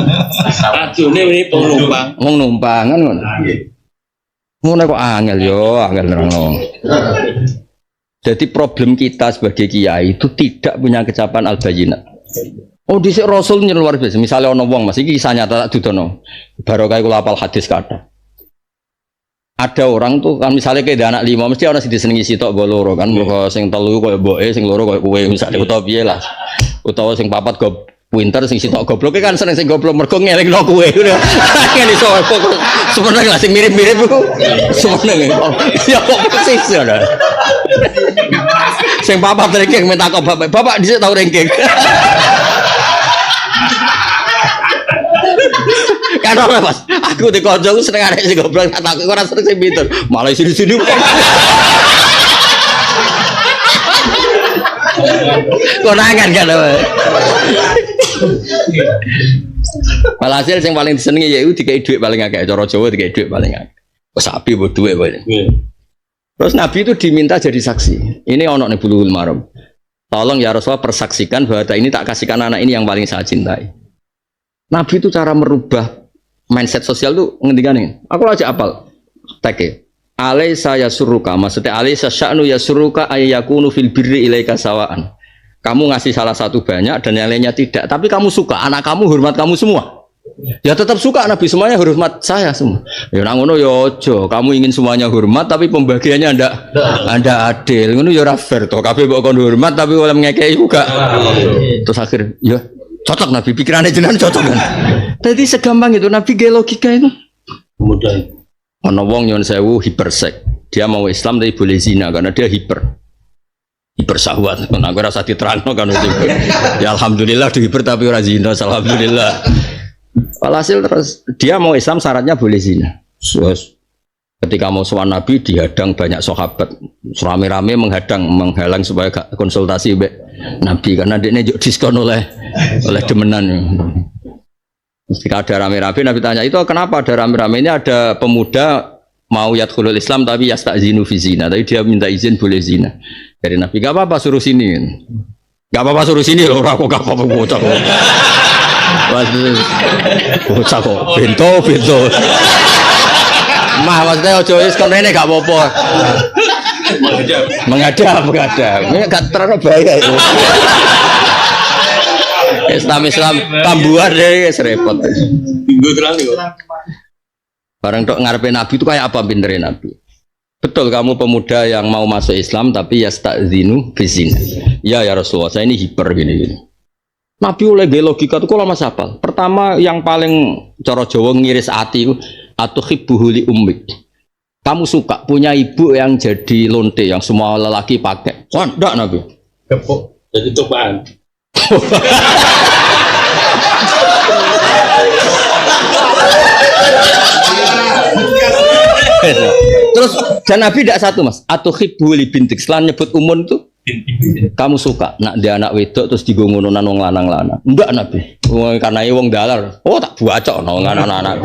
Adone ini penumpang. Wong numpang kan ngono. Ngono kok angel yo, angel nerangno. Jadi problem kita sebagai kiai itu tidak punya kecapan al-bayyinat. Oh dhisik Rasul luar biasa. Misalnya ana wong Mas iki kisah nyata tak dudono. Barokah kula hafal hadis kathah. Ada orang tuh kan misalnya kayak anak 5 mesti ana sing disenengi sitok go loro kan. Mergo sing 3 koyo mboke, sing loro koyo kowe misale utawa piye lah. Utawa sing 4 go pinter sing sitok gobloke kan seneng sing goblok mergo ngelingno kowe. Ngene iso sebenarnya lah sing mirip-mirip iku. Sebenarnya ya kok persis ya. Sing papat ranking minta kok bapak dhisik tau ranking. Kan ora Mas, aku di kancaku seneng arek sing goblok tak takok ora seneng sing pinter. Malah sini-sini. Konangan kan. Walhasil yang paling disenengi ya itu dikai duit paling agak. Cara Jawa dikai duit paling agak. Sapi buat duit paling. Terus Nabi itu diminta jadi saksi. Ini ono nih Bulughul Maram. Tolong ya Rasulullah persaksikan bahwa ini tak kasihkan anak ini yang paling saya cintai. Nabi itu cara merubah mindset sosial tuh ngendikan ini. Aku aja apal. Teke. Alaysa yasuruka. Maksudnya alaysa sya'nu yasuruka ayyakunu fil birri ilaika sawaan. Kamu ngasih salah satu banyak dan yang lainnya tidak. Tapi kamu suka. Anak kamu hormat kamu semua. Ya tetap suka Nabi semuanya hormat saya semua. Ya ngono ya aja. Kamu ingin semuanya hormat tapi pembagiannya ndak adil. Ngono ya ora fair to. Kabeh mbok kon hormat tapi oleh ngekeki gak. Terus akhir ya cocok Nabi pikirannya jenengan cocok kan. Jadi segampang itu Nabi ge logika itu. Kemudian Ana wong nyon sewu hipersek. Dia mau Islam tapi boleh zina karena dia hipersahwat. Nah, aku rasa diterangno kan itu. Ya alhamdulillah di hiper tapi ora zina, alhamdulillah. Walhasil terus dia mau Islam syaratnya boleh zina. Terus ketika mau sowan Nabi dihadang banyak sahabat, rame-rame menghalang supaya gak konsultasi mbek Nabi karena dia njuk diskon oleh demenan. Ketika ada rame-rame Nabi tanya itu kenapa ada rame-rame ini ada pemuda mau yadkhulul Islam tapi yastazinu fi zina, tapi dia minta izin boleh zina. Dari Nabi gak apa-apa suruh sini. Gak apa-apa suruh sini loh, aku gak apa-apa bocah. Bocah kok bento mah maksudnya ojo wis kon rene gak apa-apa menghadap ini gak terlalu bahaya itu Islam tambuhan deh repot minggu terang itu barang tok ngarepe Nabi itu kayak apa pinternya Nabi. Betul kamu pemuda yang mau masuk Islam tapi ya sta'zinu bizin. Ya Rasulullah saya ini hiper gini. Nabi oleh logika itu kalau mas hafal. Pertama yang paling cara Jawa ngiris hati itu atuhibbuhu li ummik. Kamu suka punya ibu yang jadi lonte yang semua lelaki pakai. Oh, enggak Nabi. kepuk jadi cobaan. Terus dan Nabi tidak satu mas. Atuhibbuhu li bintik. Setelah nyebut umun itu kamu suka nak dia anak wedok terus digongonan wong lanang-lanang. Enggak Nabi. Karena wong dalar. Oh tak buacok nang anak-anak.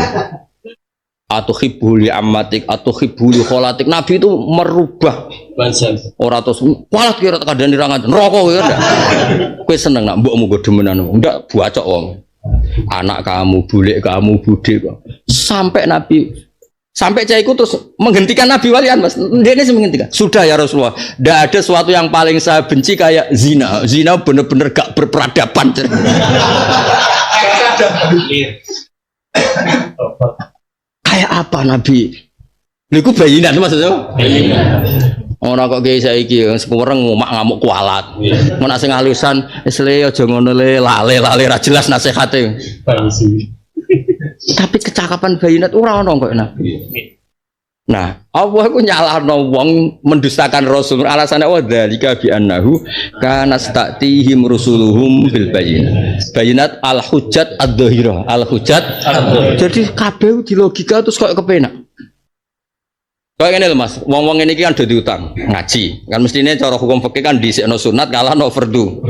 Atuhibbuli ammatik, atuhibbuli kholatik. Nabi itu merubah Bansan. ora terus kualat kira kadang dirangan rokok ya ndak. Kowe seneng nak mbokmu go demenan. Ndak buacok wong. Anak kamu, bulik kamu, budhe kok. Sampai caiku terus menghentikan Nabi walian mas. Dia ini menghentikan. Sudah ya Rasulullah. Tidak ada sesuatu yang paling saya benci kayak zina. Zina bener-bener gak berperadaban. Kayak apa Nabi? Liku bayinan maksudnya. Orang kok kayak saya iki sekurang ngamuk kualat. Mau nasi ngalusan, isle aja ngono le lale ra jelas nasihate. Tapi kecakapan bayinat ora ono kok Nabi. Nah, Allah ku nyalahno wong mendustakan Rasul. Alasannya wa dzalika bi annahu kana statihim rusuluhum bil bayinat. Bayinat al hujjat ad-dhahirah. Al hujjat. Jadi kabeh di logika terus kok kepenak. Kayak ngene lho Mas, wong-wong ngene iki kan do diutang, ngaji. Kan mestine cara hukum fikih kan dhisikno sunat kalahno fardu.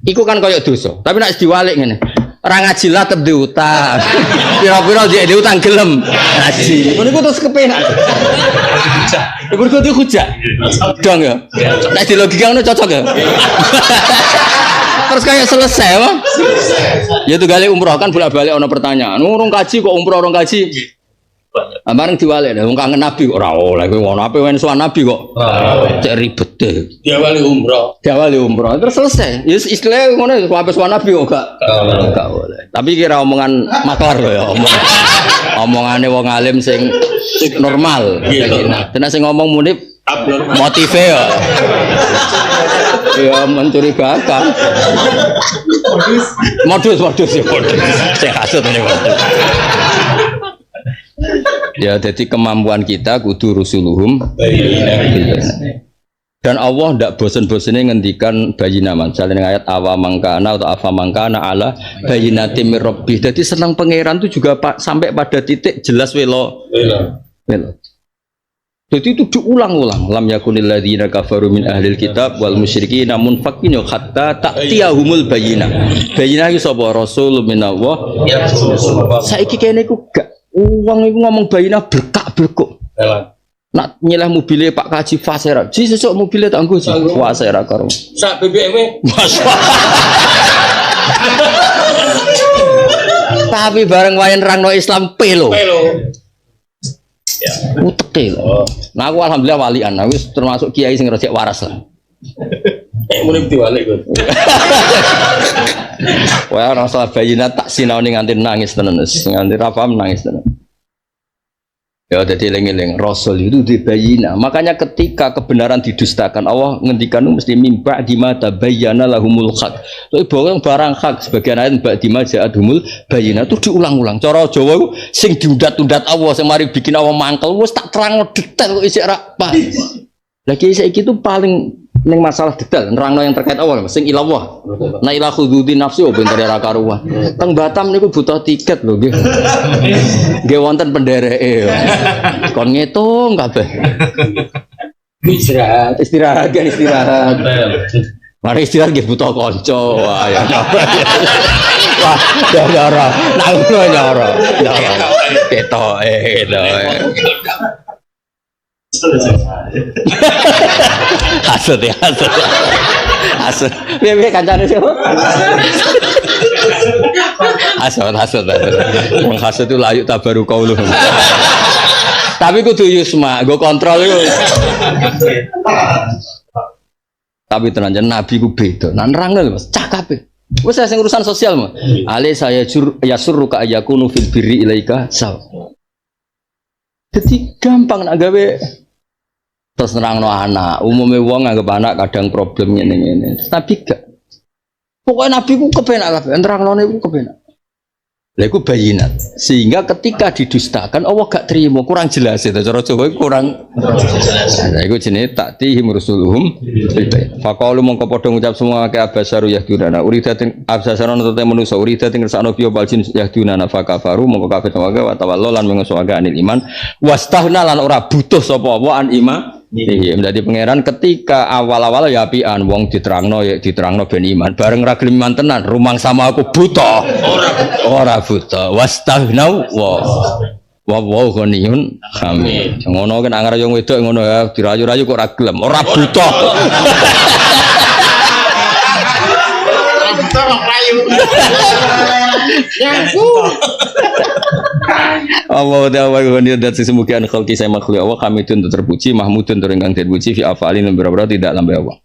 Iku kan koyo dosa. Tapi nek diwalik ngene, ora ngaji lah tetep diutang. Pira-pira dhek diutang gelem ngaji. Ngono iku terus kepenak. Iku kudu hujah. Dong ya. Nek di logika ngono cocok ya. Terus kayak selesai wah. Ya tuh gale umroh kan bolak-balik ono pertanyaan. Urung kaji kok umroh urung kaji. Bareng diwalik wong kangen Nabi kok ora oleh kowe ngono ape wen sowan Nabi kok. Cek ribet deh. Diawali umroh. Terus selesai. Ya istilah ngono ape sowan Nabi kok gak boleh. Tapi kira omongan maklar lho ya omongane wong alim sing normal. Tenan sing ngomong munib motive ya. Ya mencurigakan. Modus ya modus. Saya kasut ini modus. Ya jadi kemampuan kita kudu rusuluhum dan Allah ndak bosen-bosennya ngendikan bayinaman misalnya ayat awamangkana atau afamangkana ala bayinatim mirrobbih. Jadi senang pangeran itu juga sampai pada titik jelas welo. Jadi itu diulang-ulang. Lam yakunil ladzina kafaru min ahlil kitab wal musyrikin namun fakin hatta ta'tiyahumul bayyinah. Bayyinah iki sapa rasul minallah. Saiki kene iku gak wong iku ngomong bayyinah berkak-berkuk. Nak nyelah mobilnya Pak Kaji Fasera. Ji sesuk mobilnya tak nggo Fasera karo. Sak BBM. Tapi bareng wayan rangno Islam pelo. Uteke lho. Nah aku alhamdulillah walian, aku termasuk kiai sing rejek waras lah. Muni diwalik kok. Wah ora salah bayina tak sinaoni nganti nangis tenan, nganti ra paham nangis tenan. Ya jadi eling-eling Rasul itu dibayina. Makanya ketika kebenaran didustakan Allah ngendikan mesti mimba dimata bayana lahumul haq. Tapi barang hak sebagian ayat mbak dima ja'adhumul bayina itu diulang-ulang. Cara Jawa itu sing diundat-undat Allah sing mari bikin Allah mangkel wis tak terang detail kok isih ra paham. Lagi saiki itu paling ning masalah detail nerangno yang terkait Allah sing ilallah. Nah ila khududi nafsi ben ra karuan. Teng Batam niku butuh tiket lho nggih. Nggih wonten pendereke. Kon ngitung kabeh. Istirahat. Mari istirahat nggih butuh kanca. Wah ya nyara. Wah nyara. Nang nyara. Ketoke hasud. Piye kancane siapa? Hasud. Wong hasud itu layu tabaru qaulu. Tapi kudu yusma, go kontrol iku. Tapi tenan jan nabi ku beda. Nan nerangno lho Mas, cakape. Wis sing urusan sosial mah. Ale saya yasurruka ayakunu fil birri ilaika saw. Jadi gampang nak gawe terus nerangno anak, umumnya wong nganggep anak kadang problemnya ini. Tapi gak. Pokoknya Nabi ku kepenak kabeh, nerangno niku kepenak. Lha iku bayinat. Sehingga ketika didustakan Allah gak terima, kurang jelas itu. Cara Jawa kurang jelas. Nah, iku jenenge taktihim rusuluhum bil bayinat. Faqalu mongko padha ngucap semua ke abasaru yahduna. Uridatin abasaron te manusa uridatin ngersakno piye baljin yahduna fakafaru mongko kafir wa tawallo lan menguso anil iman wastahna lan ora butuh sapa apa an iman. Iya, menjadi pangeran ketika awal-awal ya apian wong diterangno ben iman bareng ra gelem iman tenan rumang sama aku buta ora buta wastahnau wa ghaniyun hamid ngono kan angar yo wedok ngono ya dirayu-rayu kok ra gelem ora buta Allah ta'ala ghaniyun dan sesemukian khalqi saya makhluk Allah hamidun terpuji mahmudun ingkang terpuji fi afalin beberapa tidak lambe Allah.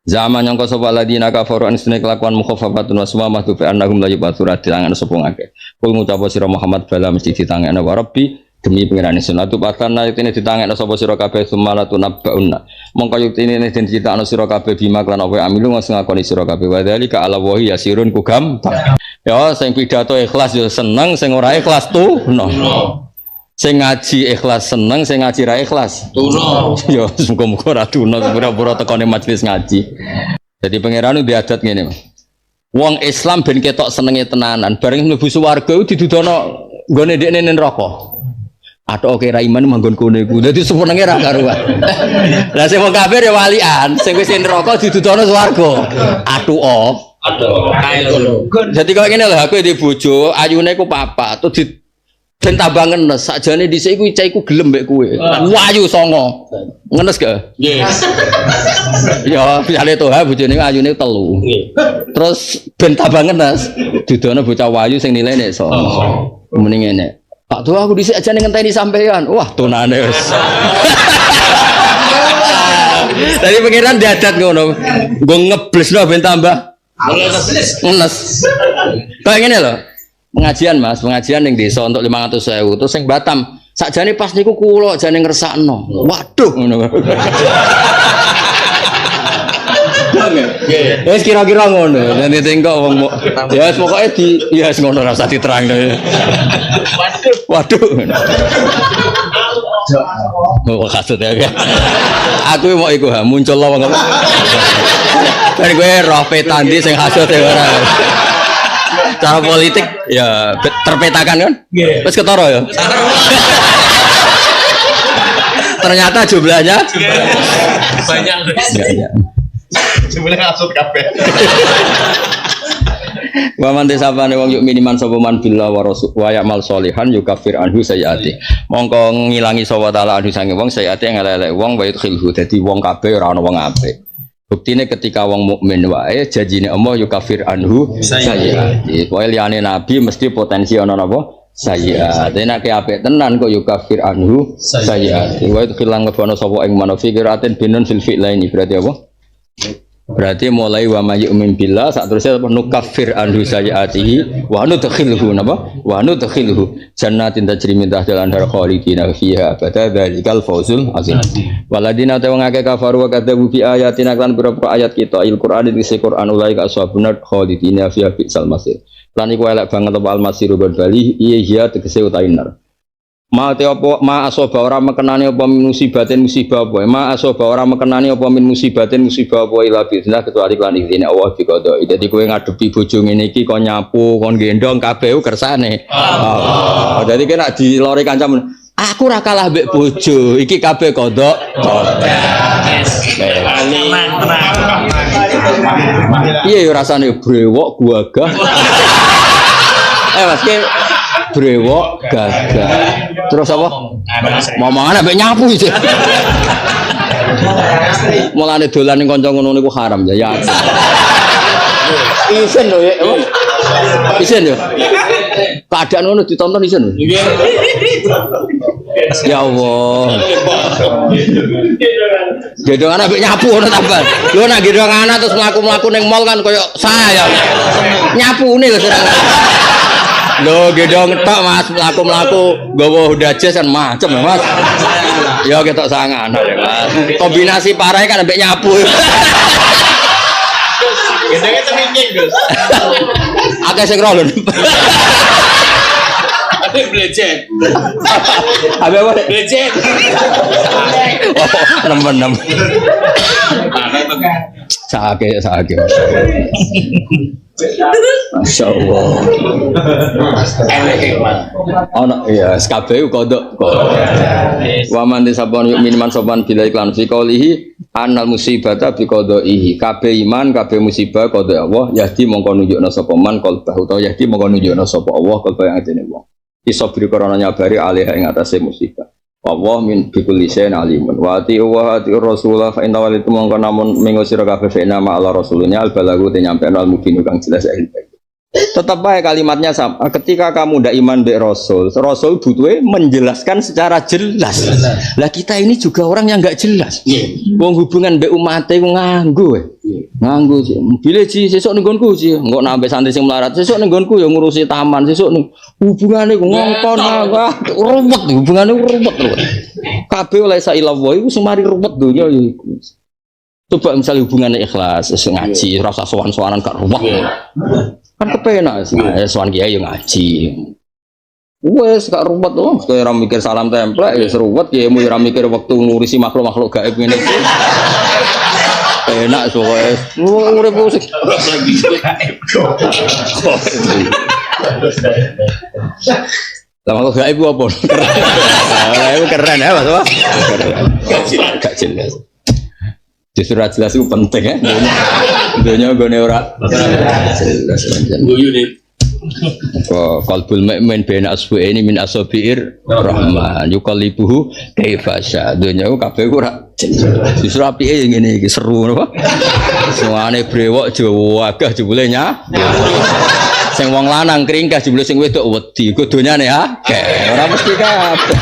Zaman yang kau sapa ladina kafaru an sunne kelakuan mukhaffafatun wa summa mahtu fi annahum la yubatsura ditangan sapa ngake. Kul ngucap sira Muhammad bala mesti ditangane wa rabbi demi pengiran sunatu patana itine ditangane sapa sira kabeh sumalatu nabbauna. Mongko yuktine den critakno sira kabeh bima lan apa amilu ngakoni sira kabeh wa dzalika ala wahi yasirun ku gampang. Ya sing pidato ikhlas yo seneng, sing ora ikhlas tuno. Sing ngaji ikhlas seneng, sing ngaji ra ikhlas tuno. Yo muga-muga ora tuno, pura-pura tekone majelis ngaji. Jadi pangeran ndek adat ngene, Mas. Wong Islam ben ketok senenge tenanan, bareng mlebu swarga didudono nggone ndekne neraka. Atok ra iman manggon kono iku. Dadi senenge ra karuan. Lah sing wong kafir ya walian, sing wis neraka didudono swarga. Atuo. Aduh, kae lho. Jadi kok ngene lho, aku di bojo, ayune ku papat, terus di ben tambah ngenes. Sakjane dhisik iku cah iku gelem mbek kowe. Wayu songo. Ngenes gak? Nggih. Ya, misale toha bojone ayune 3. Nggih. Terus ben tambah ngenes, didono bocah wayu sing nilainya songo. Mending ngene. Pak tuh aku dhisik aja ngenteni sampean. Wah, tonane wis. Tadi pengiran diadat ngono. Nggo ngeblesno ben tambah ngenes. Kayak gini loh, pengajian ning desa untuk 500.000 terus yang Batam sakjane pas niku kula jane ngersakno. Waduh ngono. Wes kira-kira ngono. Dan ditengok wong ya wis pokoke ya wis ngono rasa diterangno. Waduh. Oh kasut ya. Aku mau iku muncul lho wong. Ben kowe roh petandi sing hasud ya ora. Cara politik ya terpetakan kan? Wis ketara ya. Ternyata jumlahnya banyak. banyak. Sebenarnya ngasut kabeh. Wa man tisabane wong yuk miniman sapa man billah wa rasul wa ya'mal sholihan yukafir anhu sayyiati. Mongko ngilangi sapa taala anhu sange wong sayyiati ngelelek wong wa yudkhilhu dadi wong kabeh ora ana wong apik. Buktine ketika wong mukmin wae janjine Allah yukafir anhu sayyiati. Pokoke liyane nabi mesti potensi ana napa? Sayyiat. Nek apik tenan kok yukafir anhu sayyiati. Wa yudkhilang ngebono sapa ing manofi kiraten binun fil fi'laini berarti apa? Berarti mulai wa may yu'min billah sak terusé nukaffir anhu sayyiatihi wa nudkhilhu napa wa nudkhilhu jannatin tajri min tahtiha al-anhar khalidina fiha abada dzalikal fawzul azim waladina ta wong akeh kafaru wa kadzabu bi ayatina kan pira-pira ayat kita Al-Qur'an iki Qur'an ulai ka ashabuna khalidina fiha bisal masir lan iku elek banget apa al-masir bali iya tegese utainar ma te apa ma asoba ora mekenani apa musibatin musibah apa ma asoba ora mekenani apa musibatin musibah apa ila bisna kecuali lan izine Allah dikodo dadi kowe ngadepi bojo ngene iki kon nyapu kon gendong kabeh kersane dadi kena dilori kancam aku ora kalah mbek bojo iki kabeh kodok iya rasane brewok gagah Mas ke brewok gagah terus apa? Momongan ambek nyapu iki. Mulane dolan ning kanca ngono niku haram ya. Isen lho ya. Isen yo. Keadaan ngono ditonton isen. Ya Allah. Gedong anak ambek nyapu ngono tambah. Lho nek gedong anak terus mlaku-mlaku ning mall kan koyo saya. Nyapune lho serang. Lo gedong tok Mas mlaku-mlaku nggawa Honda Jazz kan macem ya Mas. Ya ketok sangan ya Mas. Kombinasi parahnya kan ambek nyapu. Gedenge temingking, Gus. Akeh sing roh lho. Ada blecet. Ambek apa? Blecet. Oh, nemen-nemen. Sakit. Masya Allah. Ono iya SKBU kodok. Waman disabon yuk miniman sopan bila iklan fi qaulihi annal musibata bi qadaihi. Kabeh iman kabeh musibah qada Allah yahdi mongko nunjukna sapa man qalbahu utawa yahdi mongko nunjukna sapa Allah qalba yang atene wong. Iso beri korona nyabari alih ing atase musibah. Allah min bikulli shay'in alimun wa ati wa ati rasulullah fa inna walitu mongko namun mengusir kabeh fa'ina ma ala rasulnya al balagu te nyampe al mubin kang jelas ilmu. Tetap baik kalimatnya sama. Ketika kamu ndak iman be Rasul butuhnya menjelaskan secara jelas. Lah kita ini juga orang yang nggak jelas. Wong hubungan be umate ku nganggo. Nganggo sih. Bile ji sesuk ning nggonku sih. Engko nambah santri sing melarat. Sesuk ning nggonku ya ngurusi taman. Sesuk ning hubungane ku ngongkon ruwet hubungane ruwet. Kabeh oleh sa ilallah iku semari ruwet donya iku. Coba misalnya hubungannya ikhlas, ngaji, rasa sowan-sowanan gak ruwet. Kan kepenak sih, sowan kiai yang ngaji. Wes gak ruwet loh, kayak orang mikir salam template, ya seruwet, ya mau orang mikir waktu ngurusi makhluk-makhluk gaib ini. Enak soalnya, urip musik. Lah makhluk gaib apa? Itu keren ya mas, gak jelas. Justru jelas itu penting ya. Dunia gue ora jelas. Guyu nih. Qalbul mu'min baina asbu'aini min asabi'ir rahman yuqallibuhu kaifa sya. Dunia ku kabeh ora jelas. Justru apike ngene iki seru napa? Semane brewok Jawa agah jebule nya. Sing wong lanang kringkah jebule sing wedok wedi. Ku donyane akeh. Ora mesti kabeh.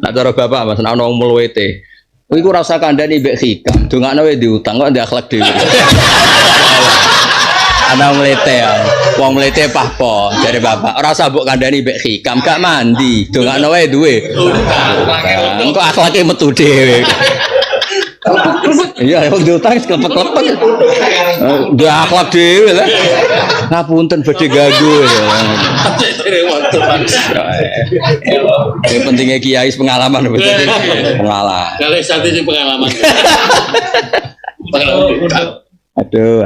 Nak cara bapak mas, nak nong mulwete. Iku rasa kandani mbek hikam. Dongakno wae diutang kok ndak akhlak dhewe. Ana mlete ya. Wong mlete pahpo jare bapak. Ora usah mbok kandani mbek hikam, gak mandi. Dongakno wae duwe. Engko akhlake metu dhewe. Iya, wong diutang klepek-klepek. Dia akhlak dhewe lah. Ngapunten badhe ganggu. Yang pentingnya kiai pengalaman betul. Pengalaman. Kalau satu pengalaman. Aduh.